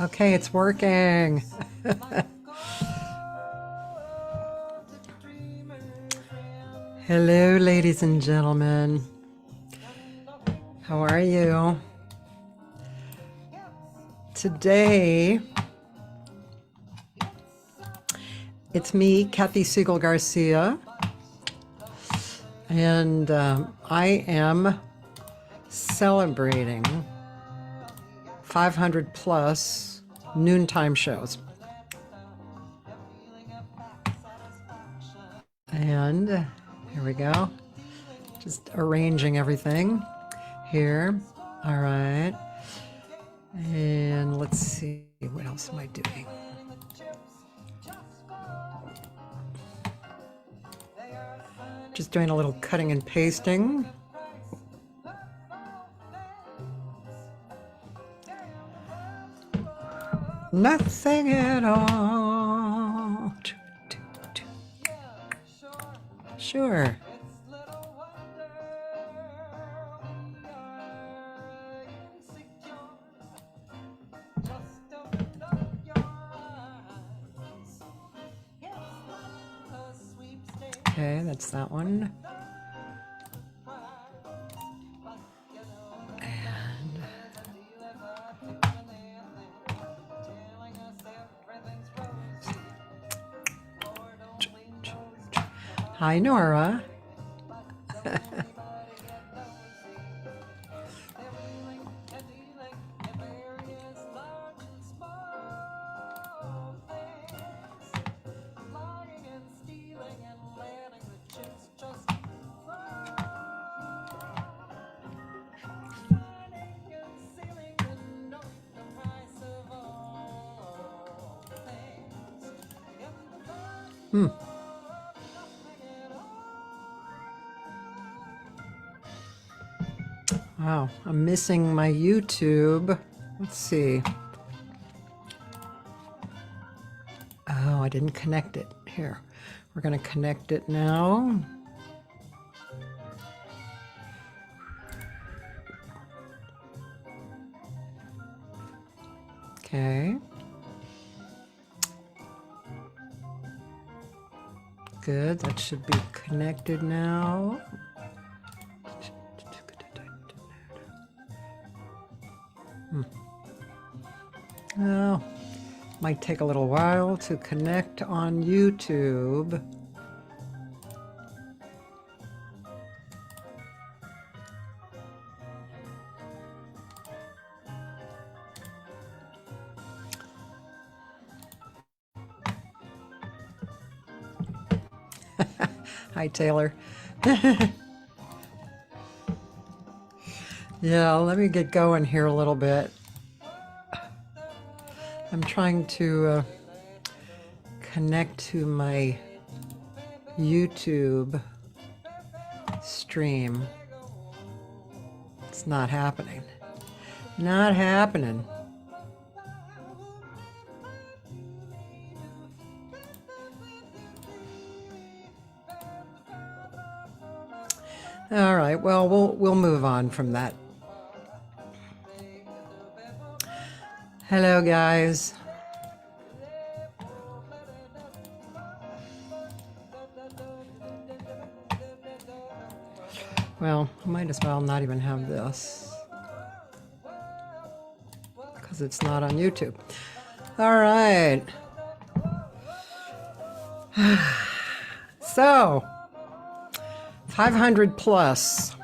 Okay, it's working. Hello, ladies and gentlemen. How are you? Today, it's me, Cathy Segal-Garcia, and I am celebrating 500 plus noontime shows. And here we go. Just arranging everything here. All right. And let's see, what else am I doing? Just doing a little cutting and pasting. Nothing at all. Sure. Okay, that's that one. And hi, Nora. Wow, I'm missing my YouTube. Let's see. Oh, I didn't connect it. Here, we're going to connect it now. Okay. Good, that should be connected now. Well, might take a little while to connect on YouTube. Hi, Taylor. Yeah, let me get going here a little bit. I'm trying to connect to my YouTube stream. It's not happening. Not happening. All right, well, we'll move on from that. Hello, guys. Well, I might as well not even have this because it's not on YouTube. All right. So, 500 plus.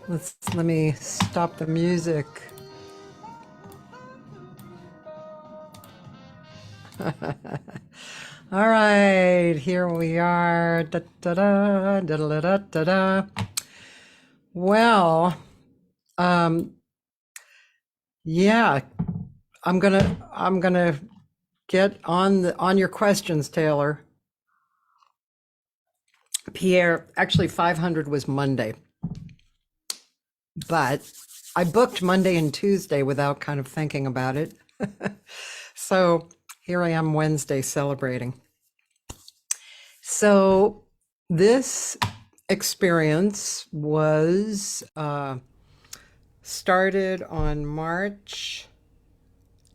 Let me stop the music. All right, here we are. Da, da, da, da, da, da, da, da. Well, yeah, I'm gonna get on your questions, Taylor. Pierre, actually 500 was Monday, but I booked Monday and Tuesday without kind of thinking about it. So here I am Wednesday celebrating. So this experience was started on March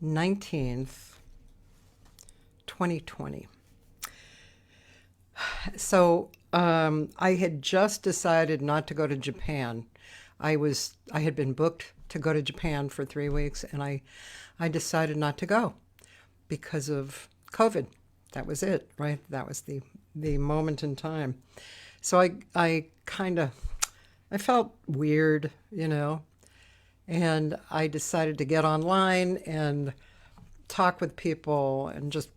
19th, 2020. So I had just decided not to go to Japan. I had been booked to go to Japan for 3 weeks, and I decided not to go because of COVID. That was it, right? That was the moment in time. So I felt weird, and I decided to get online and talk with people and just,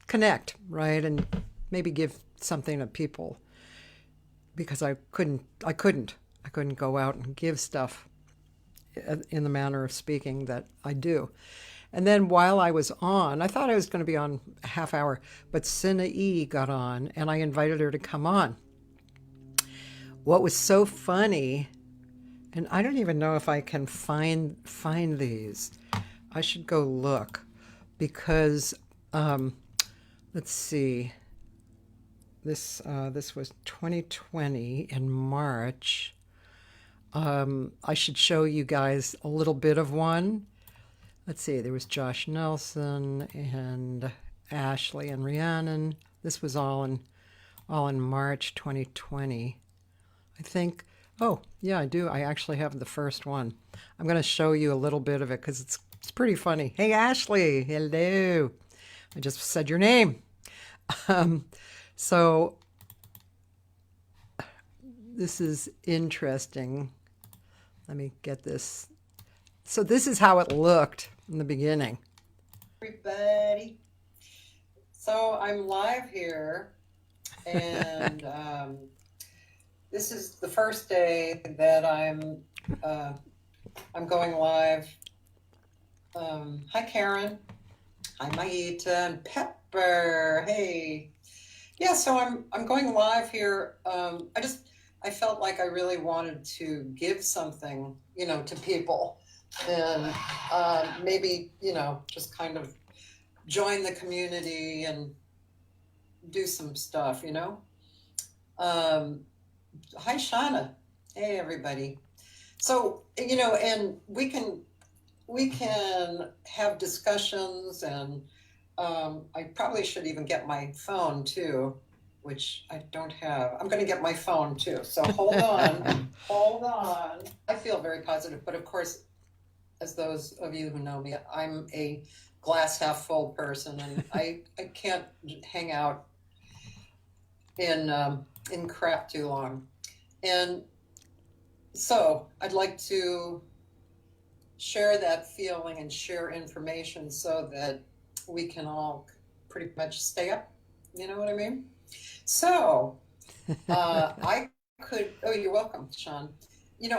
connect, right? And maybe give something to people, because I couldn't go out and give stuff in the manner of speaking that I do. And then while I was on, I thought I was going to be on a half hour, but Sina E got on and I invited her to come on. What was so funny, and I don't even know if I can find these. I should go look, because let's see. This was 2020 in March. I should show you guys a little bit of one. Let's see. There was Josh Nelson and Ashley and Rhiannon. This was all in March 2020. I think. Oh, yeah, I do. I actually have the first one. I'm going to show you a little bit of it because it's pretty funny. Hey, Ashley. Hello. I just said your name. So this is interesting. Let me get this. So this is how it looked in the beginning. Everybody. So I'm live here, and this is the first day that I'm going live. Hi, Karen. Hi, Maita and Pepper. Hey. Yeah, so I'm going live here. I felt like I really wanted to give something, to people, and maybe, just kind of join the community and do some stuff, Hi, Shauna. Hey, everybody. So, and we can have discussions, and I probably should even get my phone too, which I don't have. I'm going to get my phone too. So hold on. Hold on. I feel very positive, but of course, as those of you who know me, I'm a glass half full person, and I can't hang out in crap too long. And so I'd like to share that feeling and share information so that we can all pretty much stay up. You know what I mean? So I could, oh, you're welcome, Sean.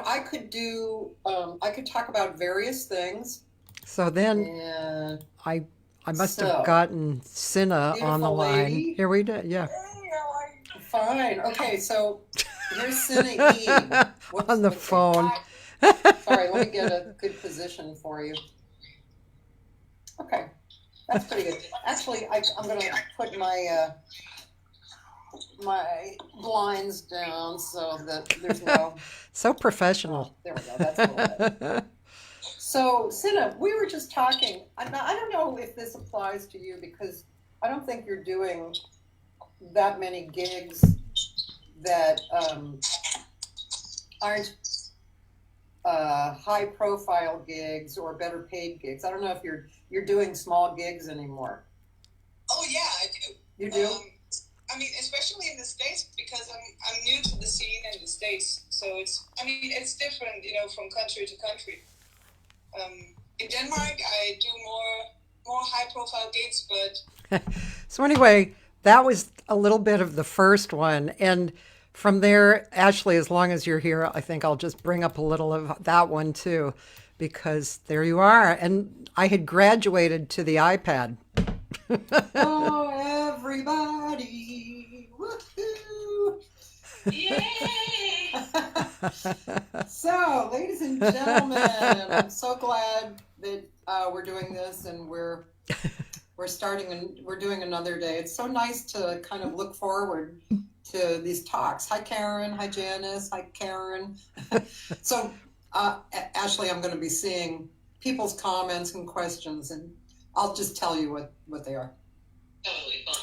I could do, I could talk about various things. So then and I must have gotten Sina on the line. Lady. Here we do, yeah. Fine. Okay, so here's Sina E. On the phone. Sorry, let me get a good position for you. Okay, that's pretty good. Actually, I'm going to put my my blinds down so that there's no... So professional. There we go, that's a little bit. So, Sina, we were just talking. I don't know if this applies to you, because I don't think you're doing that many gigs that aren't high profile gigs or better paid gigs. I don't know if you're doing small gigs anymore. Oh yeah, I do. You do? I mean, especially in the States, because I'm new to the scene in the States, so it's different, from country to country. In Denmark, I do more high profile gigs, but so anyway, that was a little bit of the first one, and from there, Ashley, as long as you're here, I think I'll just bring up a little of that one too, because there you are. And I had graduated to the iPad. Oh, everybody! Woohoo! Yay! So, ladies and gentlemen, I'm so glad that we're doing this, and we're starting, and we're doing another day. It's so nice to kind of look forward to these talks. Hi, Karen. Hi, Janice. Hi, Karen. So, Ashley, I'm going to be seeing people's comments and questions, and I'll just tell you what they are. Totally fun.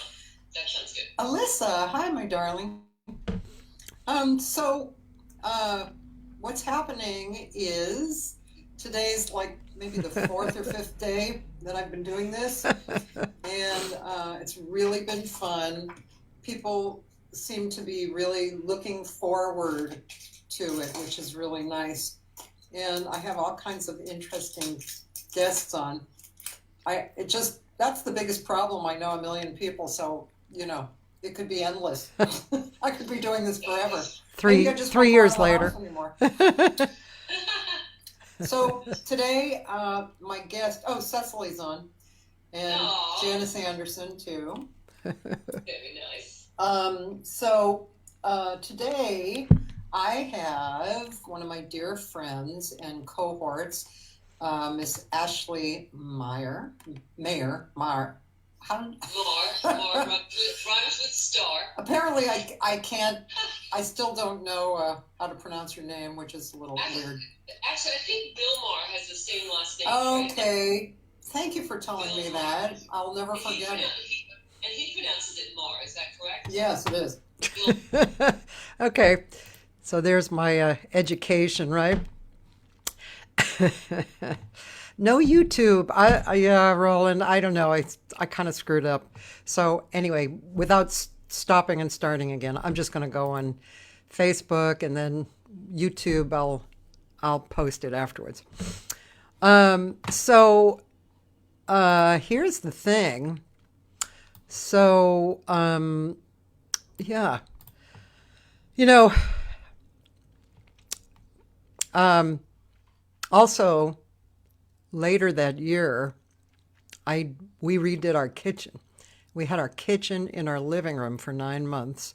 That sounds good. Alyssa, hi, my darling. So, what's happening is today's like maybe the fourth or fifth day that I've been doing this, and it's really been fun. People seem to be really looking forward to it, which is really nice. And I have all kinds of interesting guests on. That's the biggest problem. I know a million people, so it could be endless. I could be doing this forever. Three years later. So today, my guest, Cecily's on, and Aww. Janice Anderson too. Very nice. So today I have one of my dear friends and cohorts, Miss Ashley Mayer. Mar rhymes with star. Apparently I still don't know how to pronounce your name, which is a little weird. Actually, I think Bill Maher has the same last name. Okay. Thank you for telling me that. I'll never forget it. And he pronounces it Mar, is that correct? Yes, it is. Okay. So there's my education, right? No YouTube. Yeah, Roland, I don't know. I kind of screwed up. So anyway, without stopping and starting again, I'm just going to go on Facebook, and then YouTube, I'll post it afterwards. So here's the thing. So yeah. Also, later that year, we redid our kitchen. We had our kitchen in our living room for 9 months,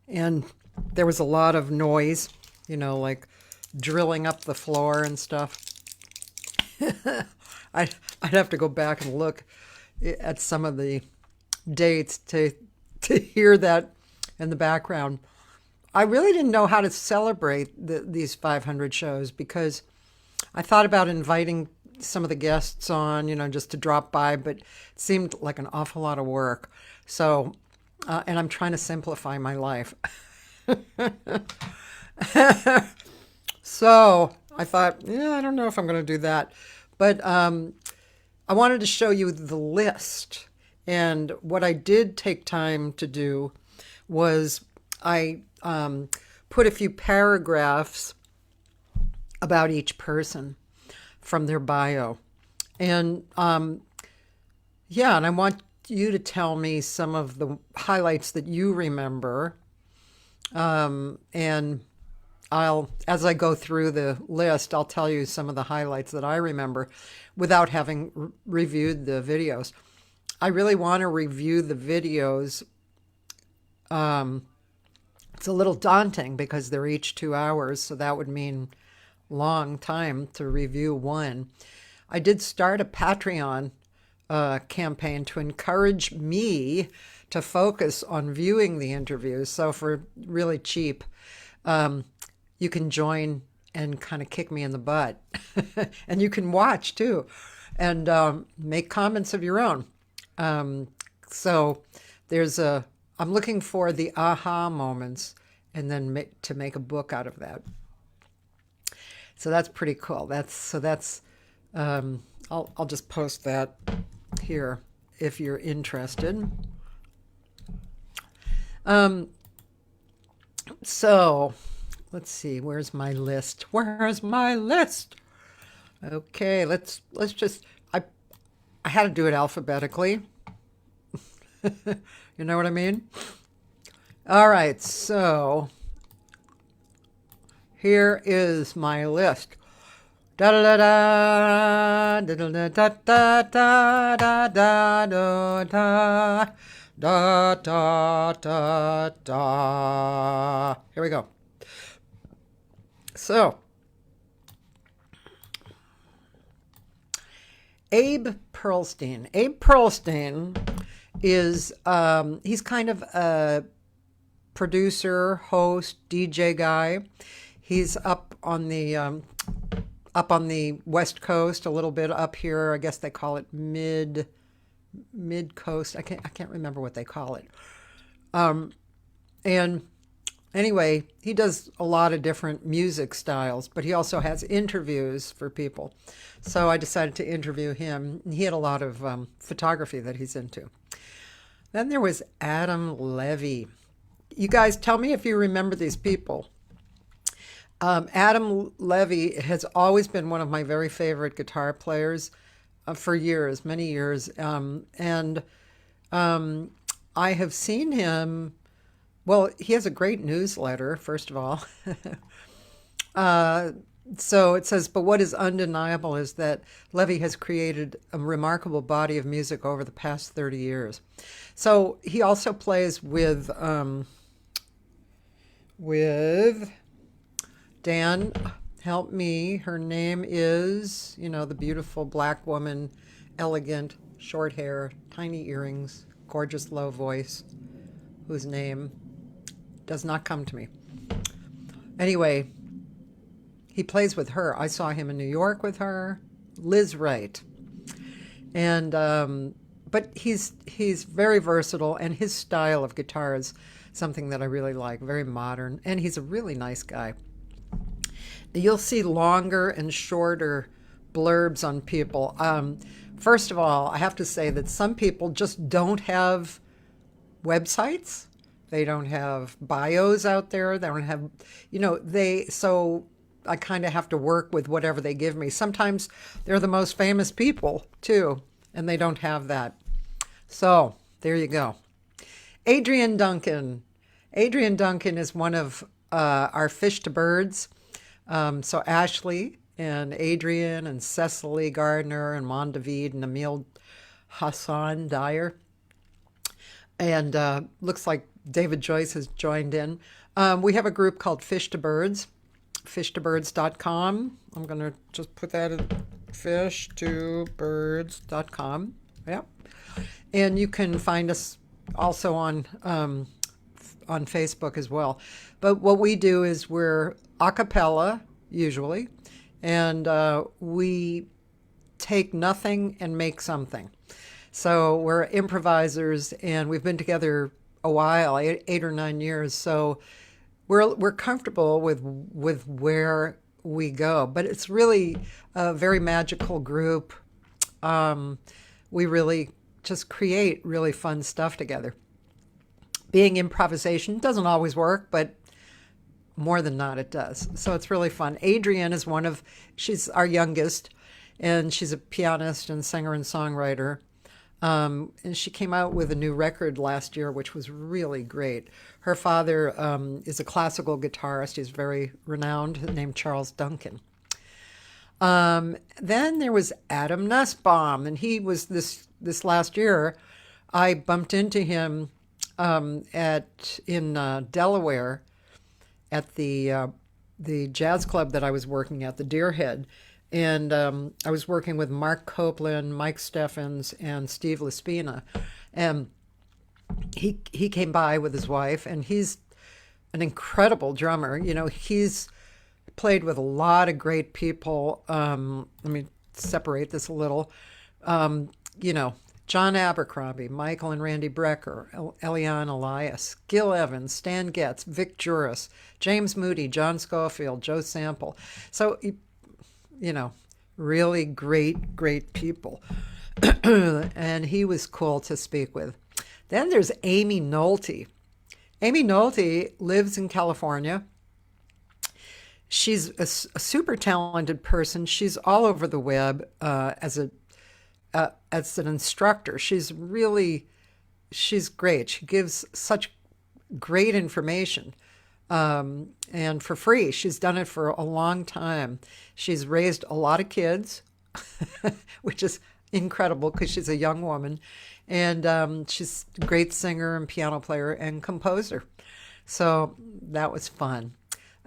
and there was a lot of noise, like drilling up the floor and stuff. I'd have to go back and look at some of the dates to hear that in the background. I really didn't know how to celebrate these 500 shows, because I thought about inviting some of the guests on, just to drop by, but it seemed like an awful lot of work. So, and I'm trying to simplify my life. So I thought, I don't know if I'm going to do that. But I wanted to show you the list. And what I did take time to do was I put a few paragraphs about each person from their bio. And and I want you to tell me some of the highlights that you remember. And as I go through the list, I'll tell you some of the highlights that I remember without having reviewed the videos. I really want to review the videos. It's a little daunting because they're each 2 hours, so that would mean long time to review one. I did start a Patreon campaign to encourage me to focus on viewing the interviews. So for really cheap, you can join and kind of kick me in the butt. And you can watch too, and make comments of your own. So I'm looking for the aha moments, and then to make a book out of that. So that's pretty cool. I'll just post that here if you're interested. So let's see, where's my list? Okay, let's just, I had to do it alphabetically. You know what I mean? All right, so here is my list. Da da da da da da da da da da da da da da da. Here we go. So, Abe Pearlstein. Abe Pearlstein is he's kind of a producer, host, DJ guy. He's up on the up on the West Coast, a little bit up here. I guess they call it mid coast. I can't remember what they call it. And anyway, he does a lot of different music styles, but he also has interviews for people. So I decided to interview him. He had a lot of photography that he's into. Then there was Adam Levy. You guys tell me if you remember these people. Adam Levy has always been one of my very favorite guitar players for years, many years. And I have seen him. Well, he has a great newsletter, first of all. So it says, but what is undeniable is that Levy has created a remarkable body of music over the past 30 years. So he also plays with Dan, help me. Her name is, the beautiful black woman, elegant, short hair, tiny earrings, gorgeous low voice, whose name does not come to me. Anyway, he plays with her. I saw him in New York with her, Liz Wright. And but he's very versatile, and his style of guitar is something that I really like, very modern, and he's a really nice guy. You'll see longer and shorter blurbs on people. First of all, I have to say that some people just don't have websites. They don't have bios out there. They don't have, so I kind of have to work with whatever they give me. Sometimes they're the most famous people too, and they don't have that. So there you go. Adrian Duncan. Adrian Duncan is one of our Fish to Birds. So Ashley and Adrian and Cecily Gardner and Mondavid and Emil Hassan Dyer. And looks like David Joyce has joined in. We have a group called Fish to Birds, fishtobirds.com. I'm going to just put that in fishtobirds.com. Yeah. And you can find us also on Facebook as well. But what we do is we're a cappella, usually, and we take nothing and make something. So we're improvisers, and we've been together a while, 8 or 9 years. So we're comfortable with where we go. But it's really a very magical group. We really just create really fun stuff together. Being improvisation doesn't always work, but more than not, it does. So it's really fun. Adrienne is she's our youngest, and she's a pianist and singer and songwriter. And she came out with a new record last year, which was really great. Her father is a classical guitarist. He's very renowned, named Charles Duncan. Then there was Adam Nussbaum, and he was this last year. I bumped into him in Delaware at the jazz club that I was working at, the Deerhead. And I was working with Mark Copeland, Mike Steffens, and Steve Laspina. And he came by with his wife, and he's an incredible drummer. He's played with a lot of great people. Let me separate this a little. John Abercrombie, Michael and Randy Brecker, Eliane Elias, Gil Evans, Stan Getz, Vic Juris, James Moody, John Schofield, Joe Sample. So, really great people. And he was cool to speak with. Then there's Aimee Nolte. Aimee Nolte lives in California. She's a super talented person. She's all over the web as an instructor. She's great. She gives such great information. And for free. She's done it for a long time. She's raised a lot of kids, which is incredible because she's a young woman. And she's a great singer and piano player and composer. So that was fun.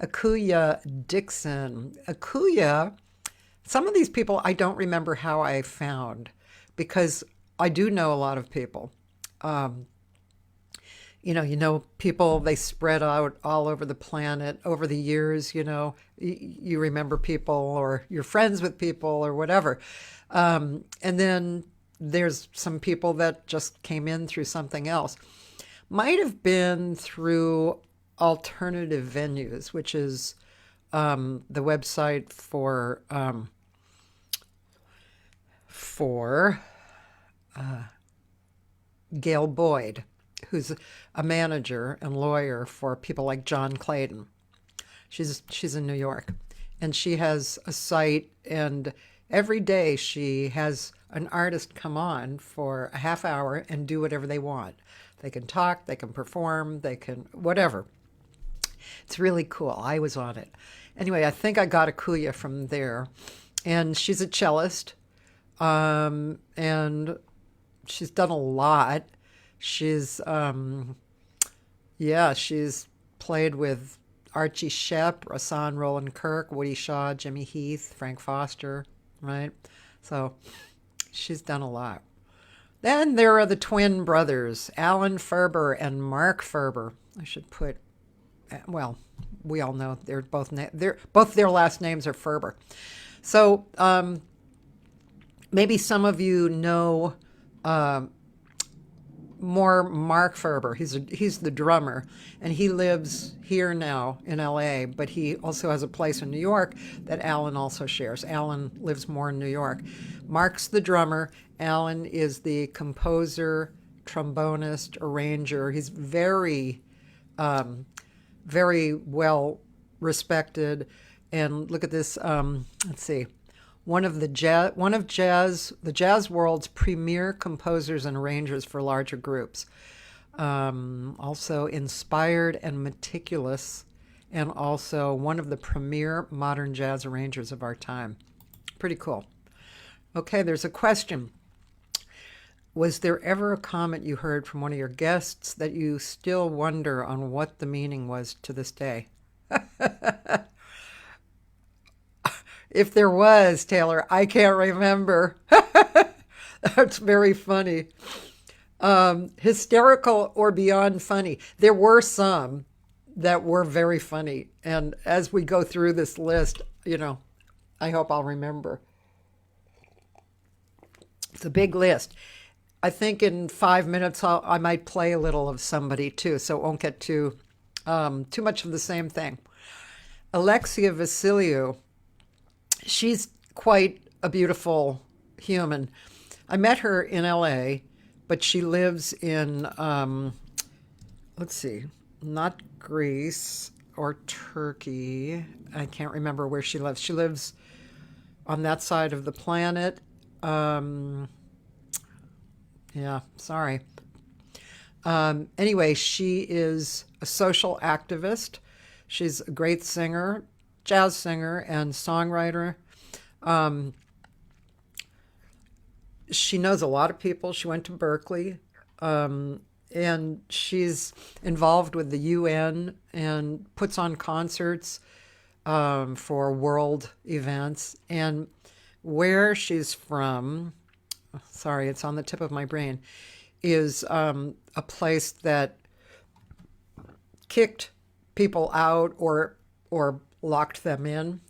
Akuya Dixon. Akuya, some of these people I don't remember how I found because I do know a lot of people. people, they spread out all over the planet over the years, you remember people or you're friends with people or whatever. And then there's some people that just came in through something else. Might have been through alternative venues, which is the website for Gail Boyd, who's a manager and lawyer for people like John Clayton. She's in New York, and she has a site, and every day she has an artist come on for a half hour and do whatever they want. They can talk, they can perform, they can whatever. It's really cool. I was on it. Anyway, I think I got a kuya from there, and she's a cellist, and she's done a lot. She's she's played with Archie Shepp, Rasan Roland Kirk, Woody Shaw, Jimmy Heath, Frank Foster, right? So she's done a lot. Then there are the twin brothers, Alan Ferber and Mark Ferber. I should put, well, we all know they're both their last names are Ferber. So maybe some of you know more Mark Ferber. He's the drummer, and he lives here now in LA, but he also has a place in New York that Alan also shares. Alan lives more in New York. Mark's the drummer. Alan is the composer, trombonist, arranger. He's very, very well respected. And look at this. Let's see. One of the jazz world's premier composers and arrangers for larger groups. Also inspired and meticulous, and also one of the premier modern jazz arrangers of our time. Pretty cool. Okay, there's a question. Was there ever a comment you heard from one of your guests that you still wonder on what the meaning was to this day? If there was, Taylor, I can't remember. That's very funny. Hysterical or beyond funny. There were some that were very funny. And as we go through this list, I hope I'll remember. It's a big list. I think in 5 minutes I might play a little of somebody too, so it won't get too much of the same thing. Alexia Vasiliou, she's quite a beautiful human. I met her in LA, but she lives in, let's see, not Greece or Turkey. I can't remember where she lives. She lives on that side of the planet. Yeah, sorry. Anyway, she is a social activist. She's a great singer, jazz singer, and songwriter. She knows a lot of people. She went to Berkeley, and she's involved with the UN and puts on concerts for world events. And where she's from, sorry, it's on the tip of my brain, is a place that kicked people out or locked them in,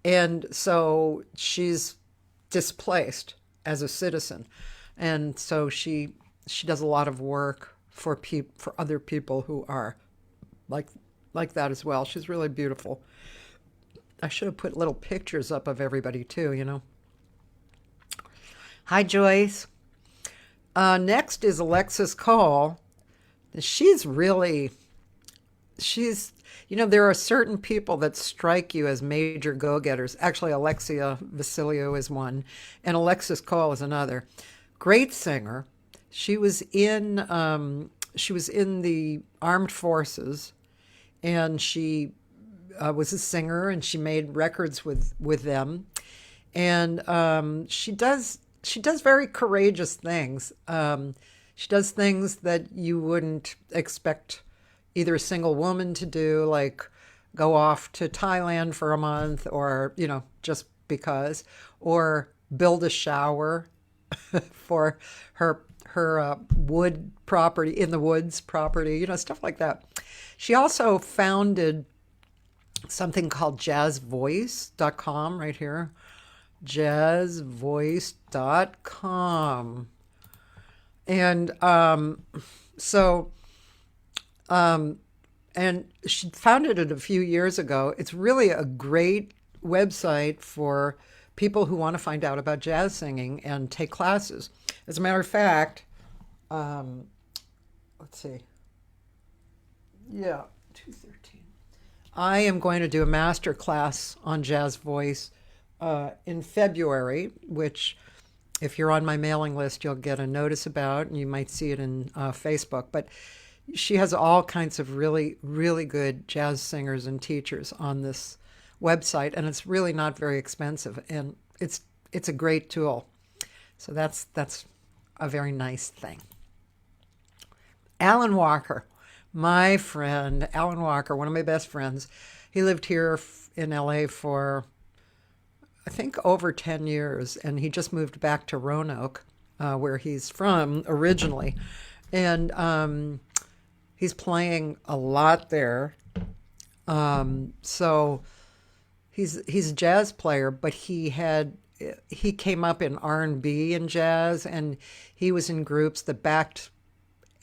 And so she's displaced as a citizen. And so she does a lot of work for other people who are like that as well. She's really beautiful. I should have put little pictures up of everybody too, Hi, Joyce. Next is Alexis Cole. She's, there are certain people that strike you as major go-getters. Actually, Alexia Vasiliou is one, and Alexis Cole is another. Great singer. She was in the armed forces, and she was a singer, and she made records with them, and she does very courageous things. She does things that you wouldn't expect either a single woman to do, like go off to Thailand for a month or, just because, or build a shower. for her wood property, in the woods property, stuff like that. She also founded something called jazzvoice.com right here. Jazzvoice.com. And and she founded it a few years ago. It's really a great website for people who want to find out about jazz singing and take classes. As a matter of fact, let's see. Yeah, 213. I am going to do a master class on jazz voice in February, which, if you're on my mailing list, you'll get a notice about, and you might see it in Facebook. But she has all kinds of really, really good jazz singers and teachers on this website, and it's really not very expensive, and it's a great tool. So that's a very nice thing. Alan Walker, my friend, Alan Walker, one of my best friends. He lived here in LA for, I think, over 10 years, and he just moved back to Roanoke, where he's from originally. And he's playing a lot there. So he's a jazz player, but he came up in R&B and jazz, and he was in groups that backed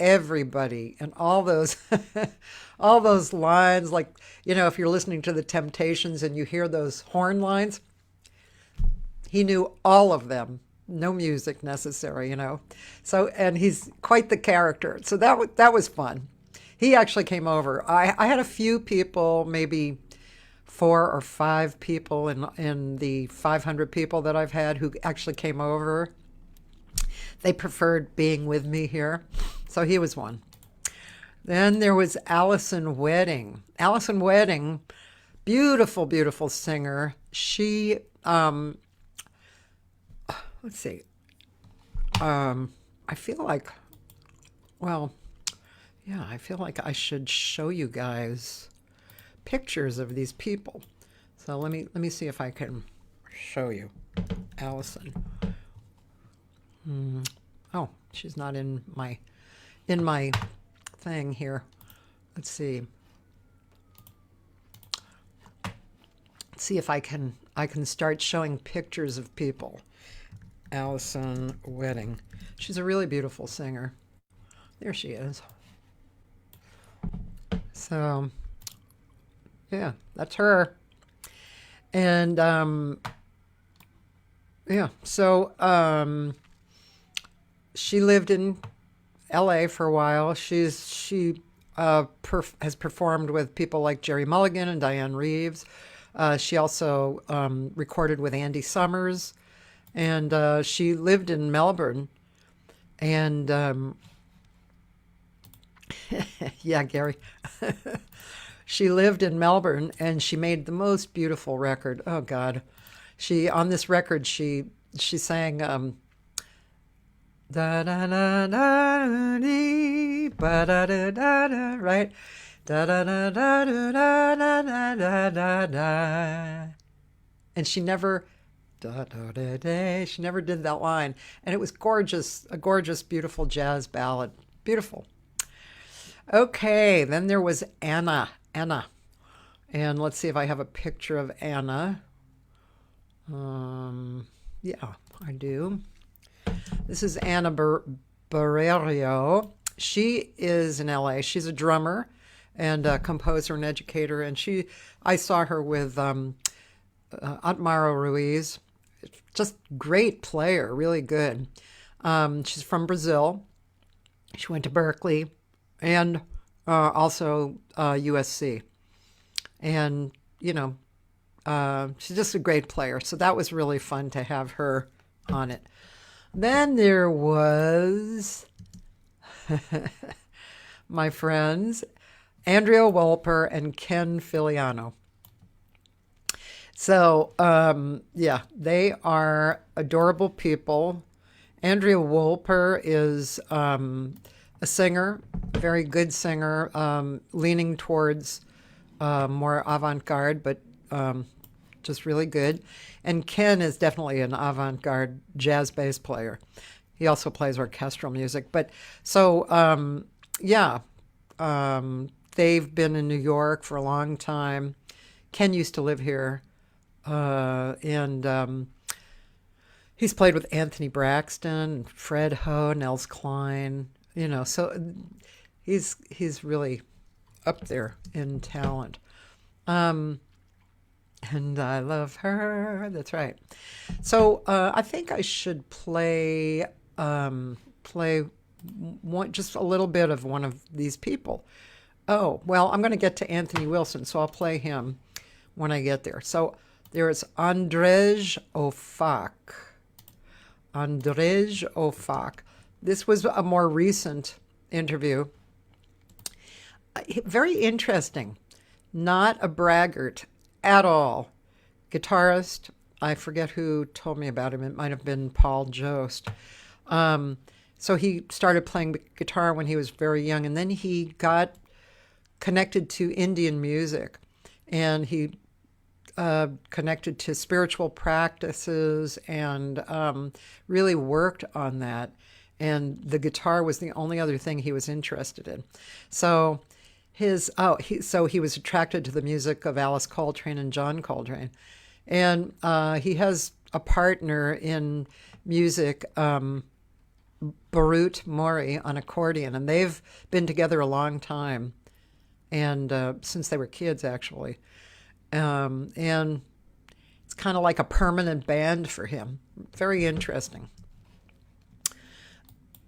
everybody, and all those all those lines, like, if you're listening to the Temptations and you hear those horn lines, he knew all of them. No music necessary, So, and he's quite the character. So that was fun. He actually came over. I had a few people, maybe 4 or 5 people in the 500 people that I've had, who actually came over. They preferred being with me here. So he was one. Then there was Allison Wedding. Allison Wedding, beautiful, beautiful singer. She, let's see. I feel like, I feel like I should show you guys pictures of these people. So let me see if I can show you Allison. Oh, she's not in my thing here. Let's see. Let's see if I can start showing pictures of people. Allison Wedding. She's a really beautiful singer. There she is. So, yeah, that's her. And she lived in LA for a while. She has performed with people like Jerry Mulligan and Diane Reeves. She also recorded with Andy Summers, and she lived in Melbourne. And yeah, Gary. She lived in Melbourne, and she made the most beautiful record. Oh God, on this record she sang da da da da dee ba da da da da, right, da da da da da da da da da da, and she never da da da da. She never did that line, and it was gorgeous, a gorgeous, beautiful jazz ballad, beautiful. Okay, then there was Anna, and let's see if I have a picture of Anna. Yeah, I do. This is Anna Barreiro. She is in LA. She's a drummer and a composer and educator, and I saw her with Otmaro Ruiz. Just great player, really good. She's from Brazil. She went to Berkeley and also USC. And, she's just a great player. So that was really fun to have her on it. Then there was my friends, Andrea Wolper and Ken Filiano. So, they are adorable people. Andrea Wolper is a singer, a very good singer, leaning towards more avant-garde, but just really good. And Ken is definitely an avant-garde jazz bass player. He also plays orchestral music. But so, yeah, they've been in New York for a long time. Ken used to live here, and he's played with Anthony Braxton, Fred Ho, Nels Cline. So he's really up there in talent. And I love her. That's right. So I think I should play just a little bit of one of these people. Oh, well, I'm going to get to Anthony Wilson, so I'll play him when I get there. So there's Andrzej Ofak. Andrzej Ofak. This was a more recent interview. Very interesting. Not a braggart at all. Guitarist, I forget who told me about him. It might have been Paul Jost. So he started playing guitar when he was very young, and then he got connected to Indian music, and he connected to spiritual practices and really worked on that. And the guitar was the only other thing he was interested in. So he was attracted to the music of Alice Coltrane and John Coltrane. And he has a partner in music, Barut Mori, on accordion, and they've been together a long time, and since they were kids, actually. And it's kind of like a permanent band for him. Very interesting.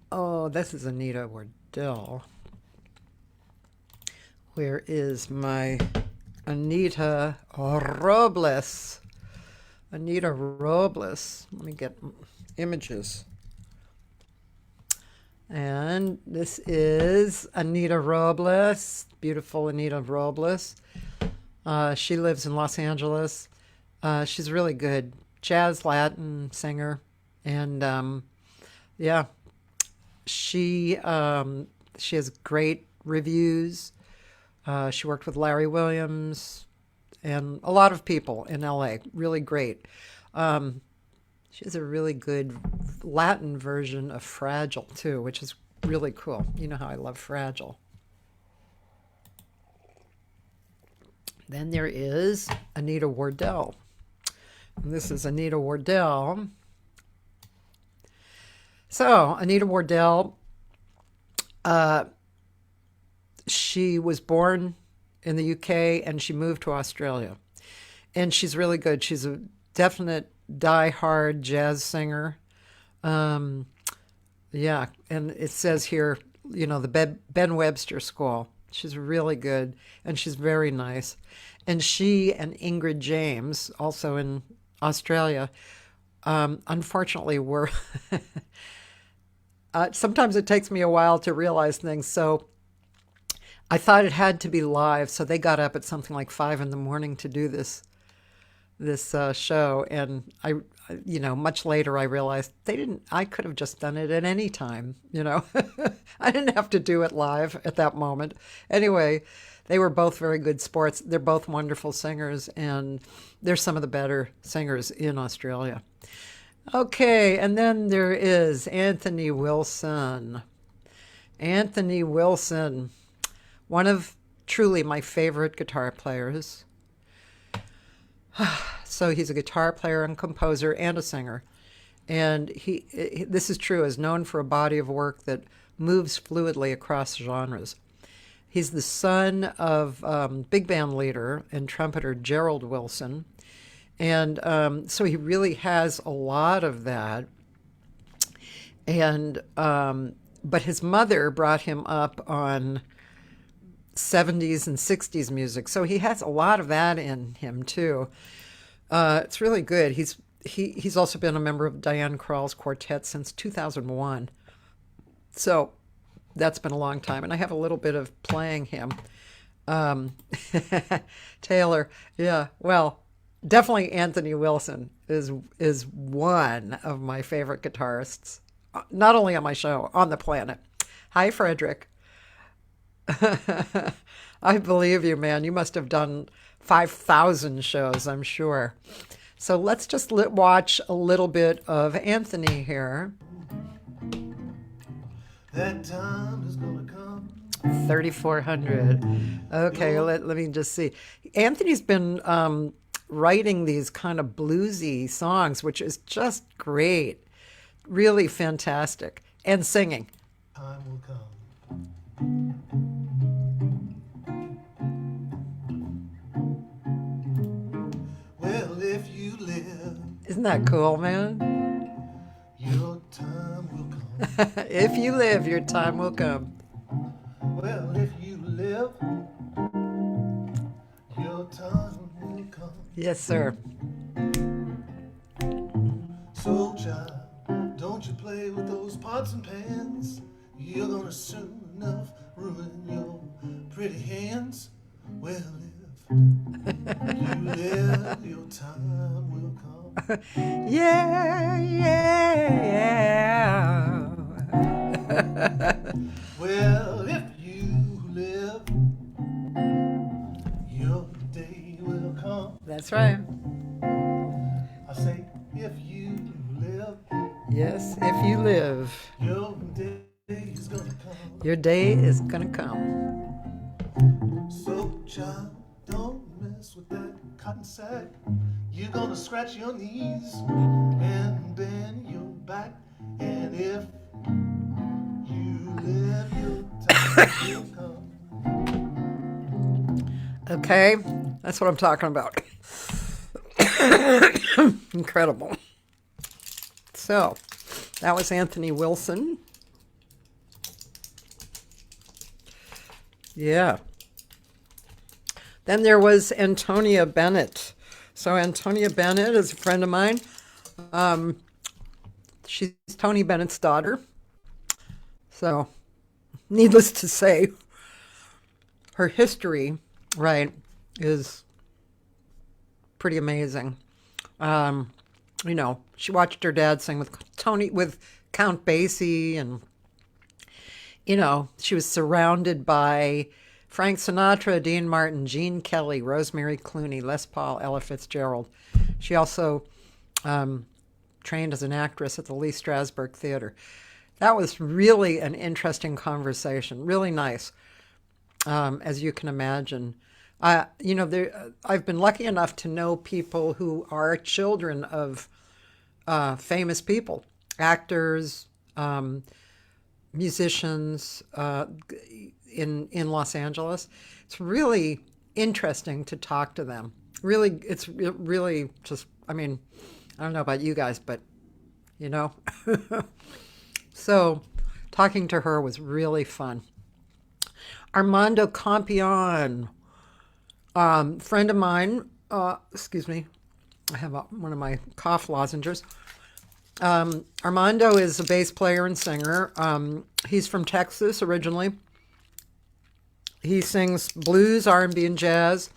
Oh, this is Anita Wardell. Where is my Anita Robles? Anita Robles. Let me get images. And this is Anita Robles, beautiful Anita Robles. She lives in Los Angeles. She's really good jazz Latin singer, and yeah, she has great reviews. She worked with Larry Williams and a lot of people in LA. Really great. She has a really good Latin version of Fragile, too, which is really cool. You know how I love Fragile. Then there is Anita Wardell. And this is Anita Wardell. So, Anita Wardell, she was born in the UK and she moved to Australia. And she's really good. She's a definite die-hard jazz singer. Yeah, and it says here, the Ben Webster School. She's really good, and she's very nice. And she and Ingrid James, also in Australia, unfortunately were... sometimes it takes me a while to realize things, so I thought it had to be live, so they got up at something like 5 a.m. to do this show, and I much later I realized I could have just done it at any time, I didn't have to do it live at that moment. Anyway, they were both very good sports. They're both wonderful singers, and they're some of the better singers in Australia. Okay, and then there is Anthony Wilson. Anthony Wilson, one of truly my favorite guitar players. So he's a guitar player and composer and a singer. And this is true, is known for a body of work that moves fluidly across genres. He's the son of big band leader and trumpeter Gerald Wilson. And so he really has a lot of that. And but his mother brought him up on 70s and 60s music. So he has a lot of that in him, too. It's really good. He's also been a member of Diane Krall's quartet since 2001. So that's been a long time. And I have a little bit of playing him. Taylor, yeah, well, definitely Anthony Wilson is one of my favorite guitarists, not only on my show, on the planet. Hi, Frederick. I believe you, man. You must have done 5,000 shows, I'm sure. So let's just watch a little bit of Anthony here. That time is gonna come. 3,400. Okay, let me just see. Anthony's been writing these kind of bluesy songs, which is just great. Really fantastic. And singing. Time will come. Well, if you live, Isn't that cool, man? your time will come. If you live, your time will come. Well, if you live, your time will come. Yes, sir. So, child, don't you play with those pots and pans. You're gonna soon enough ruin your pretty hands. Well, if you live, your time will come. Yeah, yeah. Well, if you live, your day will come. That's right. I say, if you live, Yes, if you live, your day is gonna come. your day is gonna come. So, child, don't mess with that cotton sack. You're gonna scratch your knees and bend your back. And if you live, your time will come. Okay, that's what I'm talking about. Incredible. So, that was Anthony Wilson. Yeah. Then there was Antonia Bennett. So Antonia Bennett is a friend of mine. She's Tony Bennett's daughter. So, needless to say, her history, right, is pretty amazing. You know, she watched her dad sing with Count Basie, and you know, she was surrounded by Frank Sinatra, Dean Martin, Gene Kelly, Rosemary Clooney, Les Paul, Ella Fitzgerald. She also trained as an actress at the Lee Strasberg Theater. That was really an interesting conversation, really nice, as you can imagine. You know, I've been lucky enough to know people who are children of famous people, actors, musicians in Los Angeles. It's really interesting to talk to them. Really, it's really just, I mean, I don't know about you guys, but, you know. So talking to her was really fun. Armando Campion, friend of mine, excuse me, I have one of my cough lozenges. Armando is a bass player and singer. He's from Texas originally. He sings blues, R&B, and jazz,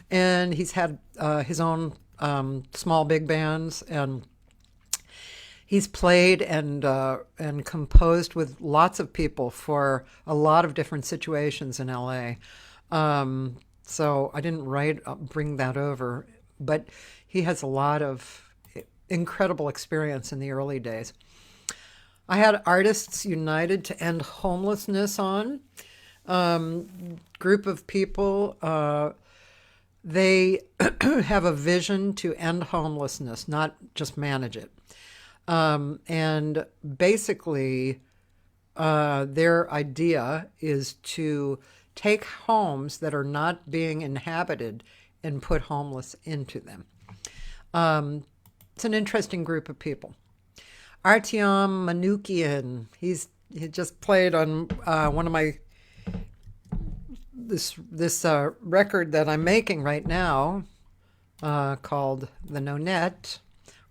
and he's had his own small big bands, and he's played and composed with lots of people for a lot of different situations in LA. So I didn't bring that over, but he has a lot of incredible experience in the early days. I had Artists United to End Homelessness on. Group of people, they have a vision to end homelessness, not just manage it. And basically, their idea is to take homes that are not being inhabited and put homeless into them. It's an interesting group of people. Artyom Manukyan, he just played on one of my this record that I'm making right now, called The Nonette.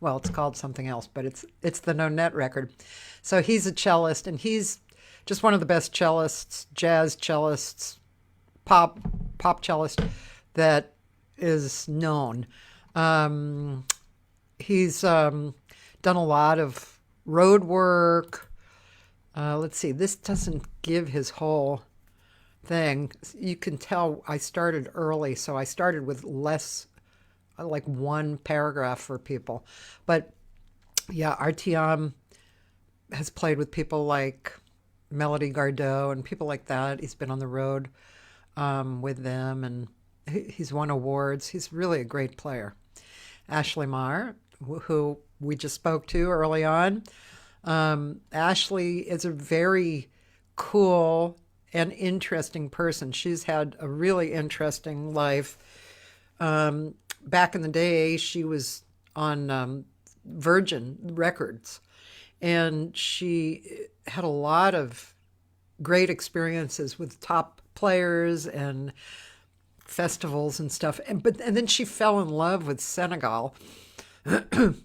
Well, it's called something else, but it's the Nonette record. So he's a cellist, and he's just one of the best cellists, jazz cellists, pop cellist that is known. He's done a lot of road work. Let's see, this doesn't give his whole thing. You can tell I started early, so I started with less, like one paragraph for people. But yeah, Artyom has played with people like Melody Gardot and people like that. He's been on the road with them, and he's won awards. He's really a great player. Ashley Marr, who we just spoke to early on. Ashley is a very cool and interesting person. She's had a really interesting life. Back in the day, she was on Virgin Records, and she had a lot of great experiences with top players and festivals and stuff. And then she fell in love with Senegal,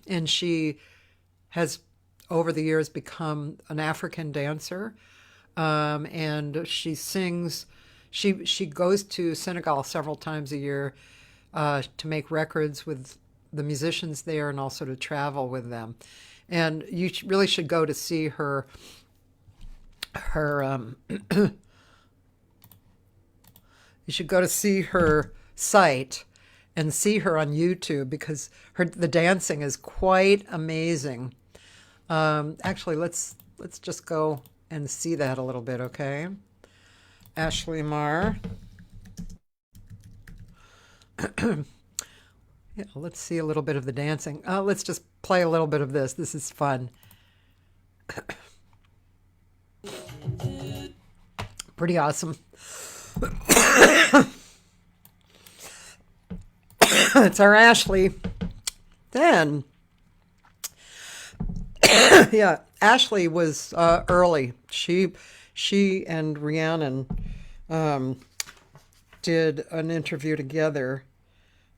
and she has over the years become an African dancer, and she sings. She goes to Senegal several times a year to make records with the musicians there, and also to travel with them. And you really should go to see her. You should go to see her site and see her on YouTube, because the dancing is quite amazing. Actually, let's just go and see that a little bit, okay? Ashley Marr. Yeah, let's see a little bit of the dancing. Let's just play a little bit of this. This is fun. Pretty awesome. It's our Ashley. Then, yeah, Ashley was early. She and Rhiannon did an interview together.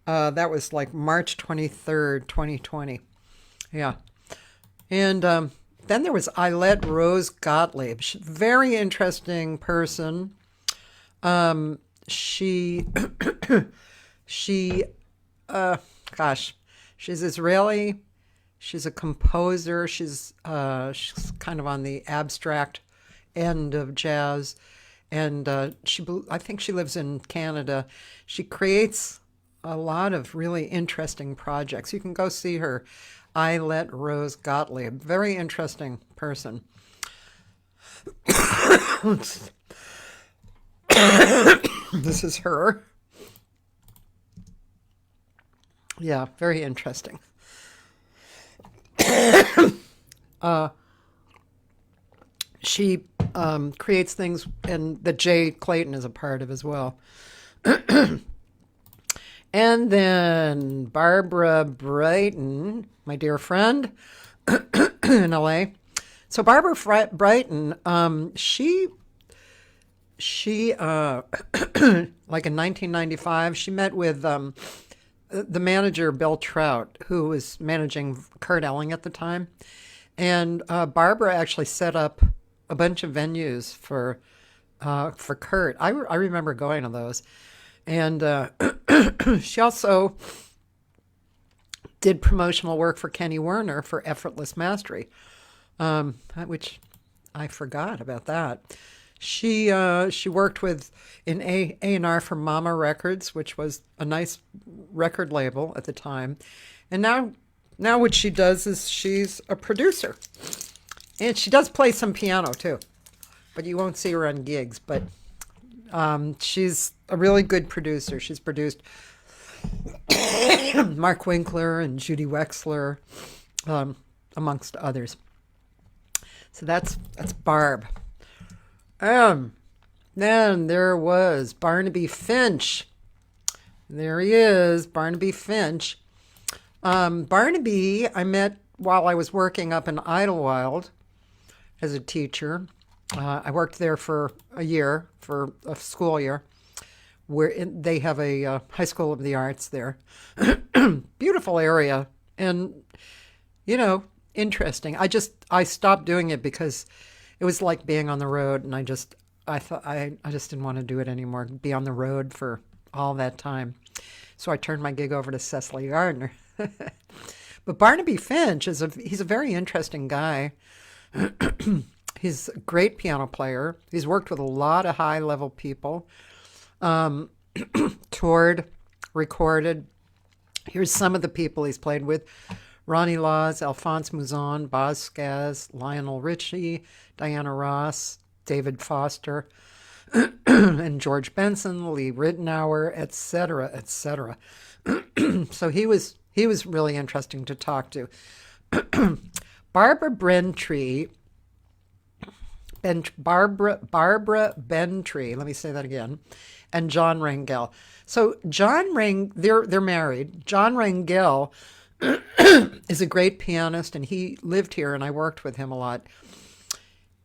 That was like March 23rd, 2020. Yeah. And then there was Eilette Rose Gottlieb. Very interesting person. She's Israeli. She's a composer. She's kind of on the abstract end of jazz, and I think she lives in Canada. She creates a lot of really interesting projects. You can go see her, Eilette Rose Gottlieb. Very interesting person. This is her. Yeah, very interesting. She creates things, and that Jay Clayton is a part of as well. And then Barbara Brighton, my dear friend in LA. So Barbara Brighton, she like in 1995, she met with the manager, Bill Trout, who was managing Kurt Elling at the time. And Barbara actually set up a bunch of venues for Kurt. I remember going to those. And she also did promotional work for Kenny Werner for Effortless Mastery, which I forgot about that. She worked with in A&R for Mama Records, which was a nice record label at the time. And now what she does is she's a producer. And she does play some piano too, but you won't see her on gigs. But she's a really good producer. She's produced Mark Winkler and Judy Wexler, amongst others. So that's Barb. Then there was Barnaby Finch. There he is, Barnaby Finch. Barnaby I met while I was working up in Idlewild as a teacher. I worked there for a year, for a school year, where they have a high school of the arts there. Beautiful area, and interesting. I stopped doing it because it was like being on the road, and I just didn't want to do it anymore, be on the road for all that time. So I turned my gig over to Cecily Gardner. But Barnaby Finch he's a very interesting guy. He's a great piano player. He's worked with a lot of high-level people, toured, recorded. Here's some of the people he's played with: Ronnie Laws, Alphonse Mouzon, Boz Scaggs, Lionel Richie, Diana Ross, David Foster, and George Benson, Lee Ritenour, etc., etc. So he was really interesting to talk to. Barbara Bentry, Barbara Bentry, let me say that again, and John Rangel. So they're married. John Rangel is a great pianist, and he lived here, and I worked with him a lot.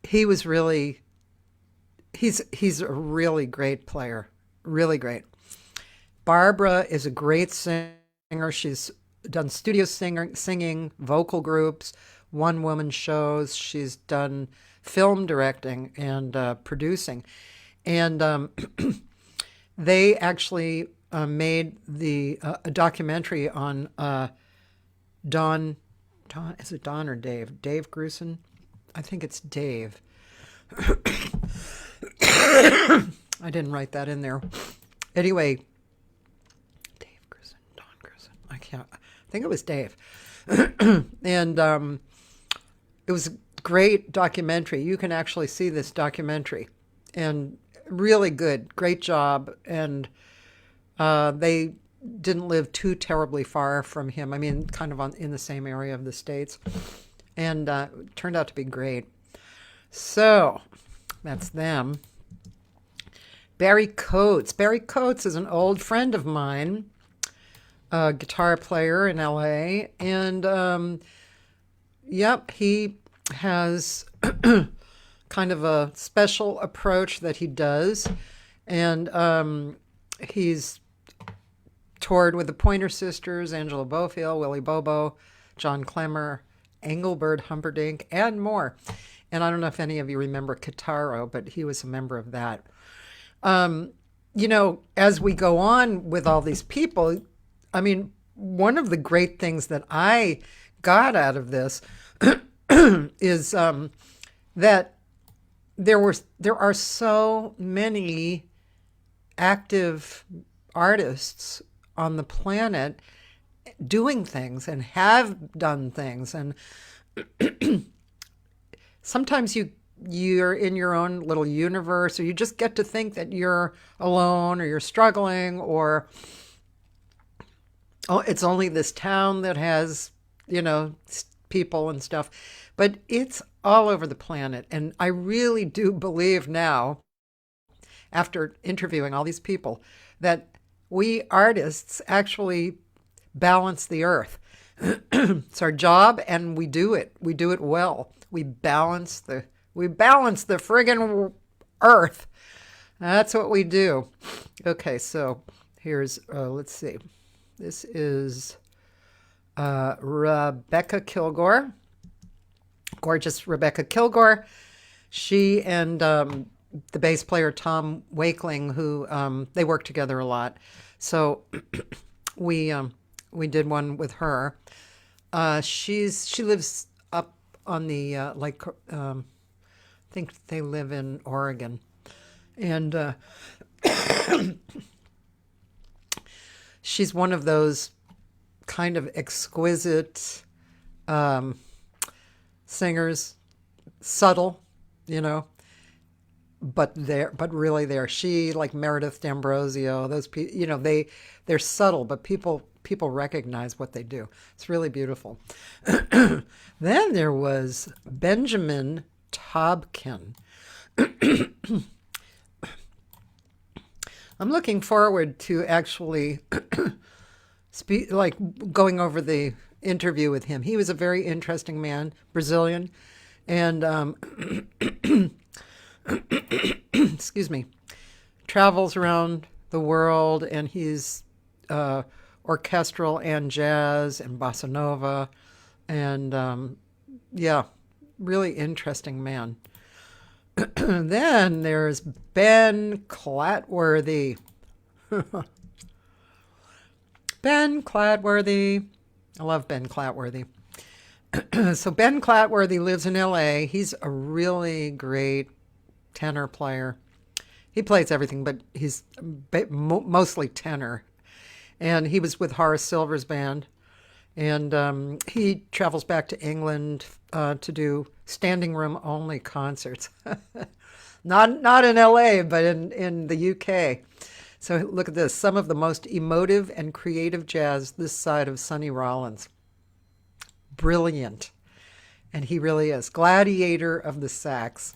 He's a really great player, really great. Barbara is a great singer. She's done studio singing, vocal groups, one-woman shows. She's done film directing and producing. And they actually made a documentary on Don, is it Don or Dave? Dave Grusin? I think it's Dave. I didn't write that in there. Anyway, Dave Grusin, Don Grusin. I think it was Dave. And it was a great documentary. You can actually see this documentary. And really good. Great job. And they didn't live too terribly far from him. I mean, kind of in the same area of the States. And it turned out to be great. So that's them. Barry Coates. Barry Coates is an old friend of mine, a guitar player in LA. And, yep, he has kind of a special approach that he does. And he's toured with the Pointer Sisters, Angela Bofill, Willie Bobo, John Clemmer, Engelbert Humperdinck, and more. And I don't know if any of you remember Kitaro, but he was a member of that. You know, as we go on with all these people, I mean, one of the great things that I got out of this is that there are so many active artists on the planet doing things and have done things, and sometimes you're in your own little universe, or you just get to think that you're alone, or you're struggling, or it's only this town that has, people and stuff. But it's all over the planet. And I really do believe now, after interviewing all these people, that we artists actually balance the earth. It's our job, and we do it. We do it well. We balance the friggin' earth. That's what we do. Okay, so here's, let's see. This is Rebecca Kilgore. Gorgeous Rebecca Kilgore. She and the bass player Tom Wakeling, who they work together a lot. So we did one with her. She lives up on the I think they live in Oregon, and she's one of those kind of exquisite singers, subtle, but really there. She, like Meredith D'Ambrosio, those people, they're subtle, but people recognize what they do. It's really beautiful. Then there was Benjamin Tobkin. I'm looking forward to actually going over the interview with him. He was a very interesting man, Brazilian, and excuse me, travels around the world, and he's orchestral and jazz and bossa nova, and really interesting man. Then there's Ben Clatworthy. Ben Clatworthy. I love Ben Clatworthy. So Ben Clatworthy lives in LA. He's a really great tenor player. He plays everything, but he's mostly tenor. And he was with Horace Silver's band. And he travels back to England to do standing room only concerts. Not in LA, but in the UK. So look at this. Some of the most emotive and creative jazz this side of Sonny Rollins. Brilliant. And he really is. Gladiator of the sax.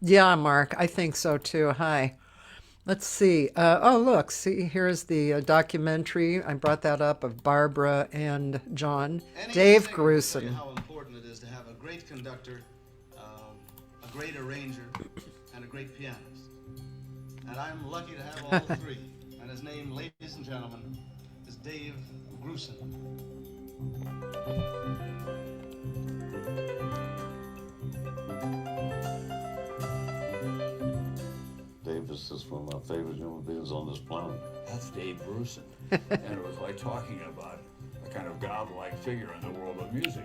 Yeah, Mark, I think so too. Hi. Let's see. Look, see, here's the documentary. I brought that up of Barbara and John. Dave Grusin. How important it is to have a great conductor, a great arranger, and a great pianist. And I'm lucky to have all three. And his name, ladies and gentlemen, is Dave Grusin. Davis is one of my favorite human beings on this planet. That's Dave Grusin. And it was like talking about a kind of godlike figure in the world of music.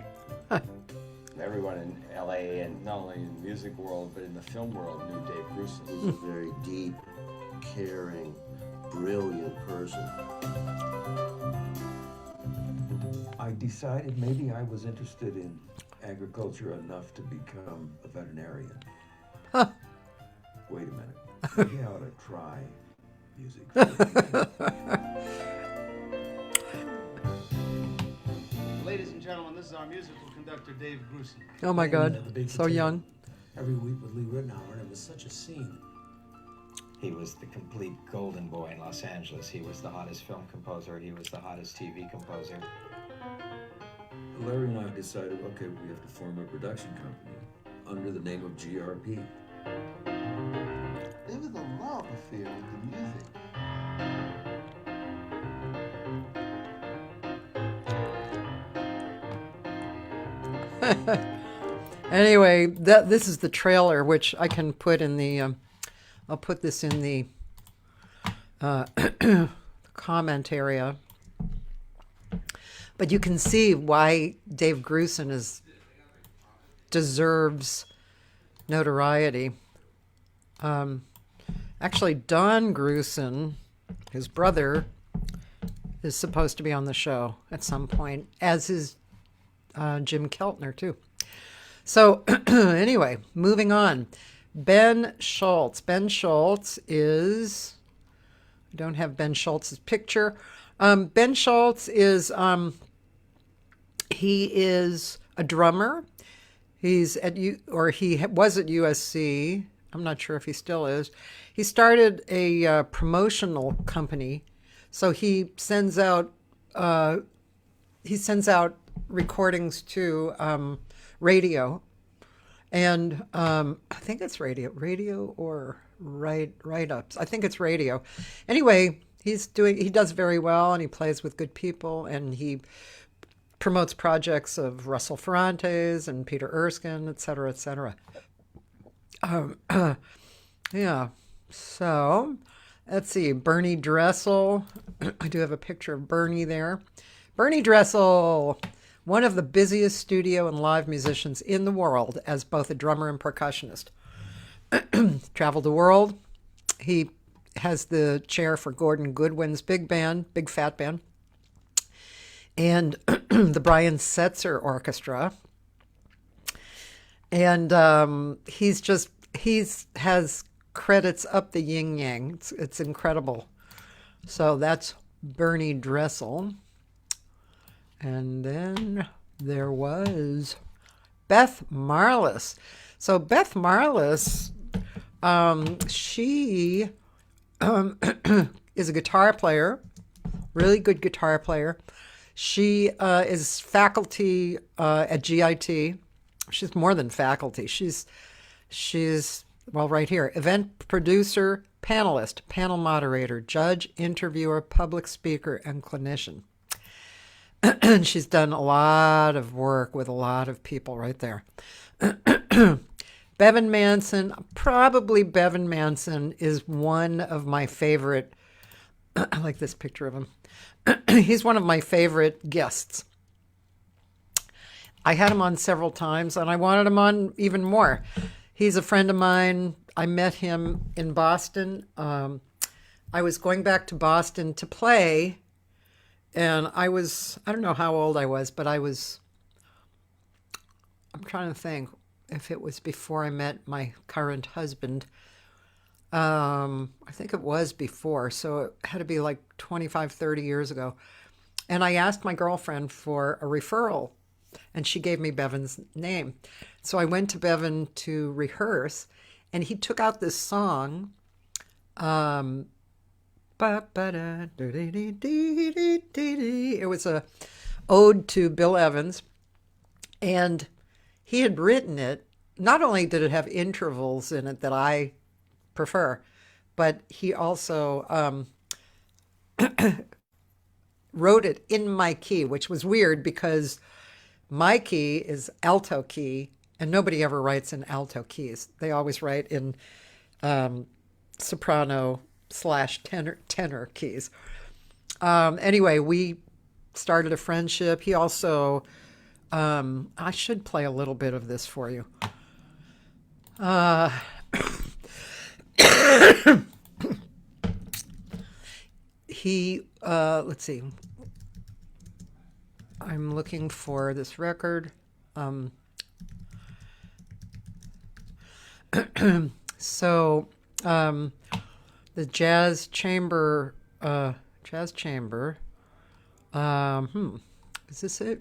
Everyone in LA, and not only in the music world, but in the film world, knew Dave Grusin. He's a very deep, caring, brilliant person. I decided maybe I was interested in agriculture enough to become a veterinarian. Huh. Wait a minute. Maybe I ought to try music. For a minute. Ladies and gentlemen, this is our musical conductor, Dave Grusin. Oh my God, The big so potato young. Every week with Lee Ritenour, and it was such a scene. He was the complete golden boy in Los Angeles. He was the hottest film composer. He was the hottest TV composer. Larry and I decided, okay, we have to form a production company under the name of GRP. There was a love affair with the music. Anyway, this is the trailer, which I can put in the. I'll put this in the comment area. But you can see why Dave Grusin deserves notoriety. Actually, Don Grusin, his brother, is supposed to be on the show at some point, as is Jim Keltner, too. So, anyway, moving on. Ben Schultz. Ben Schultz is... I don't have Ben Schultz's picture. Ben Schultz is... he is a drummer. He's at he was at USC. I'm not sure if he still is. He started a promotional company, so he sends out recordings to radio, and I think it's radio or write-ups. I think it's radio. Anyway, he does very well, and he plays with good people, and he promotes projects of Russell Ferrante's and Peter Erskine, et cetera, et cetera. Yeah, so let's see. Bernie Dressel. I do have a picture of Bernie there. Bernie Dressel, one of the busiest studio and live musicians in the world as both a drummer and percussionist. Traveled the world. He has the chair for Gordon Goodwin's big fat band, and the Brian Setzer Orchestra. And he has credits up the yin yang. It's incredible. So that's Bernie Dressel. And then there was Beth Marlis. So Beth Marlis, she is a guitar player, really good guitar player. She is faculty at GIT. She's more than faculty. She's well, right here, event producer, panelist, panel moderator, judge, interviewer, public speaker, and clinician. And she's done a lot of work with a lot of people right there. Bevan Manson, probably Bevan Manson is one of my favorite I like this picture of him. He's one of my favorite guests. I had him on several times, and I wanted him on even more. He's a friend of mine. I met him in Boston. I was going back to Boston to play, and I don't know how old I was, but I'm trying to think if it was before I met my current husband. I think it was before, so it had to be like 25, 30 years ago. And I asked my girlfriend for a referral, and she gave me Bevan's name. So I went to Bevan to rehearse, and he took out this song. It was a ode to Bill Evans, and he had written it. Not only did it have intervals in it that I prefer, but he also wrote it in my key, which was weird because my key is alto key, and nobody ever writes in alto keys. They always write in soprano / tenor keys. Anyway, we started a friendship. He also, I should play a little bit of this for you. Let's see. I'm looking for this record. So, the Jazz Chamber, is this it?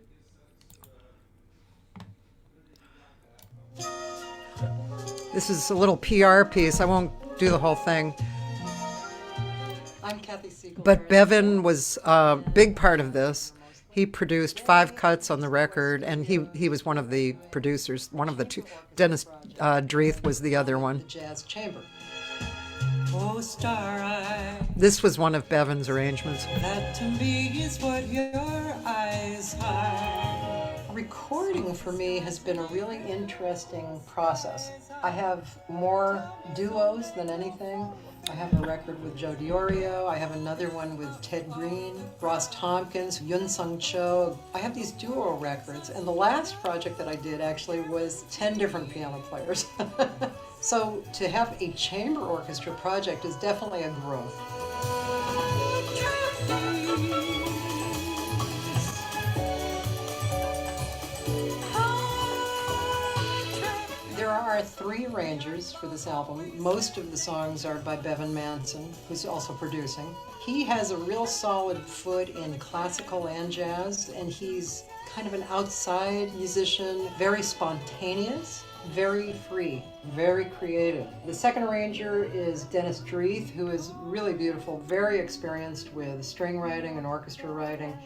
This is a little PR piece. I won't do the whole thing. I'm Cathy Segal-Garcia. But Bevan was a big part of this. He produced 5 cuts on the record, and he was one of the producers, one of the two. Dennis Dreeth was the other one. The Jazz Chamber. Oh, star eye, This was one of Bevan's arrangements. that to me is what your eyes hide. Recording for me has been a really interesting process. I have more duos than anything. I have a record with Joe Diorio. I have another one with Ted Green, Ross Tompkins, Yun Sung Cho. I have these duo records, and the last project that I did actually was 10 different piano players. So to have a chamber orchestra project is definitely a growth. There are 3 arrangers for this album. Most of the songs are by Bevan Manson, who's also producing. He has a real solid foot in classical and jazz, and he's kind of an outside musician, very spontaneous, very free, very creative. The second arranger is Dennis Dreeth, who is really beautiful, very experienced with string writing and orchestra writing.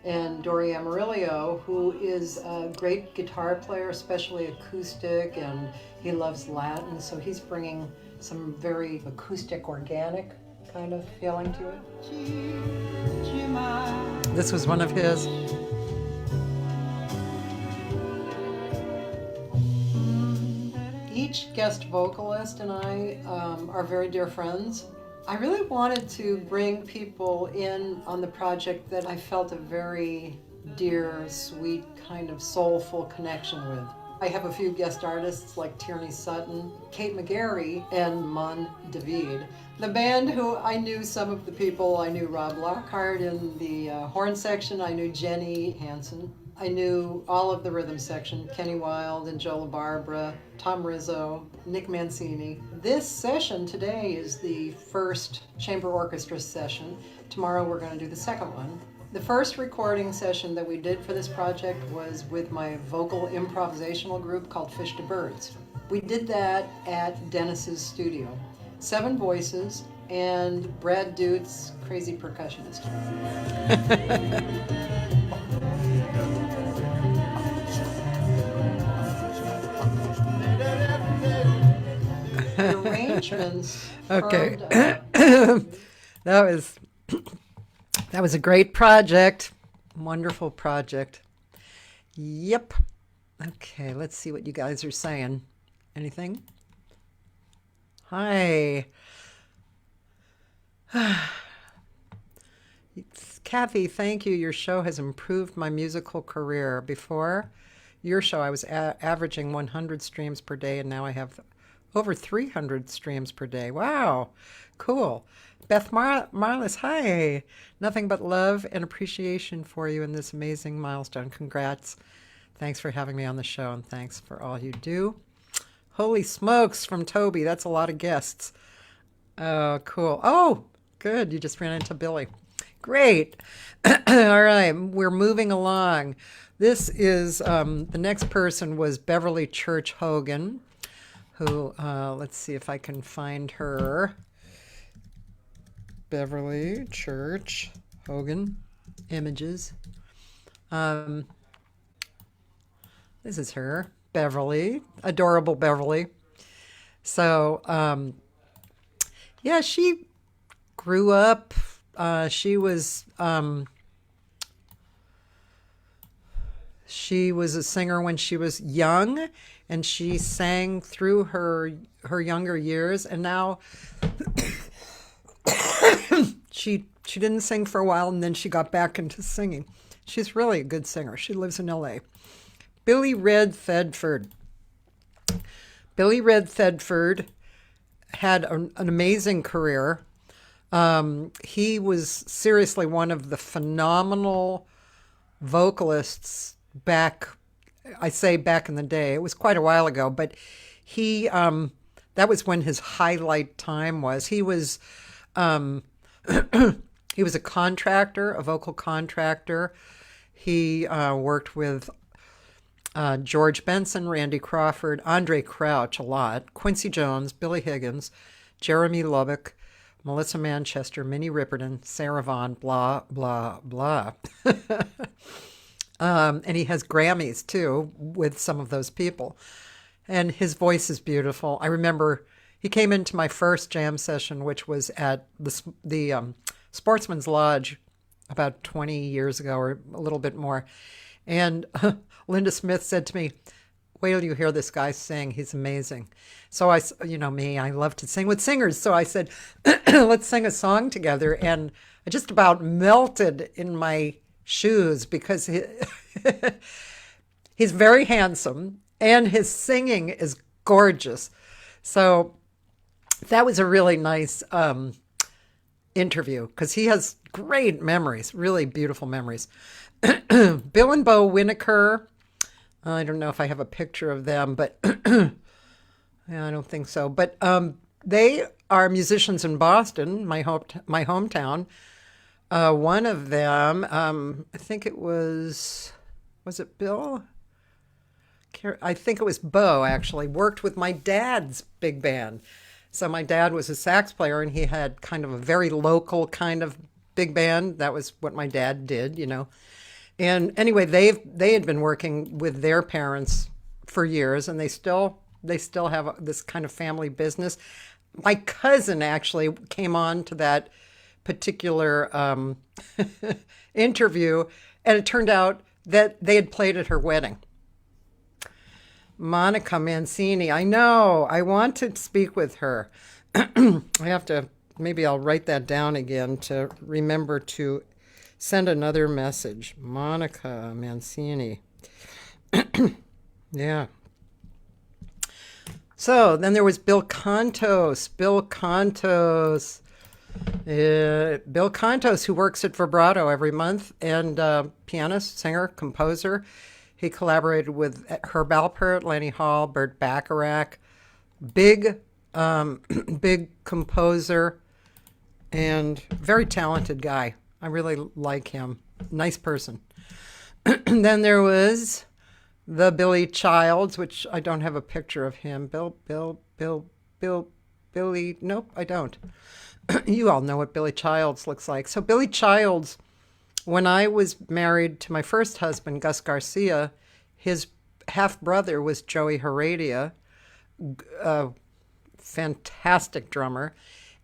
And Dori Amarillo, who is a great guitar player, especially acoustic, and he loves Latin, so he's bringing some very acoustic, organic kind of feeling to it. This was one of his. Each guest vocalist and I are very dear friends. I really wanted to bring people in on the project that I felt a very dear, sweet, kind of soulful connection with. I have a few guest artists like Tierney Sutton, Kate McGarry, and Mon David. The band, who I knew some of the people, I knew Rob Lockhart in the horn section, I knew Jenny Hansen. I knew all of the rhythm section, Kenny Wilde and Joe LaBarbera, Tom Rizzo, Nick Mancini. This session today is the first chamber orchestra session. Tomorrow we're going to do the second one. The first recording session that we did for this project was with my vocal improvisational group called Fish to Birds. We did that at Dennis's studio. 7 voices and Brad Dutz, crazy percussionist. The arrangements. Okay. firmed up. That was a great project. Wonderful project. Yep. Okay, let's see what you guys are saying. Anything? Hi. Cathy, thank you. Your show has improved my musical career. Before your show, I was averaging 100 streams per day, and now I have over 300 streams per day. Wow, cool. Beth Marlis, hi. Nothing but love and appreciation for you in this amazing milestone. Congrats. Thanks for having me on the show, and thanks for all you do. Holy smokes from Toby. That's a lot of guests. Oh, cool. Oh, good. You just ran into Billy. Great. All right. We're moving along. This is the next person was Beverly Church Hogan, who, let's see if I can find her. Beverly Church Hogan images. This is her, Beverly, adorable Beverly. So, yeah, she grew up. She was a singer when she was young, and she sang through her younger years. And now she didn't sing for a while, and then she got back into singing. She's really a good singer. She lives in L.A. Billy Red Thedford. Billy Red Thedford had an amazing career. He was seriously one of the phenomenal vocalists back in the day. It was quite a while ago, but he, that was when his highlight time was. He was, he was a contractor, a vocal contractor. He worked with George Benson, Randy Crawford, Andre Crouch a lot, Quincy Jones, Billy Higgins, Jeremy Lubbock, Melissa Manchester, Minnie Riperton, Sarah Vaughan, blah, blah, blah. And he has Grammys, too, with some of those people. And his voice is beautiful. I remember he came into my first jam session, which was at the Sportsman's Lodge about 20 years ago or a little bit more. And Linda Smith said to me, wait till you hear this guy sing. He's amazing. So I, you know me, I love to sing with singers. So I said, let's sing a song together. And I just about melted in my shoes because he's very handsome and his singing is gorgeous. So that was a really nice interview because he has great memories, really beautiful memories. Bill and Bo Winokur. I don't know if I have a picture of them, but yeah, I don't think so. But they are musicians in Boston, my hometown. One of them, I think it was it Bill? I think it was Bo, actually, worked with my dad's big band. So my dad was a sax player, and he had kind of a very local kind of big band. That was what my dad did, you know. And anyway, they had been working with their parents for years, and they still have this kind of family business. My cousin actually came on to that particular interview, and it turned out that they had played at her wedding. Monica Mancini, I know, I want to speak with her. I have to, maybe I'll write that down again to remember to send another message. Monica Mancini. Yeah. So then there was Bill Contos. Bill Contos, who works at Vibrato every month, and pianist, singer, composer. He collaborated with Herb Alpert, Lenny Hall, Burt Bacharach. Big composer and very talented guy. I really like him. Nice person. Then there was the Billy Childs, which I don't have a picture of him. Billy. Nope, I don't. You all know what Billy Childs looks like. So Billy Childs, when I was married to my first husband, Gus Garcia, his half-brother was Joey Heredia, a fantastic drummer.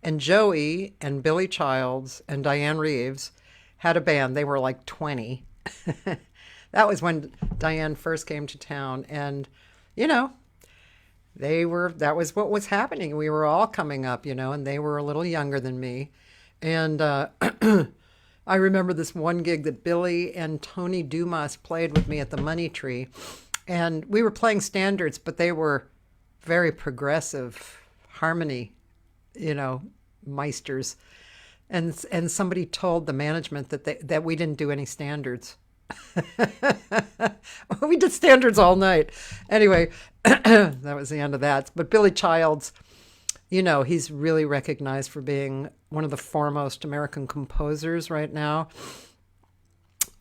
And Joey and Billy Childs and Diane Reeves had a band. They were like 20. That was when Diane first came to town. And, you know, that was what was happening. We were all coming up, you know, and they were a little younger than me. And I I remember this one gig that Billy and Tony Dumas played with me at the Money Tree. And we were playing standards, but they were very progressive harmony, meisters. And somebody told the management that we didn't do any standards. We did standards all night. Anyway, that was the end of that. But Billy Childs, he's really recognized for being one of the foremost American composers right now.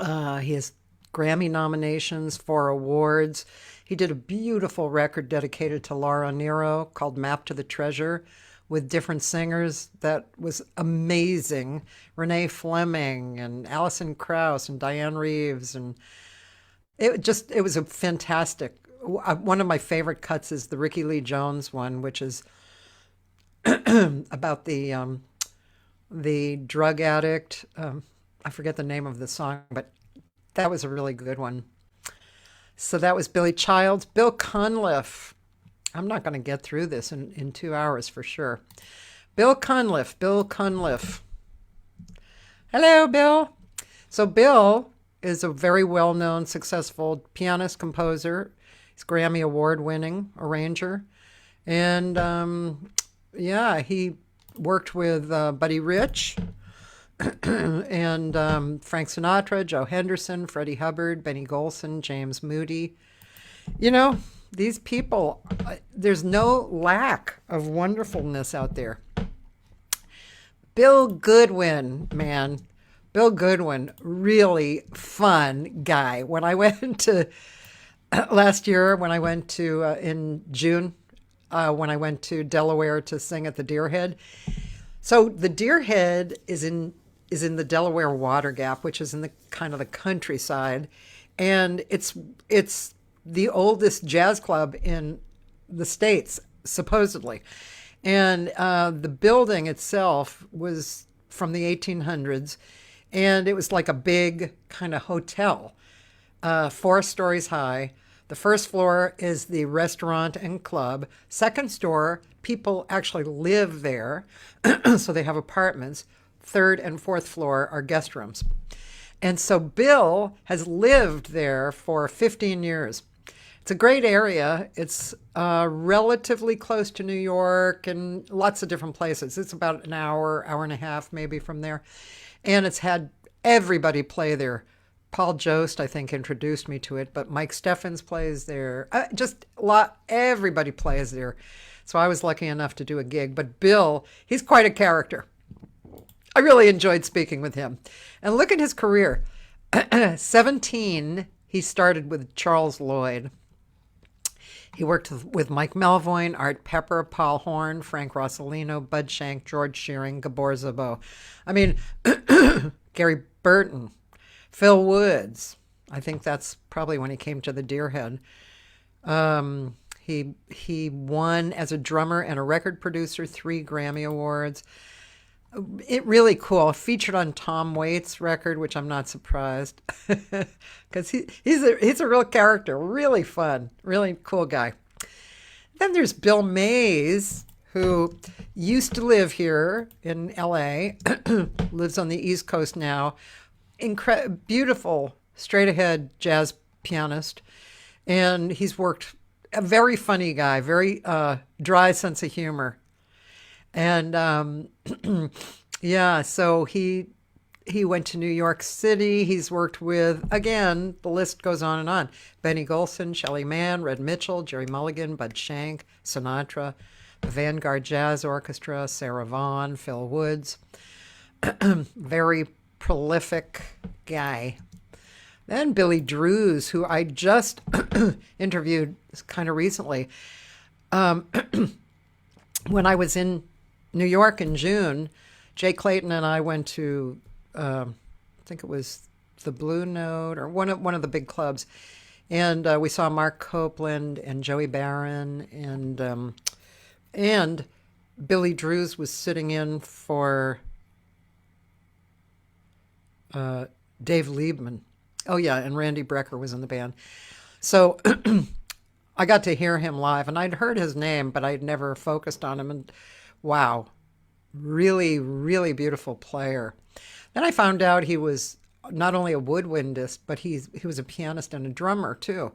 He has Grammy nominations, 4 awards. He did a beautiful record dedicated to Laura Nyro called Map to the Treasure with different singers that was amazing. Renee Fleming and Alison Krauss and Diane Reeves. And it was a fantastic. One of my favorite cuts is the Ricky Lee Jones one, which is about the drug addict. I forget the name of the song, but that was a really good one. So that was Billy Childs. Bill Cunliffe. I'm not going to get through this in 2 hours for sure. Bill Cunliffe. Hello, Bill. So Bill is a very well-known, successful pianist, composer. He's Grammy Award-winning arranger. And, he worked with Buddy Rich and Frank Sinatra, Joe Henderson, Freddie Hubbard, Benny Golson, James Moody. These people, there's no lack of wonderfulness out there. Bill Goodwin, man. Bill Goodwin, really fun guy. When I went to, last year, in June, when I went to Delaware to sing at the Deerhead. So the Deerhead is in the Delaware Water Gap, which is in the kind of the countryside. And it's the oldest jazz club in the States, supposedly. And the building itself was from the 1800s, and it was like a big kind of hotel, 4 stories high. The first floor is the restaurant and club. Second floor, people actually live there, so they have apartments. Third and fourth floor are guest rooms. And so Bill has lived there for 15 years. It's a great area. It's relatively close to New York and lots of different places. It's about an hour and a half maybe from there. And it's had everybody play there. Paul Jost, I think, introduced me to it, but Mike Steffens plays there. Everybody plays there. So I was lucky enough to do a gig. But Bill, he's quite a character. I really enjoyed speaking with him. And look at his career. 17, he started with Charles Lloyd. He worked with Mike Melvoin, Art Pepper, Paul Horn, Frank Rossellino, Bud Shank, George Shearing, Gabor Szabo. I mean, Gary Burton, Phil Woods. I think that's probably when he came to the Deerhead. He won as a drummer and a record producer 3 Grammy Awards. It really cool. Featured on Tom Waits' record, which I'm not surprised, because he's a real character. Really fun, really cool guy. Then there's Bill Mays, who used to live here in L.A., lives on the East Coast now. Beautiful, straight-ahead jazz pianist, and he's worked. A very funny guy, very dry sense of humor. And so he went to New York City. He's worked with, again, the list goes on and on. Benny Golson, Shelley Mann, Red Mitchell, Jerry Mulligan, Bud Shank, Sinatra, the Vanguard Jazz Orchestra, Sarah Vaughan, Phil Woods. Very prolific guy. Then Billy Drews, who I just interviewed kind of recently. When I was in New York in June, Jay Clayton and I went to, I think it was the Blue Note or one of the big clubs, and we saw Mark Copeland and Joey Barron, and Billy Drews was sitting in for Dave Liebman. Oh yeah, and Randy Brecker was in the band. So I got to hear him live, and I'd heard his name, but I'd never focused on him. And wow, really, really beautiful player. Then I found out he was not only a woodwindist, but he was a pianist and a drummer too.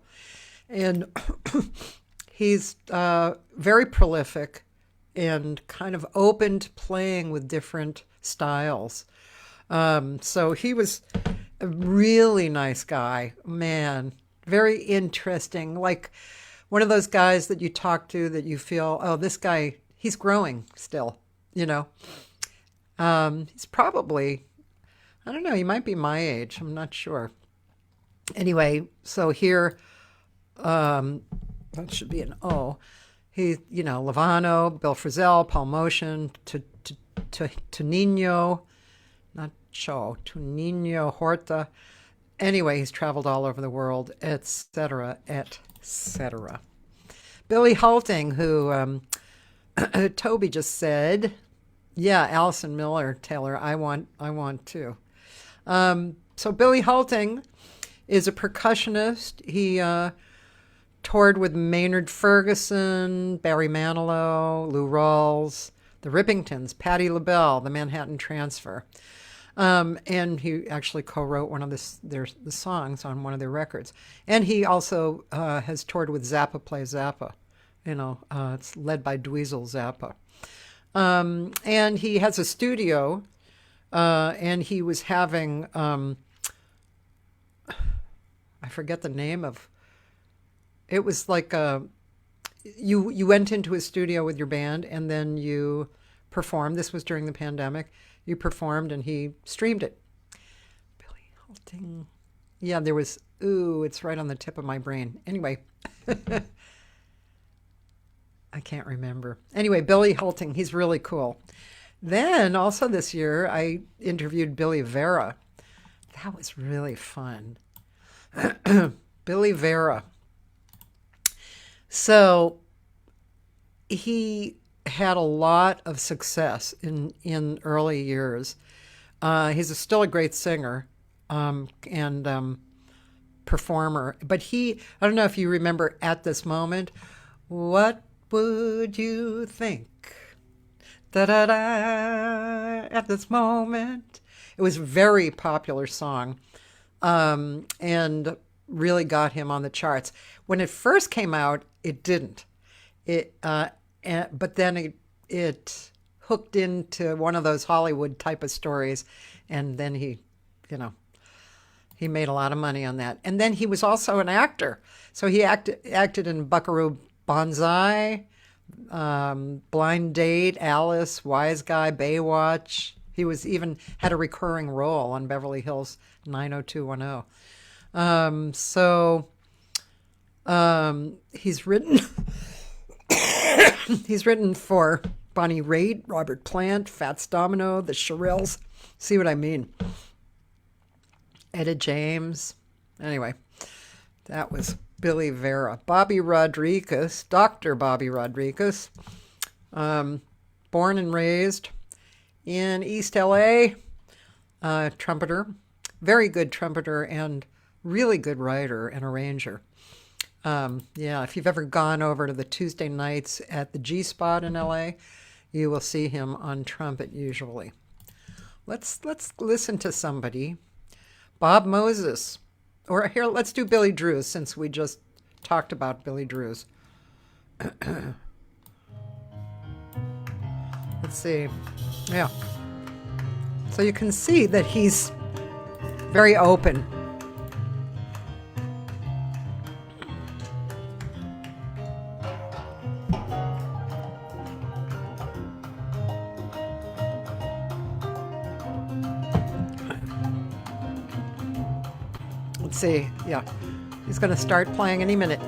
And he's very prolific and kind of open to playing with different styles. So he was a really nice guy, man, very interesting. Like one of those guys that you talk to that you feel, oh, this guy, he's growing still, you know. He's probably, I don't know, he might be my age. I'm not sure. Anyway, so here, that should be an O. He, you know, Lovano, Bill Frisell, Paul Motion, Tonino, not Cho, Tonino Horta. Anyway, he's traveled all over the world, etc., etc. Billy Halting, who Toby just said, yeah, Allison Miller, Taylor, I want too. So Billy Halting is a percussionist. He toured with Maynard Ferguson, Barry Manilow, Lou Rawls, the Rippingtons, Patti LaBelle, the Manhattan Transfer. And he actually co-wrote one of the songs on one of their records. And he also has toured with Zappa Play Zappa. You know, it's led by Dweezil Zappa. And he has a studio, and he was having, I forget the name of, it was like you went into his studio with your band and then you performed. This was during the pandemic. You performed and he streamed it. Billy Halting. Yeah, there was, it's right on the tip of my brain. Anyway, I can't remember. Anyway, Billy Halting, he's really cool. Then also this year, I interviewed Billy Vera. That was really fun. Billy Vera. So he had a lot of success in early years. He's still a great singer and performer. But I don't know if you remember At This Moment, what would you think? Da-da-da, at this moment. It was a very popular song and really got him on the charts. When it first came out, it didn't. But then it hooked into one of those Hollywood type of stories, and then he made a lot of money on that. And then he was also an actor. So he acted in Buckaroo Banzai, Blind Date, Alice, Wise Guy, Baywatch. He was even had a recurring role on Beverly Hills 90210. He's written he's written for Bonnie Raitt, Robert Plant, Fats Domino, the Shirelles. See what I mean? Etta James. Anyway, that was Billy Vera. Bobby Rodriguez, Dr. Bobby Rodriguez, born and raised in East LA, trumpeter, very good trumpeter and really good writer and arranger. If you've ever gone over to the Tuesday nights at the G Spot in LA, you will see him on trumpet usually. Let's listen to somebody. Bob Moses. Or here, let's do Billy Drews since we just talked about Billy Drews. Let's see. Yeah. So you can see that he's very open. Let's see. Yeah. He's going to start playing any minute.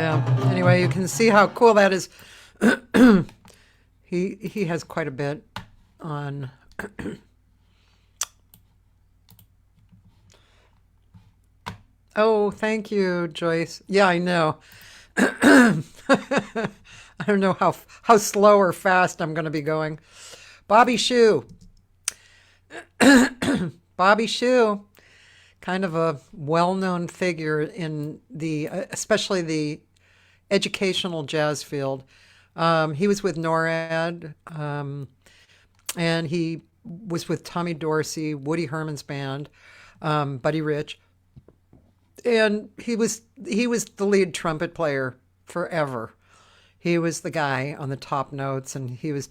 Yeah. Anyway, you can see how cool that is. He has quite a bit on. Oh, thank you, Joyce. Yeah, I know. I don't know how slow or fast I'm going to be going. Bobby Shew. Bobby Shew, kind of a well-known figure in the, especially the educational jazz field. He was with NORAD, and he was with Tommy Dorsey, Woody Herman's band, Buddy Rich, and he was the lead trumpet player forever. He was the guy on the top notes, and he was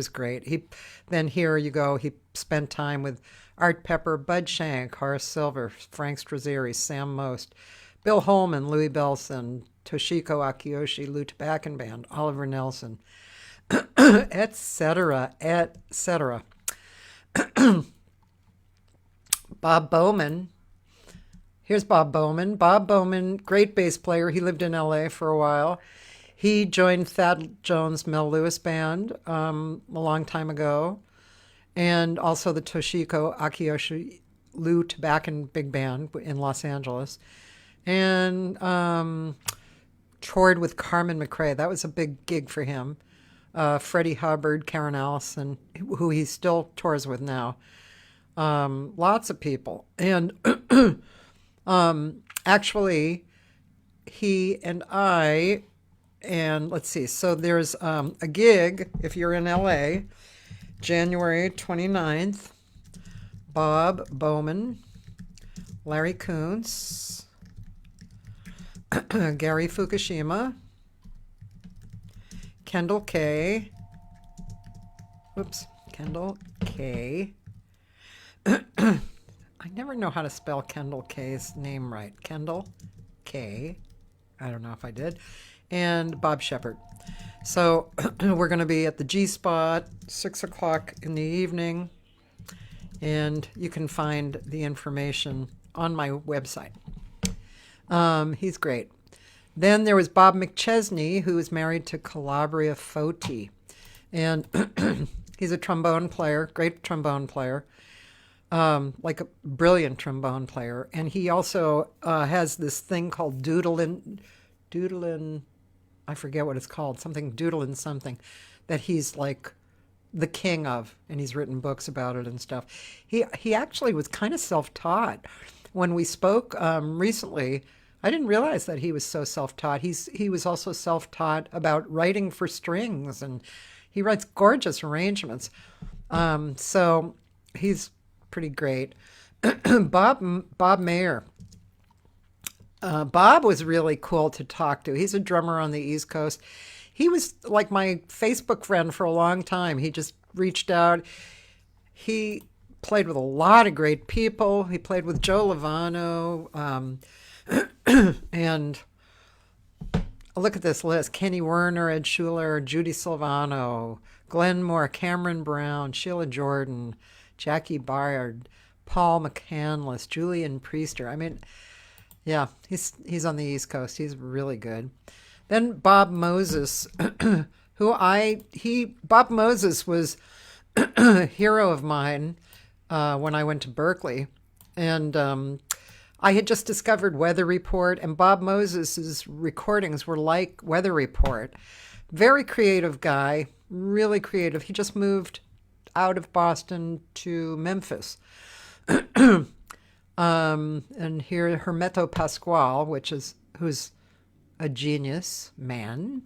great. Then here you go. He spent time with Art Pepper, Bud Shank, Horace Silver, Frank Strazzeri, Sam Most, Bill Holman, Louis Bellson, Toshiko Akiyoshi, Lou Tobacco Band, Oliver Nelson, etc., etc. Bob Bowman. Here's Bob Bowman. Bob Bowman, great bass player. He lived in LA for a while. He joined Thad Jones' Mel Lewis band a long time ago, and also the Toshiko Akiyoshi Lou Tobacco Big Band in Los Angeles, and toured with Carmen McRae. That was a big gig for him. Freddie Hubbard, Karen Allison, who he still tours with now. Lots of people. And actually, he and I, and let's see, so there's a gig, if you're in LA, January 29th, Bob Bowman, Larry Kuntz, Gary Fukushima, Kendall K. Kendall K. I never know how to spell Kendall K's name right. Kendall K. I don't know if I did. And Bob Sheppard. So we're going to be at the G Spot, 6 o'clock in the evening. And you can find the information on my website. He's great. Then there was Bob McChesney, who is married to Calabria Foti. And he's a trombone player, great trombone player. Like a brilliant trombone player. And he also has this thing called doodlin', I forget what it's called, doodlin' something, that he's like the king of, and he's written books about it and stuff. He actually was kind of self-taught. When we spoke recently, I didn't realize that he was so self-taught. He was also self-taught about writing for strings, and he writes gorgeous arrangements. So he's pretty great. Bob Mayer. Bob was really cool to talk to. He's a drummer on the East Coast. He was like my Facebook friend for a long time. He just reached out. He played with a lot of great people. He played with Joe Lovano. And look at this list. Kenny Werner, Ed Schuler, Judy Silvano, Glenn Moore, Cameron Brown, Sheila Jordan, Jackie Bard, Paul McCandless, Julian Priester. I mean, yeah, he's on the East Coast. He's really good. Then Bob Moses, Bob Moses was a hero of mine when I went to Berkeley. And I had just discovered Weather Report, and Bob Moses's recordings were like Weather Report. Very creative guy, really creative. He just moved out of Boston to Memphis. And here Hermeto Pasquale, who's a genius man,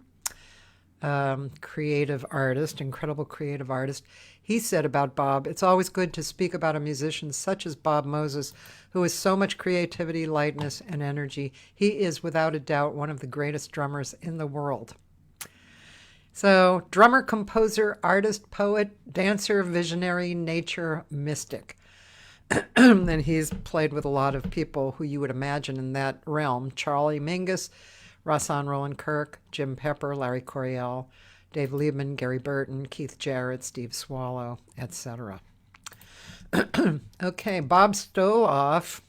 creative artist, incredible creative artist. He said about Bob, "It's always good to speak about a musician such as Bob Moses, who has so much creativity, lightness, and energy. He is without a doubt one of the greatest drummers in the world." So, drummer, composer, artist, poet, dancer, visionary, nature, mystic. And he's played with a lot of people who you would imagine in that realm. Charlie Mingus, Rahsaan Roland Kirk, Jim Pepper, Larry Coryell, Dave Liebman, Gary Burton, Keith Jarrett, Steve Swallow, etc. Okay, Bob Stoloff.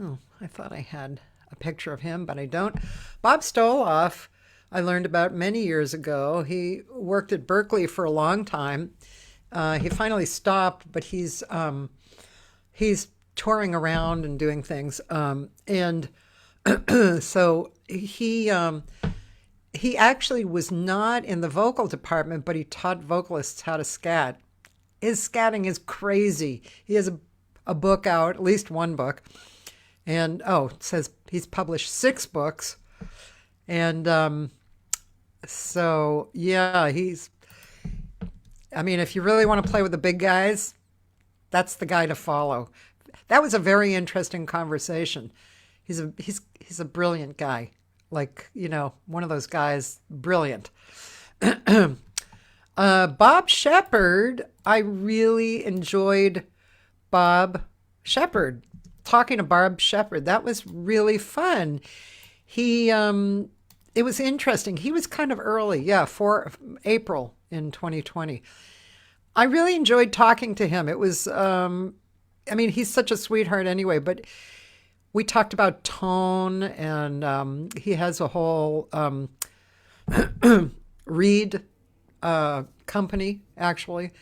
Oh, I thought I had a picture of him, but I don't. Bob Stoloff, I learned about many years ago. He worked at Berkeley for a long time. He finally stopped, but he's touring around and doing things. And so he actually was not in the vocal department, but he taught vocalists how to scat. His scatting is crazy. He has a book out, at least one book. And, it says he's published 6 books. And so, yeah, if you really want to play with the big guys, that's the guy to follow. That was a very interesting conversation. He's a brilliant guy. Like, one of those guys, brilliant. Bob Sheppard, I really enjoyed Bob Sheppard. Talking to Bob Sheppard, that was really fun. It was interesting. He was kind of early, for April in 2020. I really enjoyed talking to him. It was, he's such a sweetheart anyway, but we talked about tone, and he has a whole reed company, actually,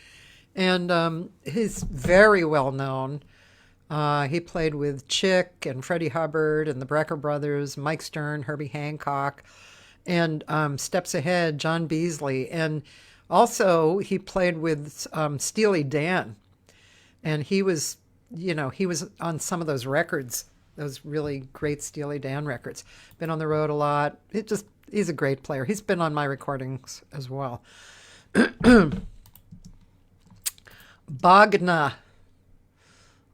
and he's very well known. He played with Chick and Freddie Hubbard and the Brecker Brothers, Mike Stern, Herbie Hancock, and Steps Ahead, John Beasley. And also he played with Steely Dan. And he was on some of those records, those really great Steely Dan records. Been on the road a lot. He's a great player. He's been on my recordings as well. Bogna.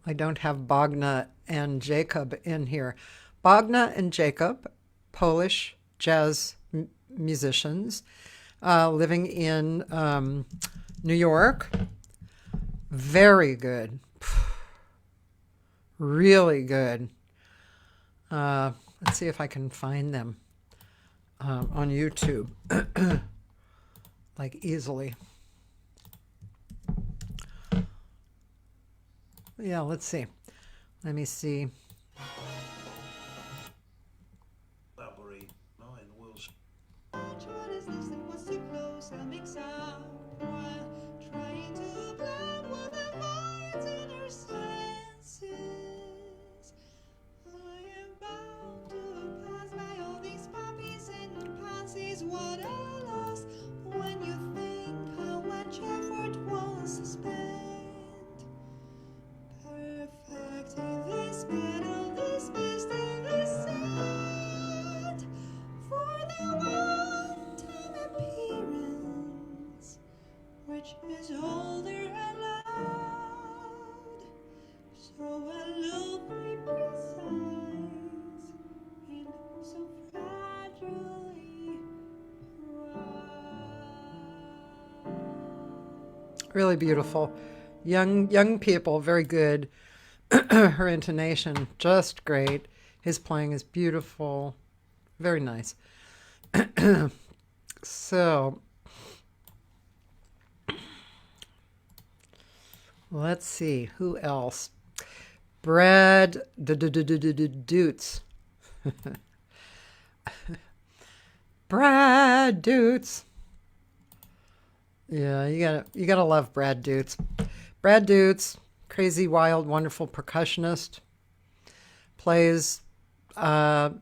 I don't have Bogna and Jacob in here. Bogna and Jacob, Polish jazz musicians, living in New York. Very good. Really good. Let's see if I can find them on YouTube. Like easily. Yeah, let's see. Let me see. Elaborate. No, and we'll. Trying to blend with the minds in her senses. I am bound to pass by all these poppies and pansies. What a loss when you think how much effort was spent. Perfecting this metal, this mist, and this scent for the one-time appearance, which is older and loud, so aloof precise, and so fragilely proud. Really beautiful. Young people, very good. Her intonation, just great. His playing is beautiful. Very nice. So, let's see. Who else? Brad Dutz. Brad Dutz. Yeah, you gotta love Brad Dutz. Brad Dutz, crazy, wild, wonderful percussionist. Plays.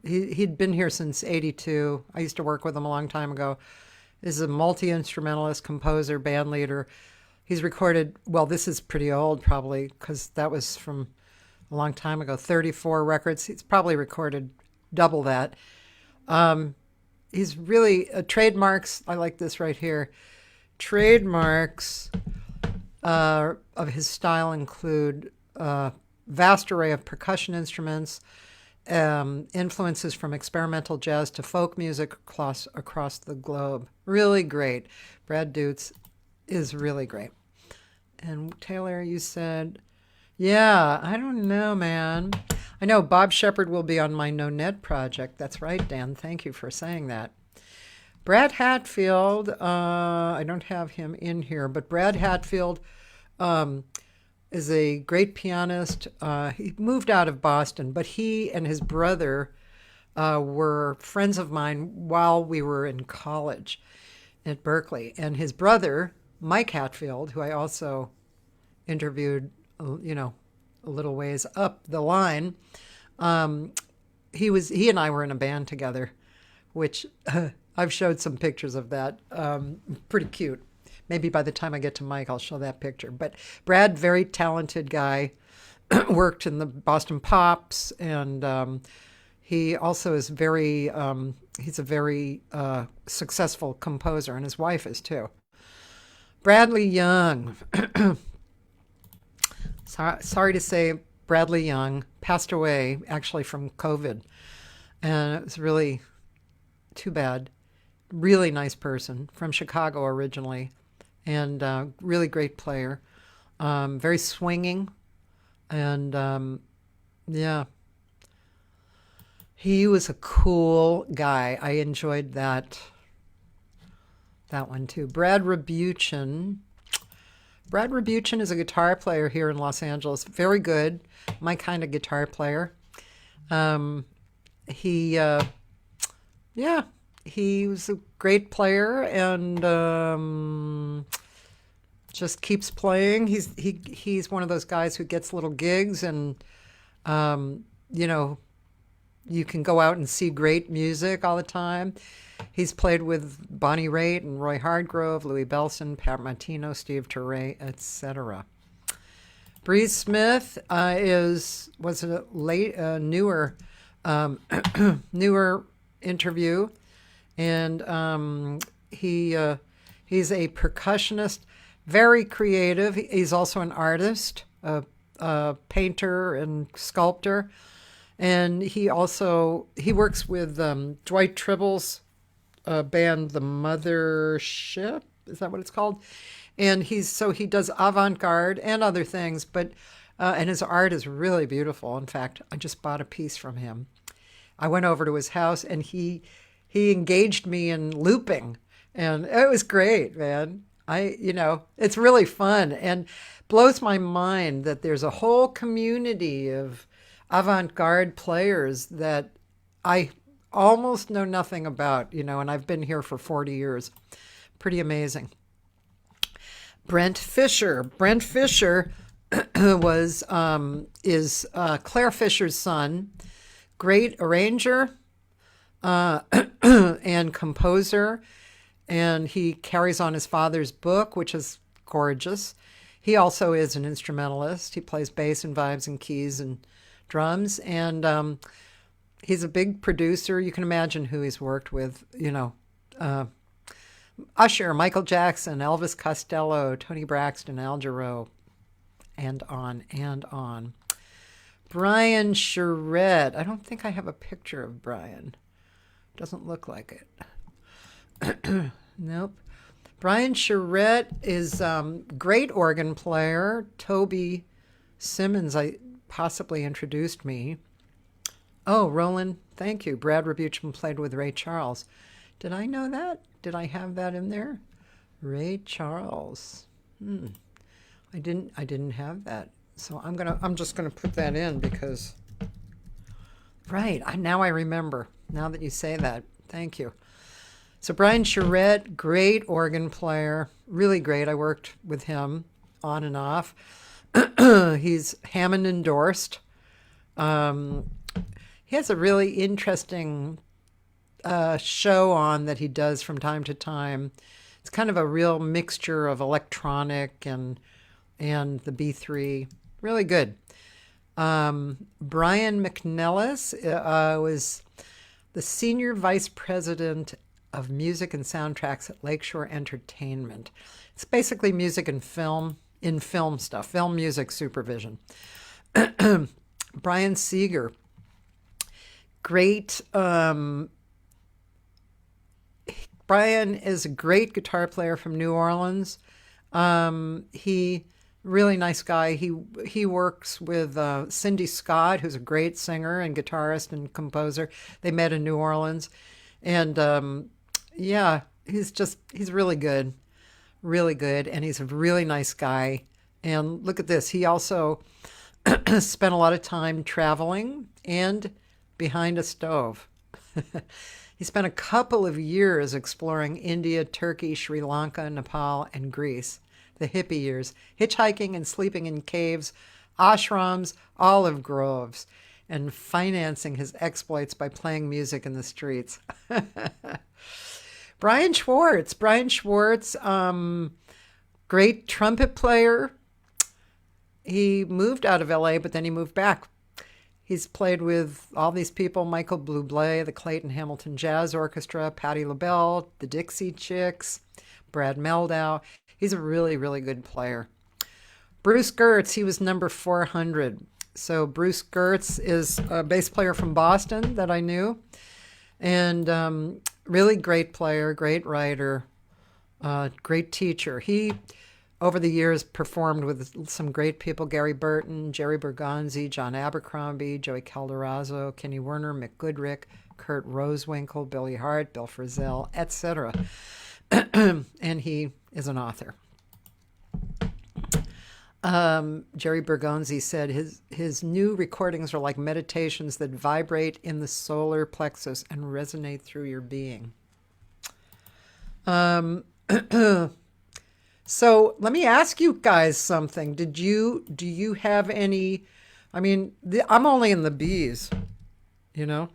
He'd been here since '82. I used to work with him a long time ago. Is a multi-instrumentalist, composer, band leader. He's recorded. Well, this is pretty old, probably, because that was from a long time ago. 34 records. He's probably recorded double that. He's really trademarks. I like this right here. Trademarks of his style include a vast array of percussion instruments, influences from experimental jazz to folk music across the globe. Really great. Brad Dutz is really great. And Taylor, you said, yeah, I don't know, man. I know Bob Sheppard will be on my No Net project. That's right, Dan. Thank you for saying that. Brad Hatfield, I don't have him in here, but Brad Hatfield is a great pianist. He moved out of Boston, but he and his brother were friends of mine while we were in college at Berkeley. And his brother, Mike Hatfield, who I also interviewed, a little ways up the line, he and I were in a band together, which I've showed some pictures of that. Pretty cute. Maybe by the time I get to Mike, I'll show that picture. But Brad, very talented guy, worked in the Boston Pops, and he also is he's a very successful composer, and his wife is too. Bradley Young. Sorry to say, Bradley Young passed away actually from COVID, and it was really too bad. Really nice person, from Chicago originally, and really great player. Very swinging, and yeah. He was a cool guy. I enjoyed that one too. Brad Rebuchin. Brad Rebuchin is a guitar player here in Los Angeles. Very good. My kind of guitar player. He was a great player, and just keeps playing. He's one of those guys who gets little gigs, and you can go out and see great music all the time. He's played with Bonnie Raitt and Roy Hardgrove, Louis Bellson, Pat Martino, Steve Turre, etc. Bree Smith was a newer interview, and he's a percussionist, very creative. He's also an artist, a painter and sculptor. And he works with Dwight Tribble's band, The Mothership. Is that what it's called? And he does avant-garde and other things, but and his art is really beautiful. In fact, I just bought a piece from him. I went over to his house, and he engaged me in looping, and it was great, man. It's really fun, and blows my mind that there's a whole community of avant-garde players that I almost know nothing about, and I've been here for 40 years. Pretty amazing. Brent Fisher. Brent Fisher is Claire Fisher's son. Great arranger and composer, and he carries on his father's book, which is gorgeous. He also is an instrumentalist. He plays bass and vibes and keys and drums, and he's a big producer. You can imagine who he's worked with, Usher, Michael Jackson, Elvis Costello, Tony Braxton, Al Jarreau, and on and on. Brian Charette. I don't think I have a picture of Brian. Doesn't look like it. Nope. Brian Charette is great organ player. Toby Simmons possibly introduced me. Oh, Roland, thank you. Brad Rebuchin played with Ray Charles. Did I know that? Did I have that in there? Ray Charles. I didn't have that. So I'm just gonna put that in because. Right. Now I remember. Now that you say that, thank you. So Brian Charette, great organ player, really great. I worked with him on and off. He's Hammond endorsed. He has a really interesting show on that he does from time to time. It's kind of a real mixture of electronic and the B3. Really good. Brian McNellis was the senior vice president of music and soundtracks at Lakeshore Entertainment. It's basically music and film stuff, film music supervision. Brian Seeger, great. Brian is a great guitar player from New Orleans. He really nice guy. He works with Cindy Scott, who's a great singer and guitarist and composer. They met in New Orleans, and he's really good, and he's a really nice guy. And look at this. He also spent a lot of time traveling and behind a stove. He spent a couple of years exploring India, Turkey, Sri Lanka, Nepal, and Greece, the hippie years, hitchhiking and sleeping in caves, ashrams, olive groves, and financing his exploits by playing music in the streets. Brian Schwartz. Great trumpet player. He moved out of LA, but then he moved back. He's played with all these people: Michael Bublé, the Clayton Hamilton Jazz Orchestra, Patti LaBelle, the Dixie Chicks, Brad Meldau. He's a really, really good player. Bruce Gertz, he was number 400. So Bruce Gertz is a bass player from Boston that I knew. And really great player, great writer, great teacher. He, over the years, performed with some great people: Gary Burton, Jerry Bergonzi, John Abercrombie, Joey Calderazzo, Kenny Werner, Mick Goodrick, Kurt Rosewinkle, Billy Hart, Bill Frisell, etc. And he is an author. Jerry Bergonzi said his new recordings are like meditations that vibrate in the solar plexus and resonate through your being. So let me ask you guys something. Do you have any? I mean, I'm only in the B's, you know.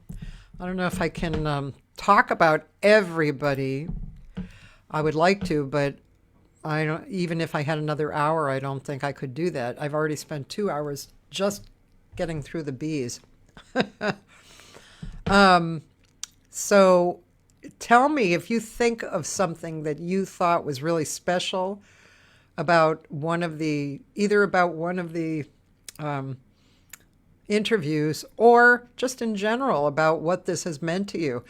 I don't know if I can talk about everybody. I would like to, but I don't. Even if I had another hour, I don't think I could do that. I've already spent 2 hours just getting through the B's. So tell me if you think of something that you thought was really special about either about one of the interviews, or just in general about what this has meant to you.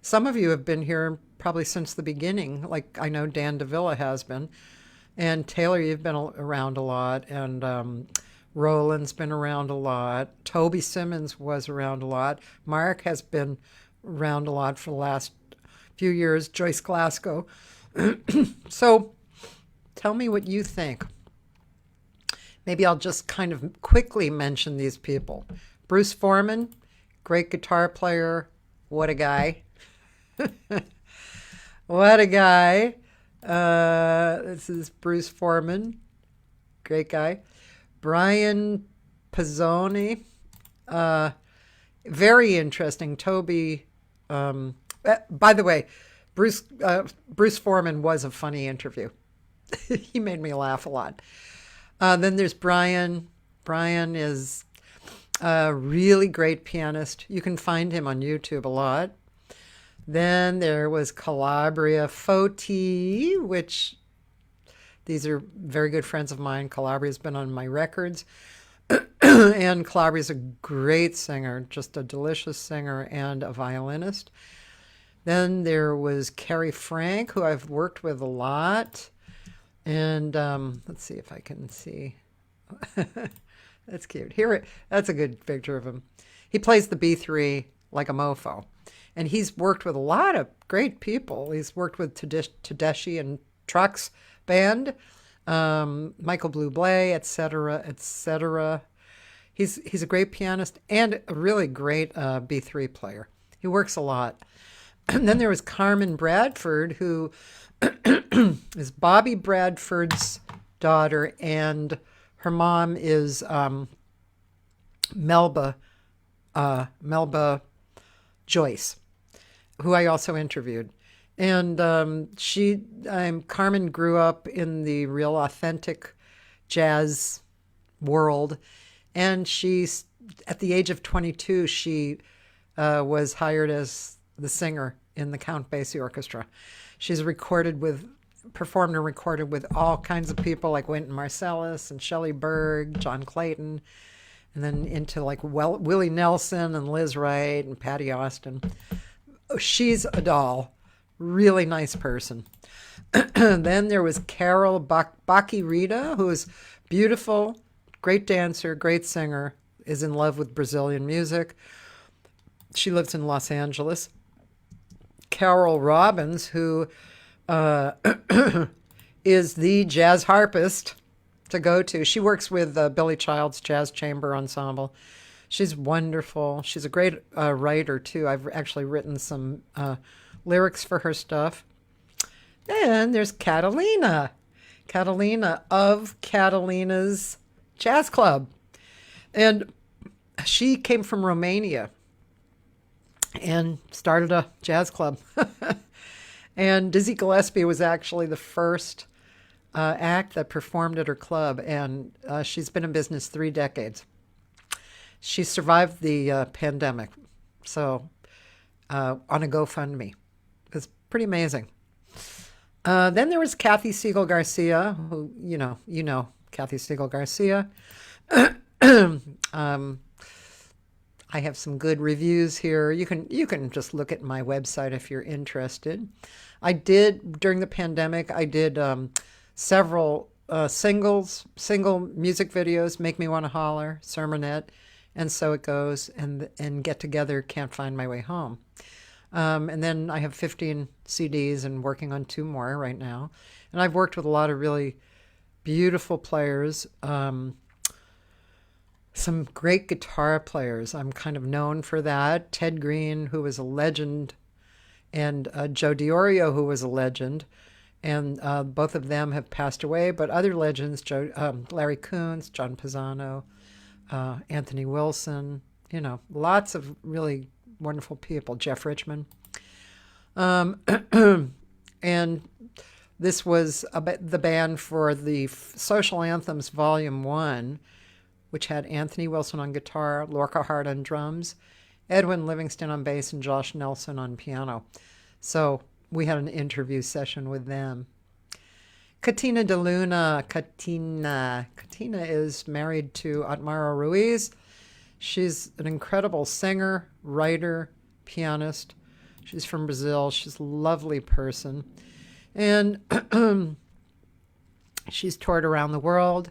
Some of you have been here probably since the beginning, like I know Dan Davila has been. And Taylor, you've been around a lot. And Roland's been around a lot. Toby Simmons was around a lot. Mark has been around a lot for the last few years. Joyce Glasgow. So tell me what you think. Maybe I'll just kind of quickly mention these people. Bruce Foreman, great guitar player. What a guy. What a guy. This is Bruce Foreman. Great guy. Brian Pizzoni. Very interesting. Toby. By the way, Bruce Foreman was a funny interview. He made me laugh a lot. Then there's Brian. Brian is a really great pianist. You can find him on YouTube a lot. Then there was Calabria Foti, which these are very good friends of mine. Calabria's been on my records. And Calabria's a great singer, just a delicious singer and a violinist. Then there was Carrie Frank, who I've worked with a lot. And let's see if I can see. That's cute. That's a good picture of him. He plays the B3 like a mofo. And he's worked with a lot of great people. He's worked with Tedeschi and Trucks Band, Michael Bublé, etc., etc. He's a great pianist and a really great B3 player. He works a lot. And then there was Carmen Bradford, who is Bobby Bradford's daughter, and her mom is Melba Joyce, who I also interviewed. And Carmen grew up in the real authentic jazz world. And she's, at the age of 22, she was hired as the singer in the Count Basie Orchestra. She's performed and recorded with all kinds of people like Wynton Marsalis and Shelley Berg, John Clayton, and then into like Willie Nelson and Liz Wright and Patty Austin. She's a doll. Really nice person. Then there was Carol Bacchi-Rita, who is beautiful, great dancer, great singer, is in love with Brazilian music. She lives in Los Angeles. Carol Robbins, who is the jazz harpist to go to. She works with Billy Child's Jazz Chamber Ensemble. She's wonderful. She's a great writer, too. I've actually written some lyrics for her stuff. And there's Catalina. Catalina of Catalina's Jazz Club. And she came from Romania and started a jazz club. And Dizzy Gillespie was actually the first act that performed at her club, and she's been in business 3 decades. She survived the pandemic, so on a GoFundMe. It's pretty amazing. Then there was Cathy Segal-Garcia, who you know Cathy Segal-Garcia. I have some good reviews here. You can just look at my website if you're interested. I did during the pandemic. I did several single music videos. Make Me Want to Holler, Sermonette, and So It Goes, and Get Together, Can't Find My Way Home. And then I have 15 CDs and working on 2 more right now. And I've worked with a lot of really beautiful players. Some great guitar players. I'm kind of known for that. Ted Green, who was a legend, and Joe Diorio, who was a legend. And both of them have passed away. But other legends, Larry Coons, John Pisano, Anthony Wilson, lots of really wonderful people. Jeff Richman. And this was the band for the Social Anthems Volume 1, which had Anthony Wilson on guitar, Lorca Hart on drums, Edwin Livingston on bass, and Josh Nelson on piano. So we had an interview session with them. Catina DeLuna. Catina is married to Otmaro Ruiz. She's an incredible singer, writer, pianist. She's from Brazil. She's a lovely person. And she's toured around the world.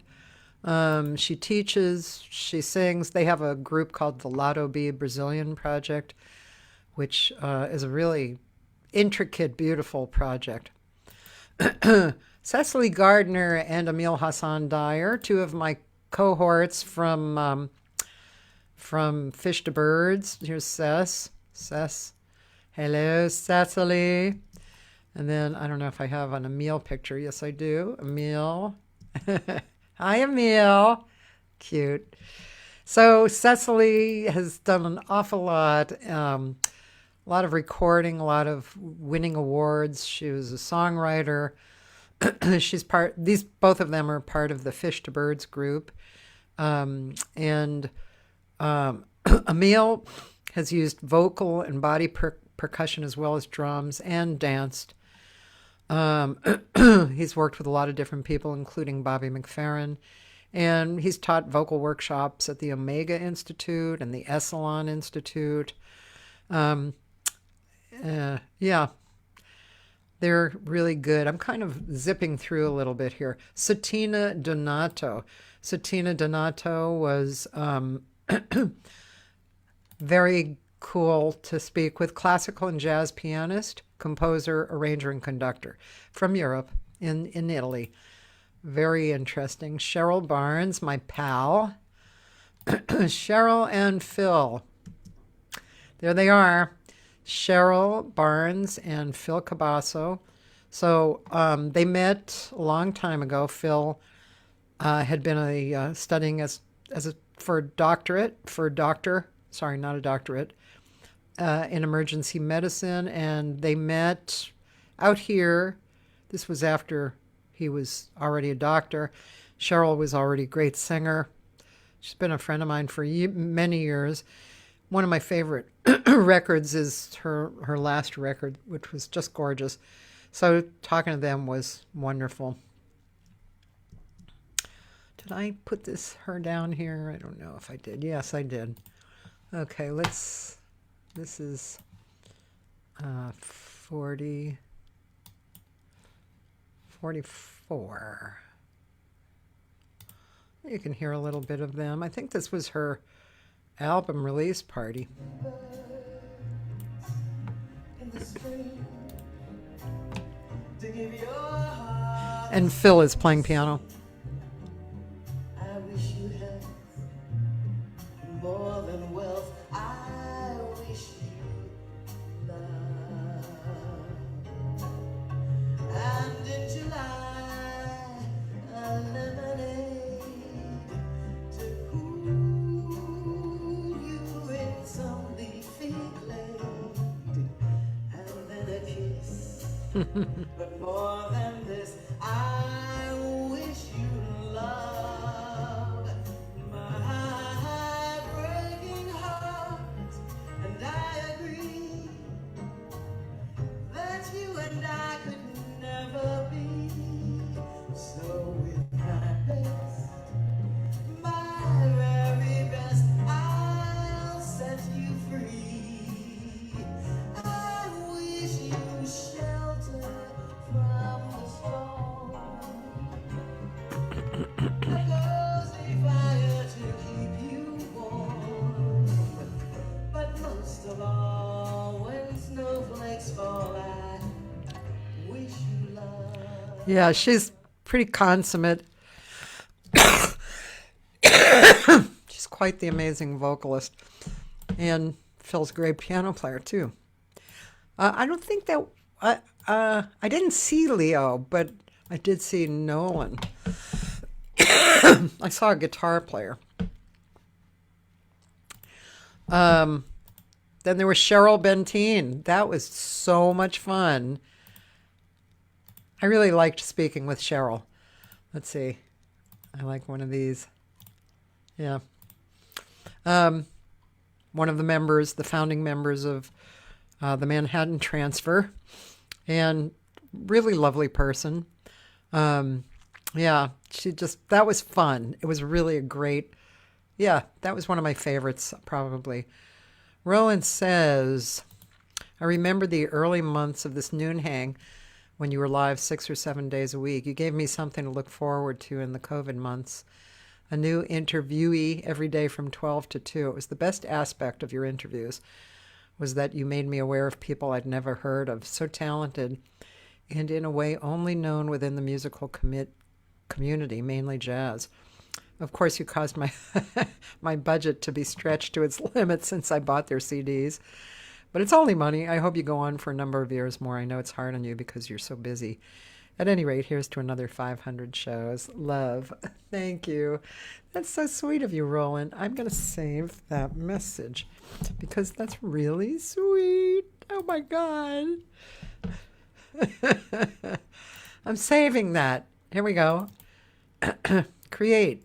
She teaches, she sings. They have a group called the Lado B Brazilian Project, which is a really intricate, beautiful project. Cecily Gardner and Emil Hassan Dyer, 2 of my cohorts from Fish to Birds. Here's Cess. Hello, Cecily. And then I don't know if I have an Emil picture. Yes, I do. Emil. Hi, Emil. Cute. So Cecily has done an awful lot. A lot of recording, a lot of winning awards. She was a songwriter. Both of them are part of the Fish to Birds group. Emil has used vocal and body percussion as well as drums and danced. He's worked with a lot of different people, including Bobby McFerrin. And he's taught vocal workshops at the Omega Institute and the Esalen Institute. Yeah, they're really good. I'm kind of zipping through a little bit here. Satina Donato. Satina Donato was very cool to speak with. Classical and jazz pianist, composer, arranger, and conductor from Europe in Italy. Very interesting. Cheryl Barnes, my pal. Cheryl and Phil. There they are. Cheryl Barnes and Phil Cabasso. So they met a long time ago. Phil had been studying for a doctorate, in emergency medicine, and they met out here. This was after he was already a doctor. Cheryl was already a great singer. She's been a friend of mine for many years. One of my favorite records is her last record, which was just gorgeous. So talking to them was wonderful. Did I put her down here? I don't know if I did. Yes, I did. Okay, this is 44. You can hear a little bit of them. I think this was her album release party. And Phil is playing piano. I wish you had more than But more than this, I wish you love my breaking heart. And I agree that you and I could never be. So with my best, my very best, I'll set you free. I wish you shelter from the storm, a cozy fire to keep you warm. But most of all, when snowflakes fall, I wish you love. Yeah, she's pretty consummate. She's quite the amazing vocalist. And Phil's a great piano player, too. I don't think that... I didn't see Leo, but I did see Nolan. I saw a guitar player. Then there was Cheryl Benteen. That was so much fun. I really liked speaking with Cheryl. Let's see. I like one of these. Yeah. One of the members, the founding members of the Manhattan Transfer. And really lovely person. Yeah, that was fun. It was really a great, yeah, that was one of my favorites, probably. Rowan says, I remember the early months of this noon hang when you were live 6 or 7 days a week. You gave me something to look forward to in the COVID months. A new interviewee every day from 12 to 2. It was the best aspect of your interviews, was that you made me aware of people I'd never heard of, so talented, and in a way only known within the musical community, mainly jazz. Of course, you caused my my budget to be stretched to its limit since I bought their CDs. But it's only money. I hope you go on for a number of years more. I know it's hard on you because you're so busy. At any rate, here's to another 500 shows. Love. Thank you. That's so sweet of you, Roland. I'm going to save that message because that's really sweet. Oh, my God. I'm saving that. Here we go.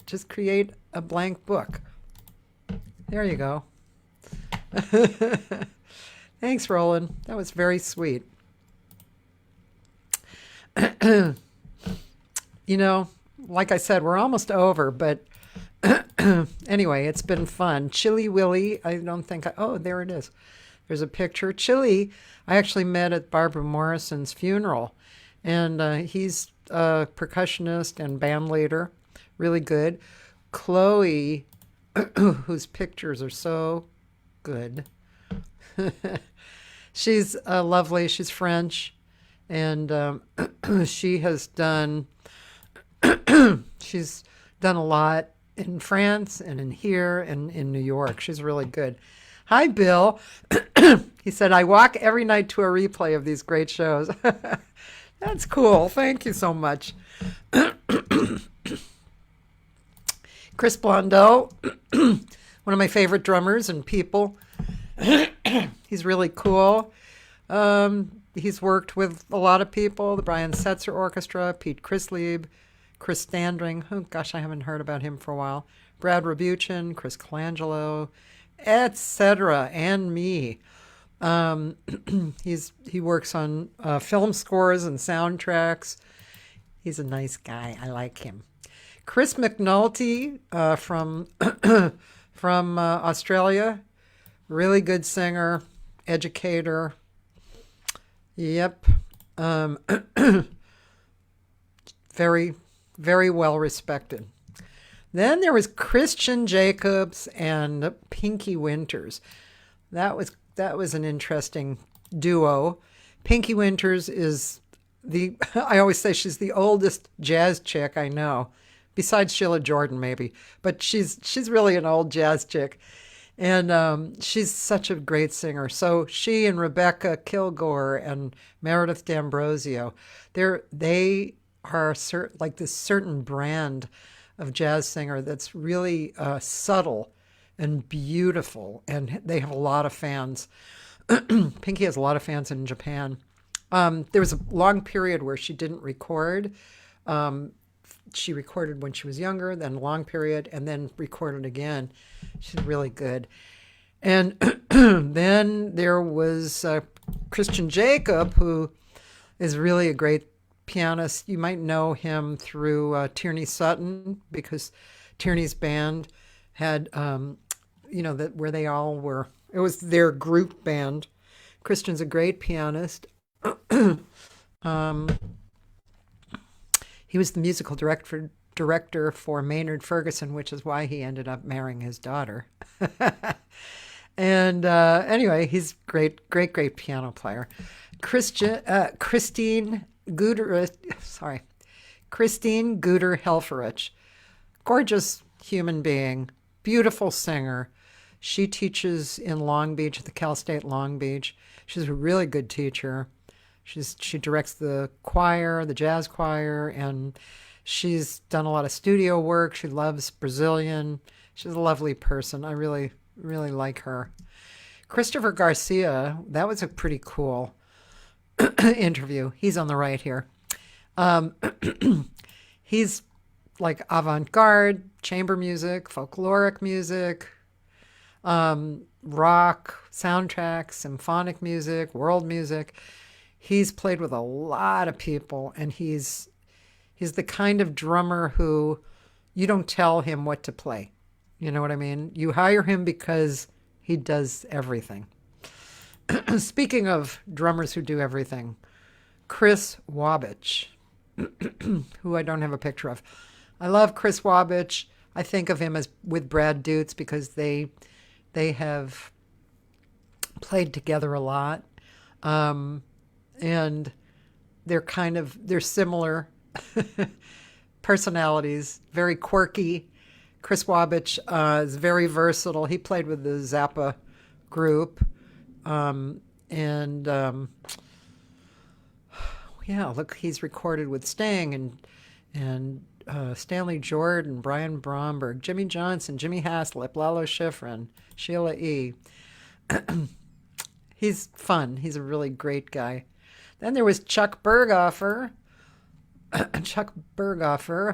Just create a blank book. There you go. Thanks, Roland. That was very sweet. You know, like I said, we're almost over, but anyway, it's been fun. Chili Willie, I don't think oh, there it is. There's a picture. Chili, I actually met at Barbara Morrison's funeral, and he's a percussionist and band leader, really good. Chloe, whose pictures are so good. She's lovely. She's French, and she has done. She's done a lot in France and in here and in New York. She's really good. Hi, Bill. He said, I walk every night to a replay of these great shows. That's cool. Thank you so much. Chris Blondeau, one of my favorite drummers and people. He's really cool. He's worked with a lot of people, the Brian Setzer Orchestra, Pete Chrislieb, Chris Standring. Oh, gosh, I haven't heard about him for a while. Brad Rabuchin, Chris Colangelo, etc., and me. He works on film scores and soundtracks. He's a nice guy. I like him. Chris McNulty from Australia, really good singer, educator. Yep. Very, very well respected. Then there was Christian Jacobs and Pinky Winters. That was an interesting duo. Pinky Winters is I always say she's the oldest jazz chick I know, besides Sheila Jordan maybe, but she's really an old jazz chick. And she's such a great singer. So she and Rebecca Kilgore and Meredith D'Ambrosio, they are like this certain brand of jazz singer that's really subtle and beautiful, and they have a lot of fans. Pinky has a lot of fans in Japan, There was a long period where she didn't record. She recorded when she was younger, then a long period, and then recorded again. She's really good. And then there was Christian Jacob, who is really a great pianist. You might know him through Tierney Sutton, because Tierney's band had, that where they all were. It was their group band. Christian's a great pianist. He was the musical director for Maynard Ferguson, which is why he ended up marrying his daughter. And anyway, he's great piano player. Christine Guder Helferich, gorgeous human being, beautiful singer. She teaches in Long Beach, at the Cal State Long Beach. She's a really good teacher. She directs the choir, the jazz choir, and she's done a lot of studio work. She loves Brazilian. She's a lovely person. I really, really like her. Christopher Garcia, that was a pretty cool interview. He's on the right here. He's like avant-garde, chamber music, folkloric music, rock, soundtrack, symphonic music, world music. He's played with a lot of people, and he's the kind of drummer who you don't tell him what to play. You know what I mean? You hire him because he does everything. Speaking of drummers who do everything, Chris Wabich, who I don't have a picture of. I love Chris Wabich. I think of him as with Brad Dutz because they have played together a lot. And they're similar personalities, very quirky. Chris Wabich is very versatile. He played with the Zappa group. Look, he's recorded with Sting and Stanley Jordan, Brian Bromberg, Jimmy Johnson, Jimmy Haslip, Lalo Schifrin, Sheila E. He's fun. He's a really great guy. Then there was Chuck Berghofer.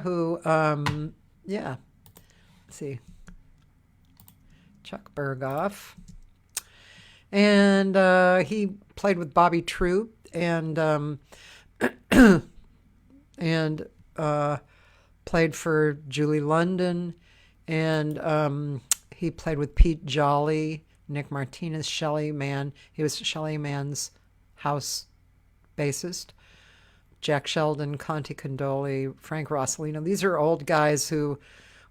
Who, let's see. Chuck Berghoff. And he played with Bobby Troop and played for Julie London. And he played with Pete Jolly, Nick Martinez, Shelly Manne. He was Shelly Manne's house bassist. Jack Sheldon, Conti Condoli, Frank Rossellino. These are old guys who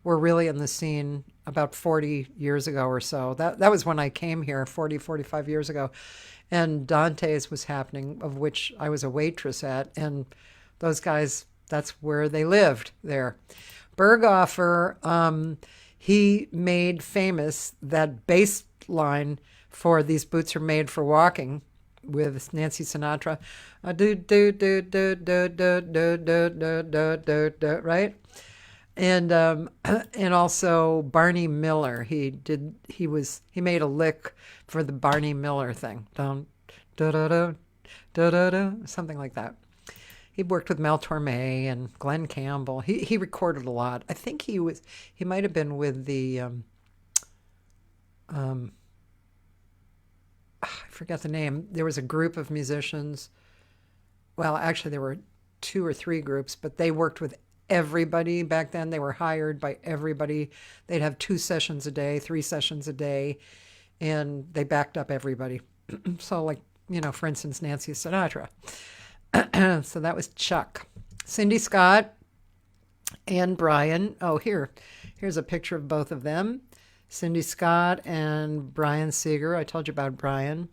were really in the scene about 40 years ago or so. That was when I came here 45 years ago. And Dante's was happening, of which I was a waitress at. And those guys, that's where they lived there. Berghofer, he made famous that bass line for These Boots Are Made for Walking with Nancy Sinatra. Right? And also Barney Miller. He made a lick for the Barney Miller thing. Something like that. He worked with Mel Torme and Glenn Campbell. He recorded a lot. I think he might have been with the I forget the name. There was a group of musicians. Well, actually there were 2 or 3 groups, but they worked with everybody back then. They were hired by everybody. They'd have 2 sessions a day, 3 sessions a day, and they backed up everybody. So like, for instance, Nancy Sinatra. So that was Chuck. Cindy Scott and Brian. Oh, here's a picture of both of them. Cindy Scott and Brian Seeger. I told you about Brian,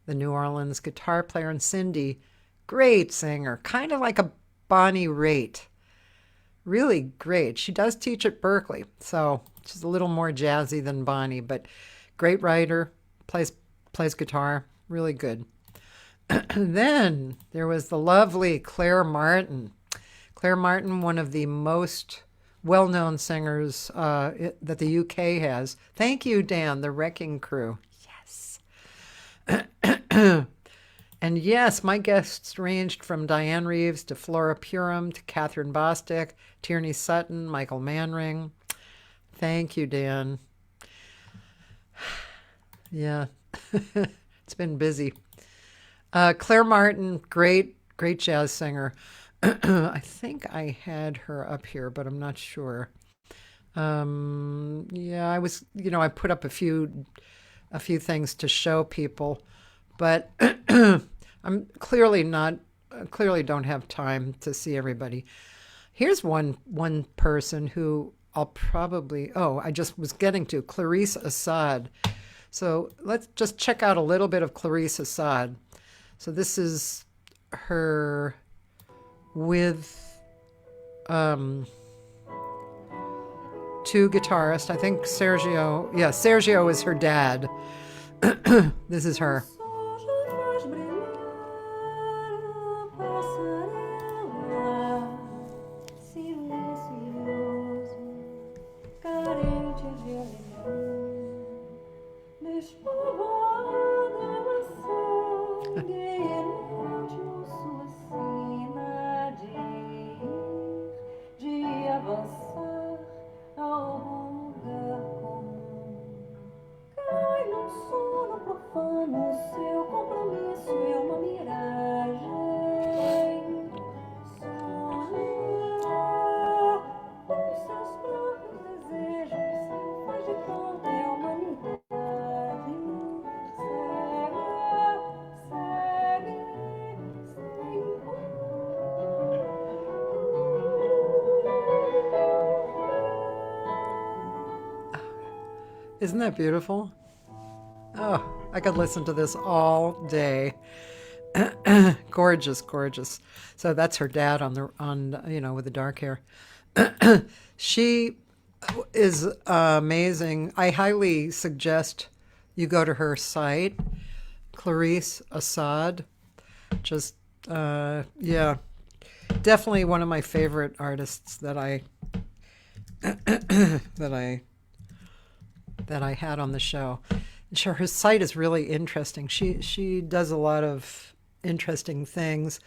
the New Orleans guitar player, and Cindy, great singer, kind of like a Bonnie Raitt. Really great. She does teach at Berkeley, so she's a little more jazzy than Bonnie, but great writer, plays guitar, really good. Then there was the lovely Claire Martin. Claire Martin, one of the most well-known singers that the UK has. Thank you, Dan, the Wrecking Crew. Yes. And And yes, my guests ranged from Diane Reeves to Flora Purim to Catherine Bostic, Tierney Sutton, Michael Manring. Thank you, Dan. Yeah, it's been busy. Claire Martin, great jazz singer. I think I had her up here, but I'm not sure. Yeah, I put up a few things to show people, but I'm clearly don't have time to see everybody. Here's one person who I'll probably, I just was getting to, Clarice Assad. So let's just check out a little bit of Clarice Assad. So this is her with two guitarists. I think Sergio is her dad. This is her. Isn't that beautiful? Oh, I could listen to this all day. Gorgeous. So that's her dad with the dark hair. She is amazing. I highly suggest you go to her site, Clarice Assad. Just definitely one of my favorite artists that I had on the show. Sure, her site is really interesting. She does a lot of interesting things.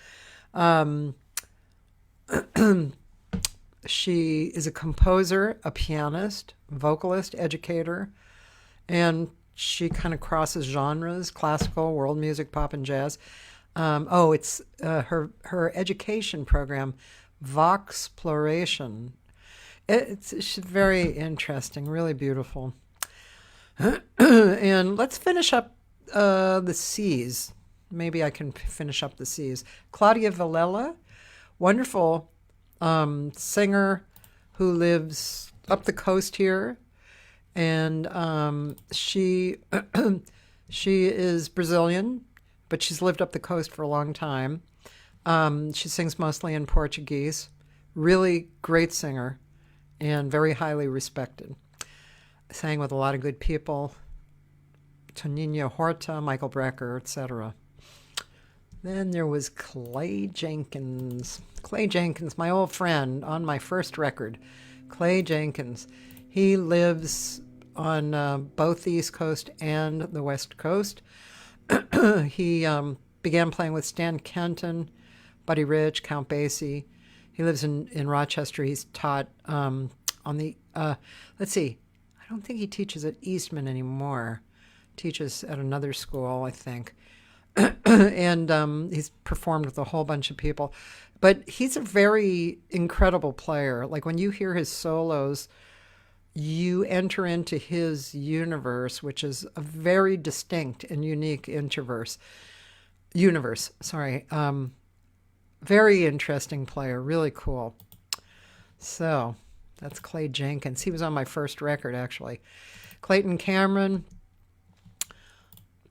She is a composer, a pianist, vocalist, educator, and she kind of crosses genres: classical, world music, pop, and jazz. It's her education program, Voxploration. It's very interesting, really beautiful. And let's finish up the C's. Maybe I can finish up the C's. Claudia Villela, wonderful singer who lives up the coast here. And she is Brazilian, but she's lived up the coast for a long time. She sings mostly in Portuguese. Really great singer and very highly respected. Sang with a lot of good people, Tonina Horta, Michael Brecker, etc. Then there was Clay Jenkins. Clay Jenkins, my old friend on my first record. Clay Jenkins. He lives on both the East Coast and the West Coast. He began playing with Stan Kenton, Buddy Rich, Count Basie. He lives in Rochester. He's taught on the, let's see, I don't think he teaches at Eastman anymore. Teaches at another school, I think. And he's performed with a whole bunch of people. But he's a very incredible player. Like when you hear his solos, you enter into his universe, which is a very distinct and unique universe. Very interesting player, really cool. So that's Clay Jenkins. He was on my first record, actually. Clayton Cameron,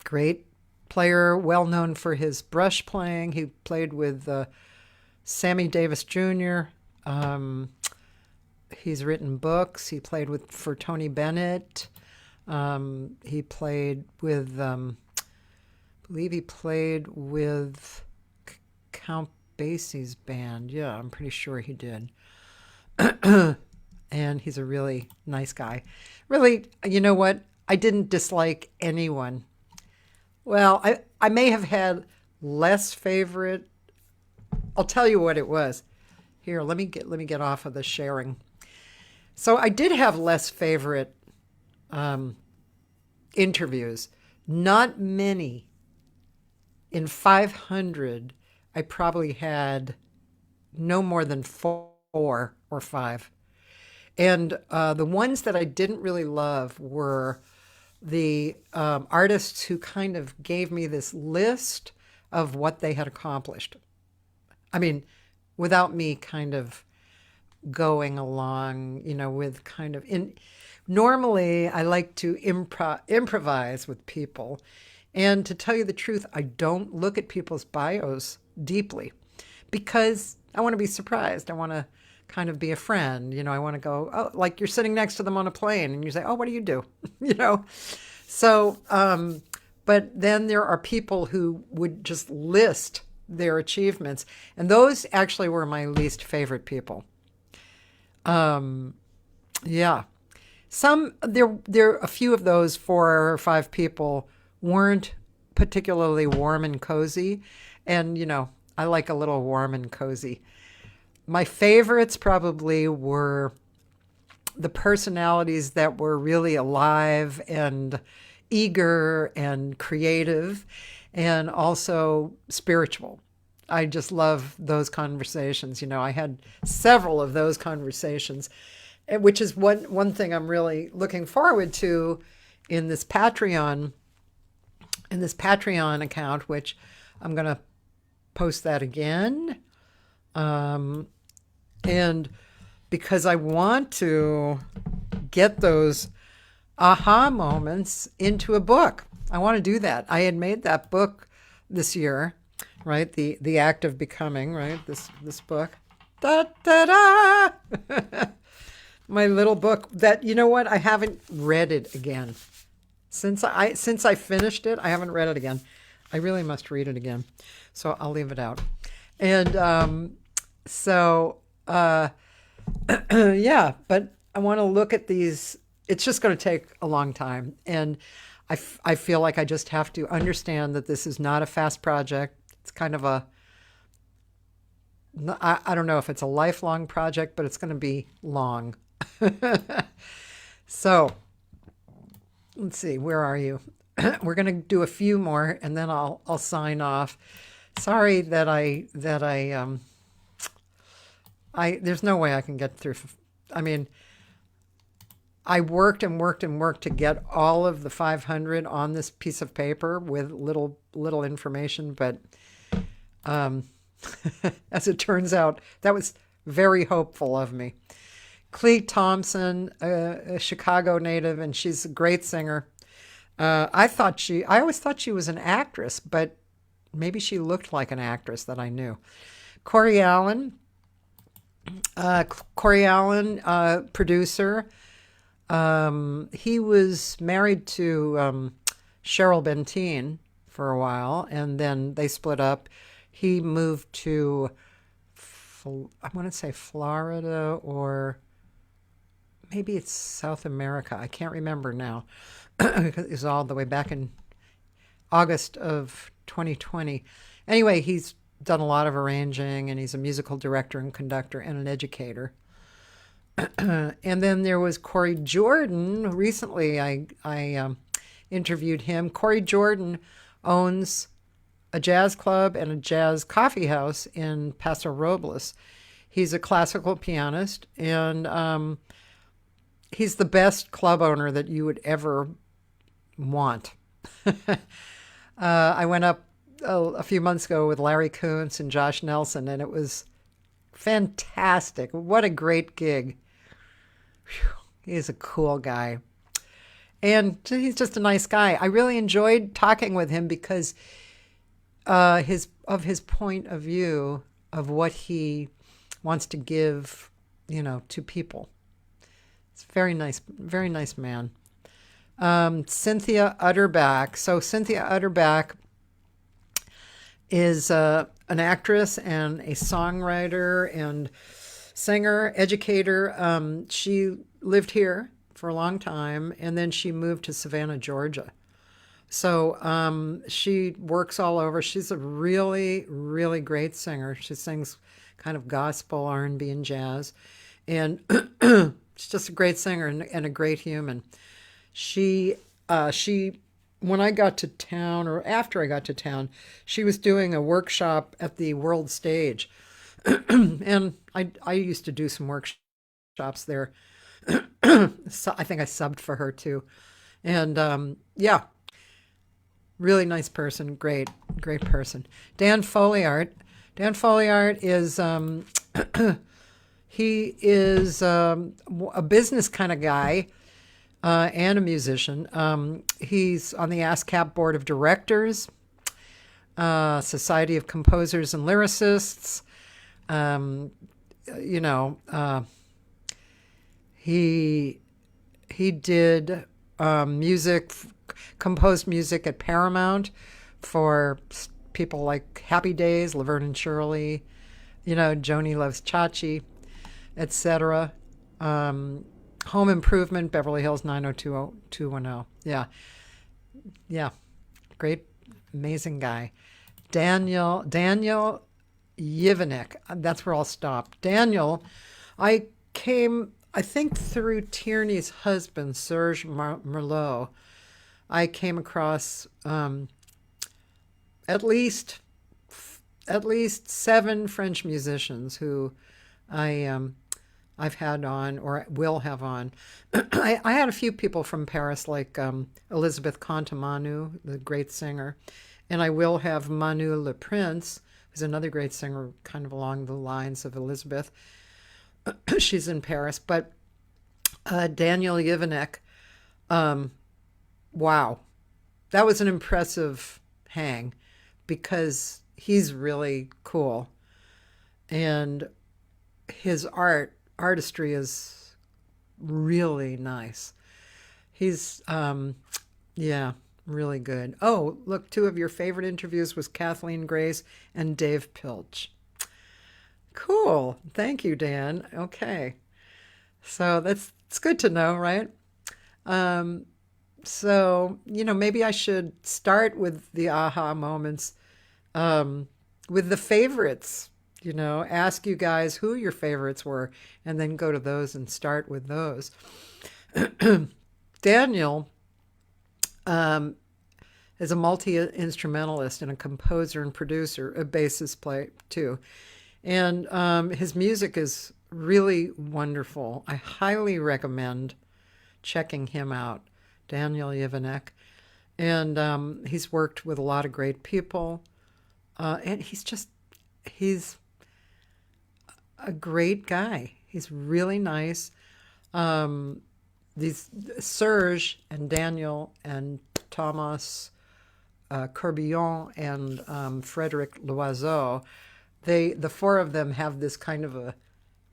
great player, well known for his brush playing. He played with Sammy Davis Jr. He's written books. He played for Tony Bennett. He played with, I believe he played with Count Basie's band. Yeah, I'm pretty sure he did. And he's a really nice guy. Really, you know what? I didn't dislike anyone. Well, I may have had less favorite. I'll tell you what it was. Here, let me get off of the sharing. So I did have less favorite interviews. Not many. In 500, I probably had no more than 4 or 5. And the ones that I didn't really love were the artists who kind of gave me this list of what they had accomplished. I mean, without me kind of going along, with kind of normally I like to improvise with people. And to tell you the truth, I don't look at people's bios deeply because I want to be surprised. I want to kind of be a friend. I want to go, oh, like you're sitting next to them on a plane and you say, oh, what do you do? So, but then there are people who would just list their achievements. And those actually were my least favorite people. Yeah. There a few of those 4 or 5 people weren't particularly warm and cozy. And, I like a little warm and cozy. My favorites probably were the personalities that were really alive and eager and creative and also spiritual. I just love those conversations. I had several of those conversations, which is one thing I'm really looking forward to in this Patreon account, which I'm going to post that again. And because I want to get those aha moments into a book. I want to do that. I had made that book this year, right? The Act of Becoming, right? This book. Da, da, da. My little book that, what? I haven't read it again. Since I finished it, I haven't read it again. I really must read it again. So I'll leave it out. And yeah, but I want to look at these. It's just going to take a long time. And I feel like I just have to understand that this is not a fast project. It's kind of I don't know if it's a lifelong project, but it's going to be long. So let's see, where are you? We're going to do a few more and then I'll sign off. Sorry that I there's no way I can get through. I mean, I worked and worked and worked to get all of the 500 on this piece of paper with little information, but as it turns out, that was very hopeful of me. Clea Thompson, a Chicago native, and she's a great singer. I always thought she was an actress, but maybe she looked like an actress that I knew. Corey Allen, producer. He was married to Cheryl Benteen for a while, and then they split up. He moved to, I want to say Florida, or maybe it's South America. I can't remember now. It was all the way back in August of 2020. Anyway, he's done a lot of arranging, and he's a musical director and conductor and an educator. And then there was Corey Jordan. Recently, I interviewed him. Corey Jordan owns a jazz club and a jazz coffee house in Paso Robles. He's a classical pianist, and he's the best club owner that you would ever want. I went up a few months ago with Larry Kuntz and Josh Nelson, and it was fantastic. What a great gig. Whew, he's a cool guy. And he's just a nice guy. I really enjoyed talking with him because his point of view of what he wants to give, to people. It's a very nice man. Cynthia Utterback. So Cynthia Utterback is an actress and a songwriter and singer, educator. She lived here for a long time, and then she moved to Savannah, Georgia. So she works all over. She's a really, really great singer. She sings kind of gospel, R&B, and jazz, and she's just a great singer and a great human. She when I got to town, or after I got to town, she was doing a workshop at the World Stage, and I used to do some workshops there. So I think I subbed for her too, and yeah, really nice person, great person. Dan Folliart. Dan Folliart is he is a business kind of guy and a musician. He's on the ASCAP board of directors, Society of Composers and Lyricists. You know, he did music, composed music at Paramount for people like Happy Days, Laverne and Shirley, you know, Joni Loves Chachi, etc. Home Improvement, Beverly Hills 90210. Yeah. Yeah. Great, amazing guy. Daniel Yovanek. That's where I'll stop. Daniel, I came, I think through Tierney's husband, Serge Merlot. I came across at least 7 French musicians who I've had on or will have on. I had a few people from Paris, like Elizabeth Contamanu, the great singer, and I will have Manu Le Prince, who's another great singer, kind of along the lines of Elizabeth. She's in Paris, but Daniel Yovanek, wow, that was an impressive hang because he's really cool, and his artistry is really nice. He's yeah, really good. Oh, look, 2 of your favorite interviews was Kathleen Grace and Dave Pilch. Cool. Thank you, Dan. Okay. So it's good to know, right? So, you know, maybe I should start with the aha moments, with the favorites, you know, ask you guys who your favorites were, and then go to those and start with those. Daniel is a multi-instrumentalist and a composer and producer, a bassist player too. And his music is really wonderful. I highly recommend checking him out, Daniel Yovanek. And he's worked with a lot of great people. And he's a great guy. He's really nice. These Serge and Daniel and Thomas Courbillon and Frederic Loiseau, the 4 of them have this kind of a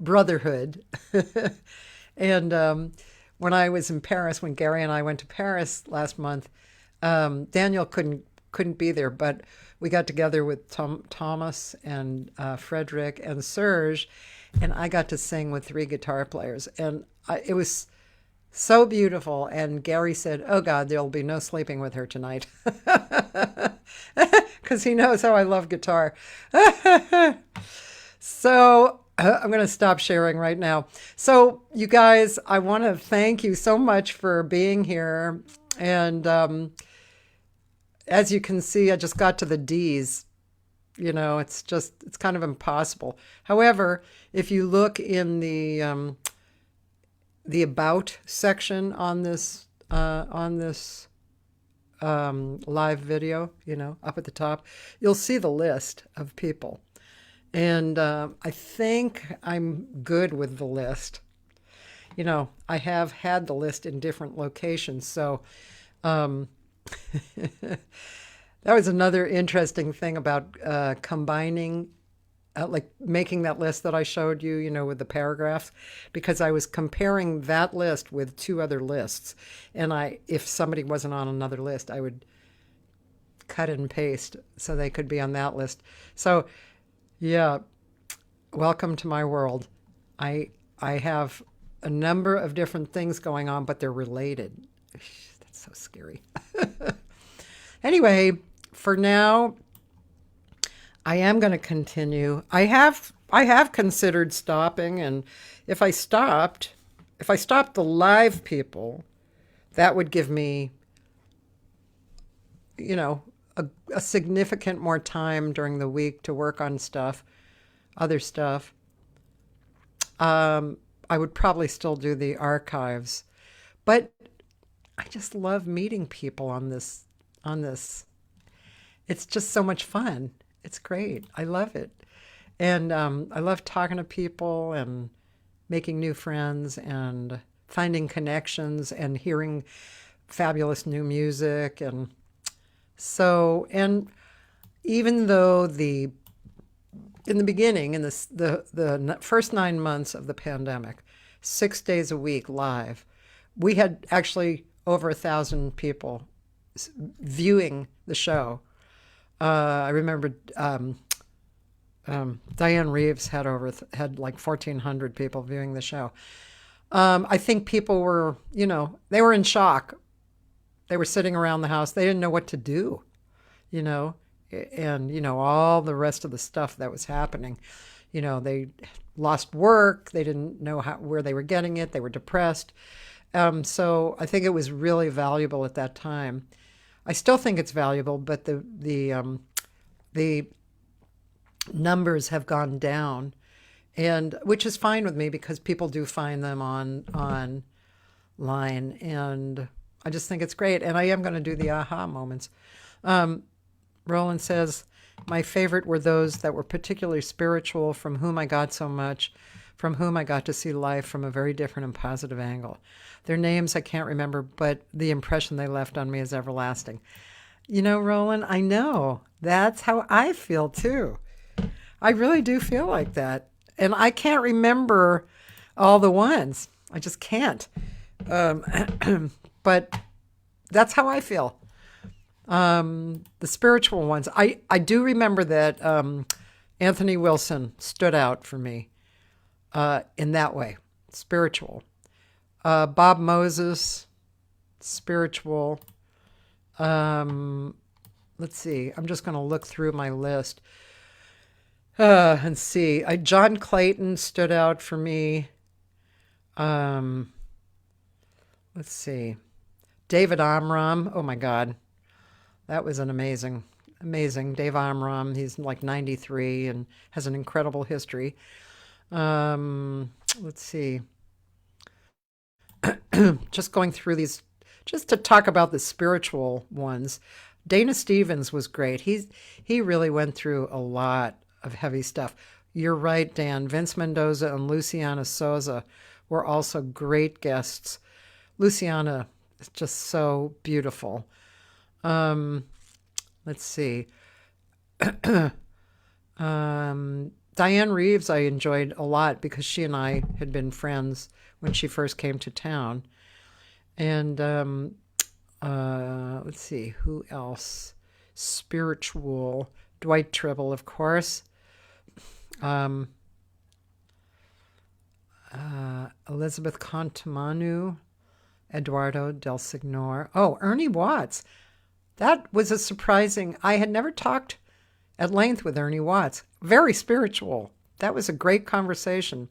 brotherhood. And when I was in Paris, when Gary and I went to Paris last month, Daniel couldn't be there, but we got together with Thomas and Frederick and Serge, and I got to sing with 3 guitar players, and it was so beautiful. And Gary said, "Oh God, there'll be no sleeping with her tonight," because he knows how I love guitar. So I'm going to stop sharing right now. So you guys, I want to thank you so much for being here. And as you can see, I just got to the D's. You know, it's kind of impossible. However, if you look in the about section on this live video, you know, up at the top, you'll see the list of people. And I think I'm good with the list. You know, I have had the list in different locations. So that was another interesting thing about combining, like making that list that I showed you, you know, with the paragraphs, because I was comparing that list with 2 other lists. And if somebody wasn't on another list, I would cut and paste so they could be on that list. So yeah, welcome to my world. I have a number of different things going on, but they're related. That's so scary. Anyway, for now, I am going to continue. I have considered stopping, and if I stopped the live people, that would give me, you know, a significant more time during the week to work on other stuff. I would probably still do the archives, but I just love meeting people on this. It's just so much fun. It's great. I love it. And I love talking to people and making new friends and finding connections and hearing fabulous new music. And even though in the beginning, in the first 9 months of the pandemic, 6 days a week live, we had actually over 1,000 people viewing the show. I remember Diane Reeves had like 1,400 people viewing the show. I think people were, they were in shock. They were sitting around the house. They didn't know what to do, and all the rest of the stuff that was happening. They lost work. They didn't know where they were getting it. They were depressed. So I think it was really valuable at that time. I still think it's valuable, but the numbers have gone down, and which is fine with me because people do find them online, and I just think it's great. And I am going to do the aha moments. Roland says, my favorite were those that were particularly spiritual, from whom I got so much, from whom I got to see life from a very different and positive angle. Their names I can't remember, but the impression they left on me is everlasting. Roland, I know. That's how I feel too. I really do feel like that. And I can't remember all the ones. I just can't. But that's how I feel. The spiritual ones. I do remember that Anthony Wilson stood out for me in that way. Spiritual. Bob Moses, spiritual. Let's see. I'm just going to look through my list and see. John Clayton stood out for me. Let's see. David Amram. Oh my God. That was an amazing. Dave Amram. He's like 93 and has an incredible history. Let's see. Just going through these, just to talk about the spiritual ones. Dana Stevens was great. He really went through a lot of heavy stuff. You're right, Dan. Vince Mendoza and Luciana Souza were also great guests. Luciana is just so beautiful. Let's see. Diane Reeves I enjoyed a lot because she and I had been friends when she first came to town. And let's see, who else? Spiritual. Dwight Tribble, of course. Elizabeth Contamanu, Eduardo Del Signor. Oh, Ernie Watts. That was a surprising. I had never talked at length with Ernie Watts. Very spiritual. That was a great conversation.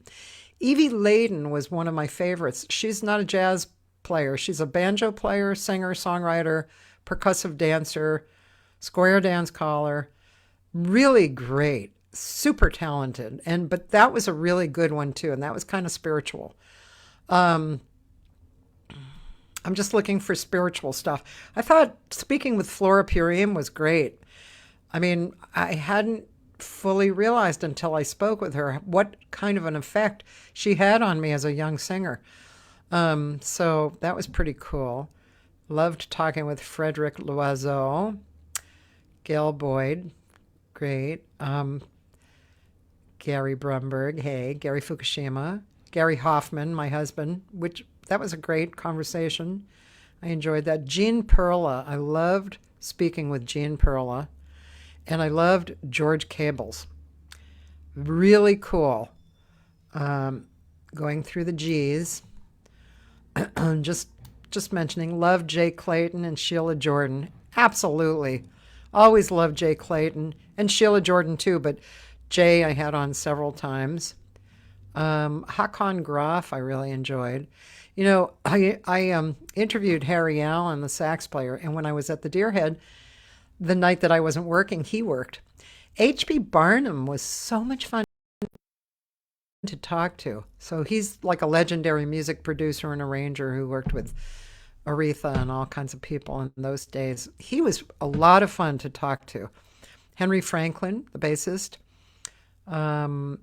Evie Layden was one of my favorites. She's not a jazz player. She's a banjo player, singer, songwriter, percussive dancer, square dance caller. Really great. Super talented. But that was a really good one too, and that was kind of spiritual. I'm just looking for spiritual stuff. I thought speaking with Flora Purim was great. I mean, I hadn't fully realized until I spoke with her what kind of an effect she had on me as a young singer. So that was pretty cool. Loved talking with Frederick Loiseau, Gail Boyd, great. Gary Brumberg, hey, Gary Fukushima, Gary Hoffman, my husband, that was a great conversation. I enjoyed that. Jean Perla, I loved speaking with Jean Perla. And I loved George Cables. Really cool. Going through the G's. just mentioning, loved Jay Clayton and Sheila Jordan. Absolutely. Always loved Jay Clayton and Sheila Jordan too, but Jay I had on several times. Hakon Groff I really enjoyed. You know, I interviewed Harry Allen, the sax player, and when I was at the Deerhead, the night that I wasn't working, he worked. H.B. Barnum was so much fun to talk to. So he's like a legendary music producer and arranger who worked with Aretha and all kinds of people in those days. He was a lot of fun to talk to. Henry Franklin, the bassist. Um,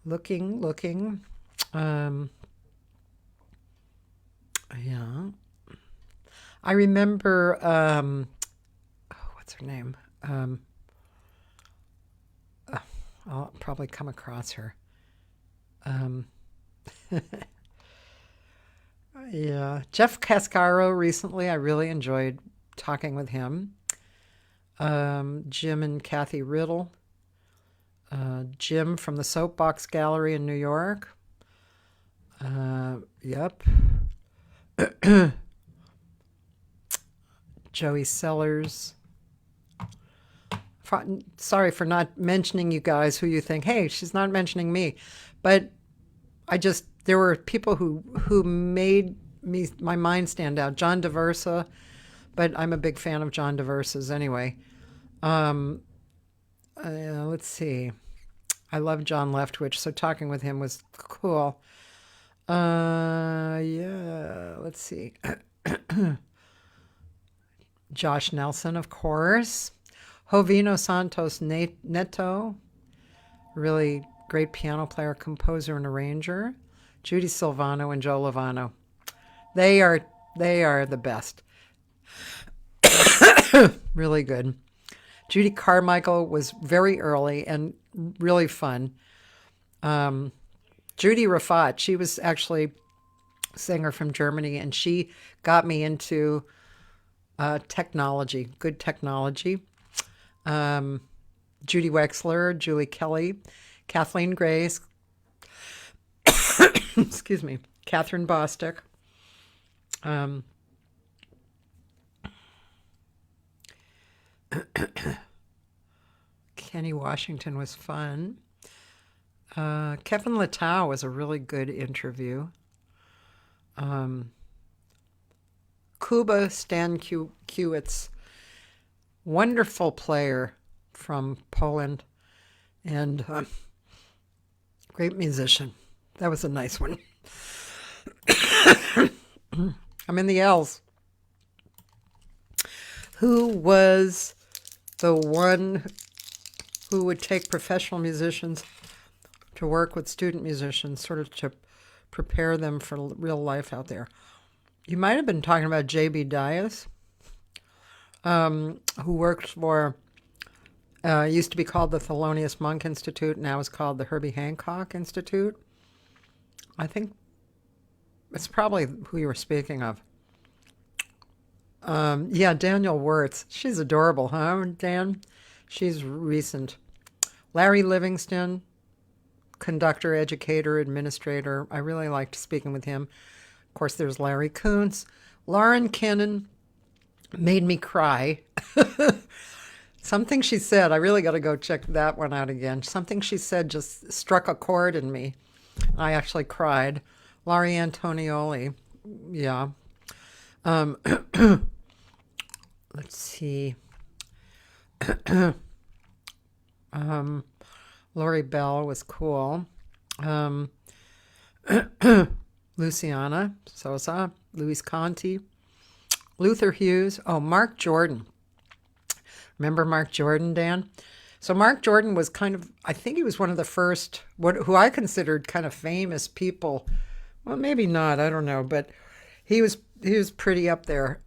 looking. Um, yeah. I remember, what's her name? I'll probably come across her. Um, yeah. Jeff Cascaro recently, I really enjoyed talking with him. Jim and Kathy Riddle. Jim from the Soapbox Gallery in New York. Yep. Joey Sellers. Sorry for not mentioning you guys who you think, hey, she's not mentioning me. But there were people who made my mind stand out. John DeVersa, but I'm a big fan of John DeVersa's anyway. Let's see. I love John Leftwich, so talking with him was cool. Yeah, let's see. Josh Nelson, of course. Jovino Santos Neto, really great piano player, composer, and arranger. Judy Silvano and Joe Lovano. They are the best. Really good. Judy Carmichael was very early and really fun. Judy Rafat, she was actually a singer from Germany, and she got me into technology, good technology. Judy Wexler, Julie Kelly, Kathleen Grace, excuse me, Catherine Bostick. Kenny Washington was fun. Kevin Littau was a really good interview. Kuba Stankiewicz, wonderful player from Poland and great musician. That was a nice one. I'm in the L's. Who was the one who would take professional musicians to work with student musicians, sort of to prepare them for real life out there? You might have been talking about J.B. Dias, who worked for, used to be called the Thelonious Monk Institute, now is called the Herbie Hancock Institute. I think it's probably who you were speaking of. Yeah, Daniel Wirtz. She's adorable, huh, Dan? She's recent. Larry Livingston, conductor, educator, administrator. I really liked speaking with him. Of course, there's Larry Kuntz. Lauren Kennan made me cry. Something she said, I really got to go check that one out again. Something she said just struck a chord in me. I actually cried. Laurie Antonioli, yeah. Let's see. Lori Bell was cool. Luciana Sosa, Luis Conti, Luther Hughes. Oh, Mark Jordan. Remember Mark Jordan, Dan? So Mark Jordan was kind of, I think he was one of the first, who I considered kind of famous people. Well, maybe not, I don't know, but he was pretty up there.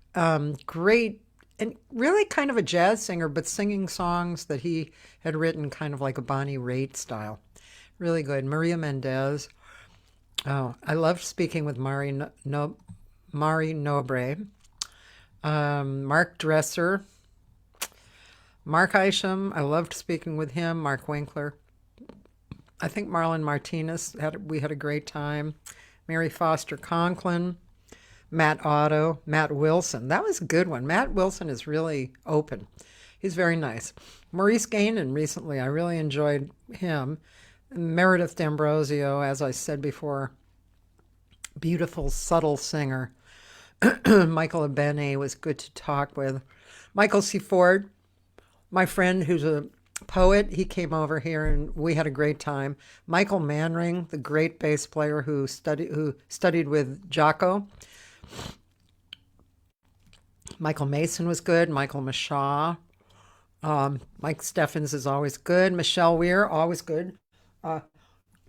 Great, and really kind of a jazz singer, but singing songs that he had written kind of like a Bonnie Raitt style. Really good. Maria Mendez. Oh, I loved speaking with Mari Nobre. Mark Dresser. Mark Isham. I loved speaking with him. Mark Winkler. I think Marlon Martinez, we had a great time. Mary Foster Conklin. Matt Otto, Matt Wilson. That was a good one. Matt Wilson is really open. He's very nice. Maurice Gainan recently, I really enjoyed him. Meredith D'Ambrosio, as I said before, beautiful, subtle singer. Michael Abene was good to talk with. Michael C. Ford, my friend who's a poet, he came over here and we had a great time. Michael Manring, the great bass player who studied with Jaco. Michael Mason was good. Michael Mashaw. Mike Steffens is always good. Michelle Weir, always good.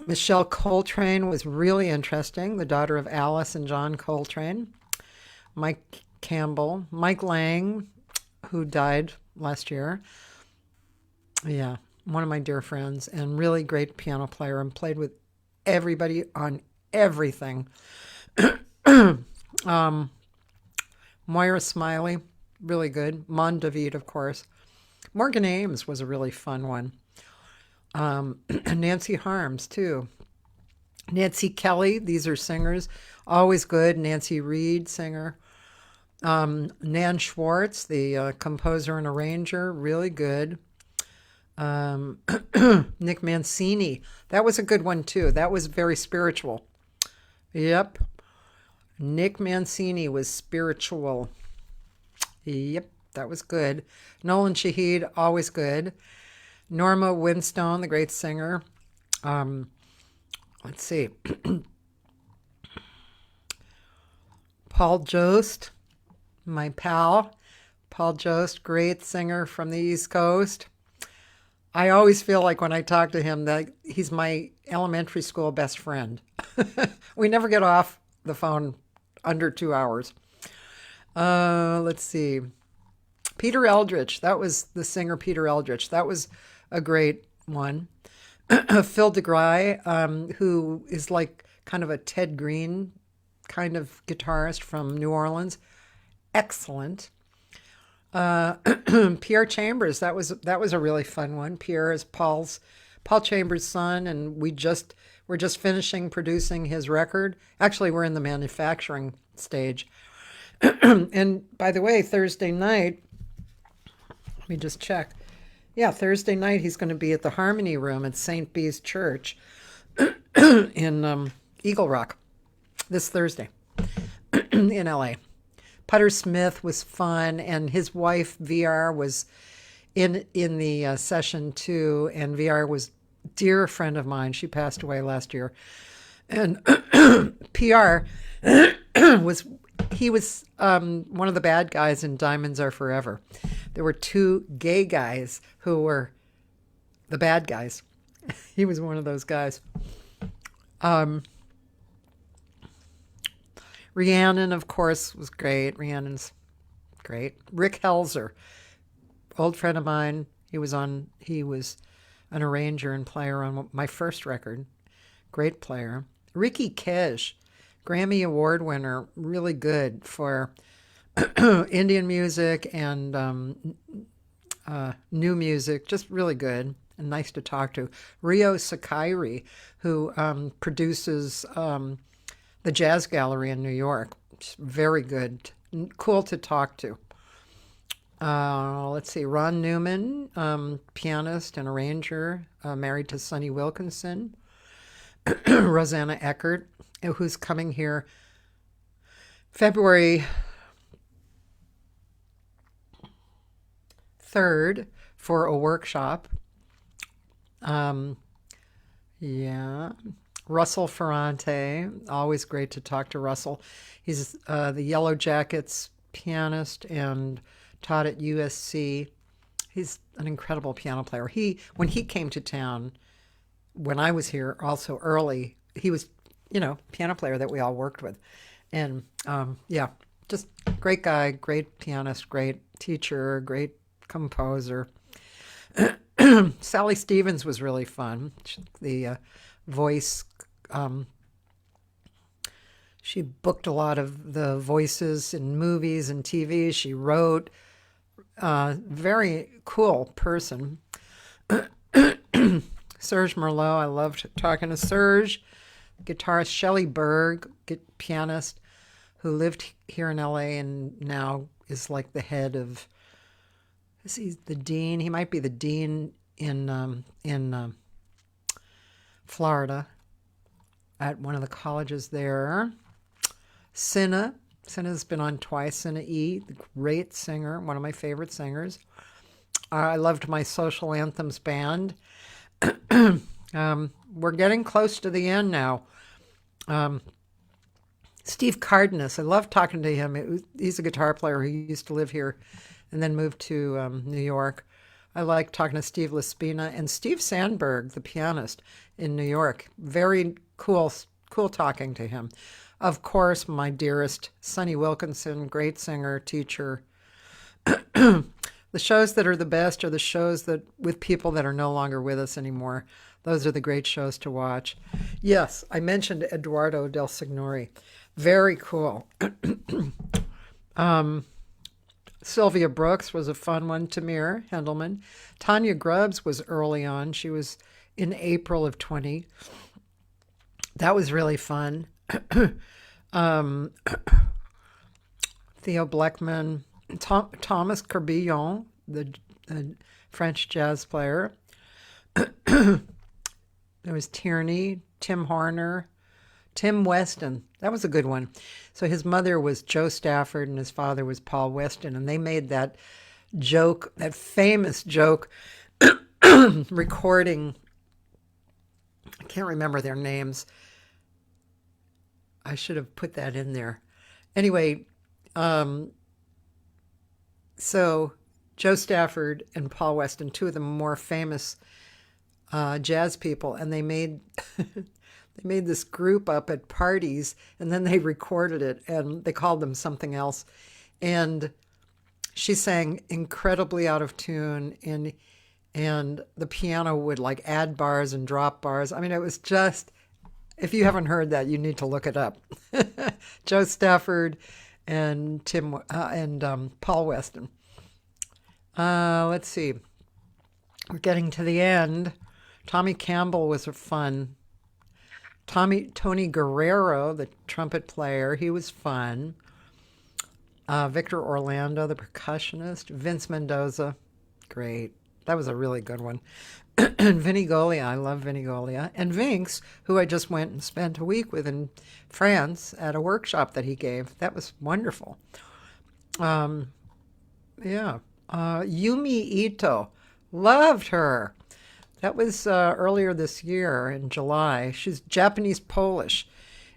Michelle Coltrane was really interesting, the daughter of Alice and John Coltrane. Mike Campbell. Mike Lang, who died last year. Yeah, one of my dear friends and really great piano player and played with everybody on everything. Moira Smiley, really good. Mon David, of course. Morgan Ames was a really fun one. Nancy Harms, too. Nancy Kelly, these are singers, always good. Nancy Reed, singer. Nan Schwartz, the composer and arranger, really good. Nick Mancini, that was a good one, too. That was very spiritual. Yep. Nick Mancini was spiritual. Yep, that was good. Nolan Shahid, always good. Norma Winstone, the great singer. Let's see. Paul Jost, my pal. Paul Jost, great singer from the East Coast. I always feel like when I talk to him that he's my elementary school best friend. We never get off the phone under 2 hours. Let's see. Peter Eldridge, that was the singer Peter Eldridge. That was a great one. Phil DeGry, who is like kind of a Ted Green kind of guitarist from New Orleans. Excellent. Pierre Chambers, that was a really fun one. Pierre is Paul Chambers' son, and we're just finishing producing his record. Actually, we're in the manufacturing stage. And by the way, Thursday night, let me just check. Yeah, Thursday night he's going to be at the Harmony Room at St. Bee's Church in Eagle Rock this Thursday in LA. Putter Smith was fun, and his wife VR was in the session too. And VR was a dear friend of mine. She passed away last year, and PR was one of the bad guys in Diamonds Are Forever. There were two gay guys who were the bad guys. He was one of those guys. Rhiannon, of course, was great. Rhiannon's great. Rick Helzer, old friend of mine. He was an arranger and player on my first record. Great player. Ricky Kesh, Grammy Award winner, really good for Indian music and new music, just really good and nice to talk to. Rio Sakairi, who produces the Jazz Gallery in New York. Very good, cool to talk to. Let's see, Ron Newman, pianist and arranger, married to Sonny Wilkinson. Rosanna Eckert, who's coming here February 3rd for a workshop. Russell Ferrante, always great to talk to Russell. He's the Yellow Jackets pianist and taught at USC. He's an incredible piano player. When he came to town, when I was here also early, he was, piano player that we all worked with. And just great guy, great pianist, great teacher, great composer. Sally Stevens was really fun. The voice, she booked a lot of the voices in movies and TV. She wrote, very cool person. Serge Merlot, I loved talking to Serge. Guitarist Shelley Berg, pianist, who lived here in LA and now is like the head of, is he the dean? He might be the dean in Florida at one of the colleges there. Cinna's been on twice. Cinna E, the great singer, one of my favorite singers. I loved my Social Anthems band. We're getting close to the end now. Steve Cardenas, I love talking to him. He's a guitar player who used to live here and then moved to New York. I like talking to Steve Laspina and Steve Sandberg, the pianist in New York. Very cool talking to him. Of course, my dearest Sonny Wilkinson, great singer, teacher. The shows that are the best are the shows that with people that are no longer with us anymore. Those are the great shows to watch. Yes, I mentioned Eduardo Del Signori. Very cool. Sylvia Brooks was a fun one. Tamir Hendelman. Tanya Grubbs was early on. She was in April of 20. That was really fun. Theo Bleckman. Thomas Corbillon, the French jazz player. There was Tierney, Tim Horner, Tim Weston. That was a good one. So his mother was Jo Stafford and his father was Paul Weston. And they made that joke, that famous joke, recording. I can't remember their names. I should have put that in there. Anyway, so Jo Stafford and Paul Weston, two of the more famous jazz people, and they made they made this group up at parties, and then they recorded it, and they called them something else. And she sang incredibly out of tune, and the piano would like add bars and drop bars. I mean, it was just, if you haven't heard that, you need to look it up. Jo Stafford and Paul Weston. Let's see. We're getting to the end. Tommy Campbell was a fun. Tony Guerrero, the trumpet player, he was fun. Victor Orlando, the percussionist. Vince Mendoza, great. That was a really good one. And Vinnie Golia, I love Vinnie Golia. And Vinx, who I just went and spent a week with in France at a workshop that he gave. That was wonderful. Yeah. Yumi Ito, loved her. That was earlier this year in July. She's Japanese-Polish,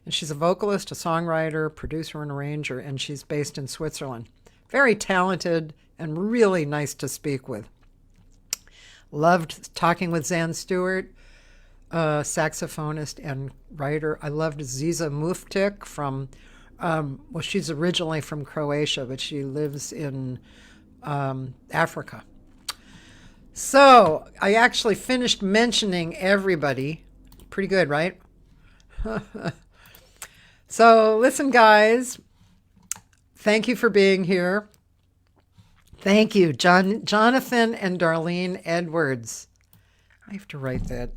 and she's a vocalist, a songwriter, producer, and arranger, and she's based in Switzerland. Very talented and really nice to speak with. Loved talking with Zan Stewart, saxophonist and writer. I loved Ziza Muftik from, well, she's originally from Croatia, but she lives in Africa. So I actually finished mentioning everybody. Pretty good, right? So listen, guys, thank you for being here. Thank you, Jonathan and Darlene Edwards. I have to write that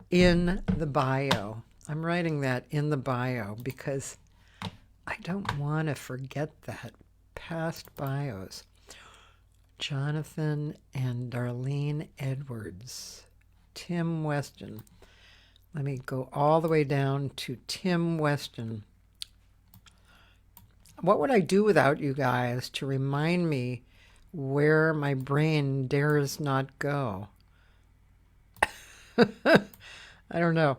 in the bio. I'm writing that in the bio because I don't want to forget that. Past bios. Jonathan and Darlene Edwards. Tim Weston. Let me go all the way down to Tim Weston. What would I do without you guys to remind me where my brain dares not go? I don't know.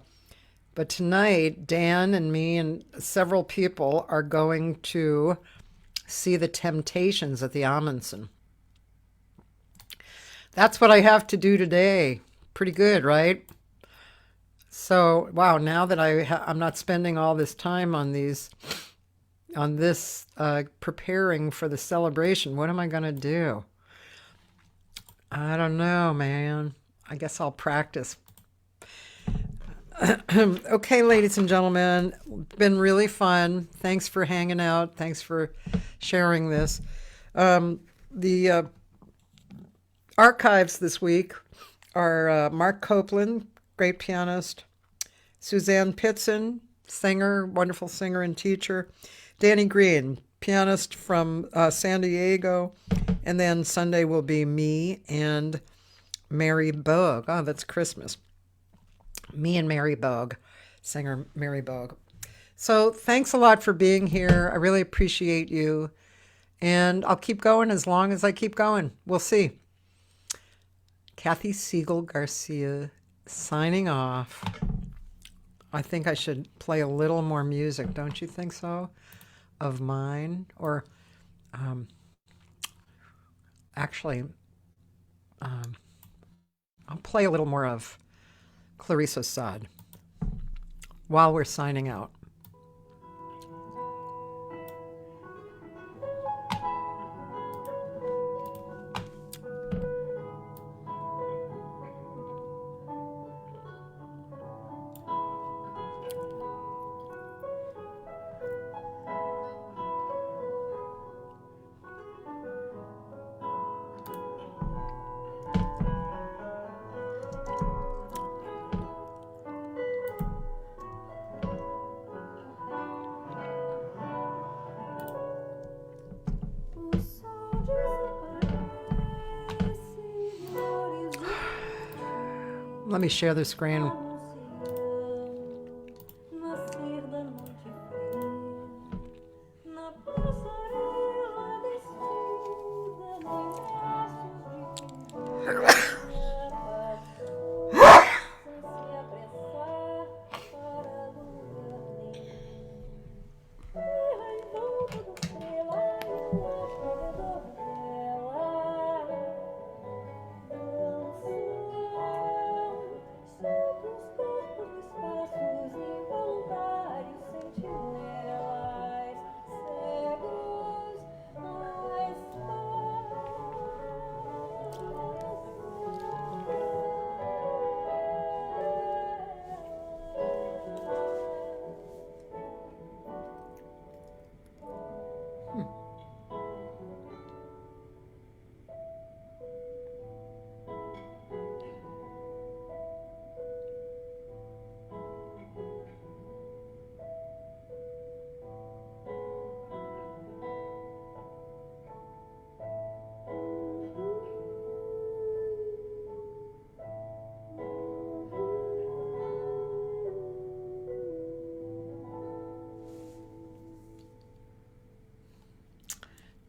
But tonight, Dan and me and several people are going to see the Temptations at the Amundsen. That's what I have to do today. Pretty good, right? So, wow, now that I'm not spending all this time on this preparing for the celebration, what am I going to do? I don't know, man. I guess I'll practice. Okay, ladies and gentlemen, been really fun. Thanks for hanging out. Thanks for sharing this. The archives this week are Mark Copeland, great pianist, Suzanne Pitson, singer, wonderful singer and teacher, Danny Green, pianist from San Diego. And then Sunday will be me and Mary Bogue. Oh, that's Christmas. Me and Mary Bogue, singer Mary Bogue. So thanks a lot for being here. I really appreciate you. And I'll keep going as long as I keep going. We'll see. Cathy Segal-Garcia signing off. I think I should play a little more music, don't you think so? Of mine? Or actually, I'll play a little more of Clarissa Saad while we're signing out. Let me share the screen.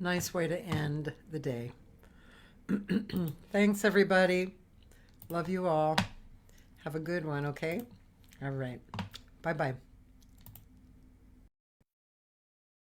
Nice way to end the day. Thanks, everybody. Love you all. Have a good one, okay? All right. Bye-bye.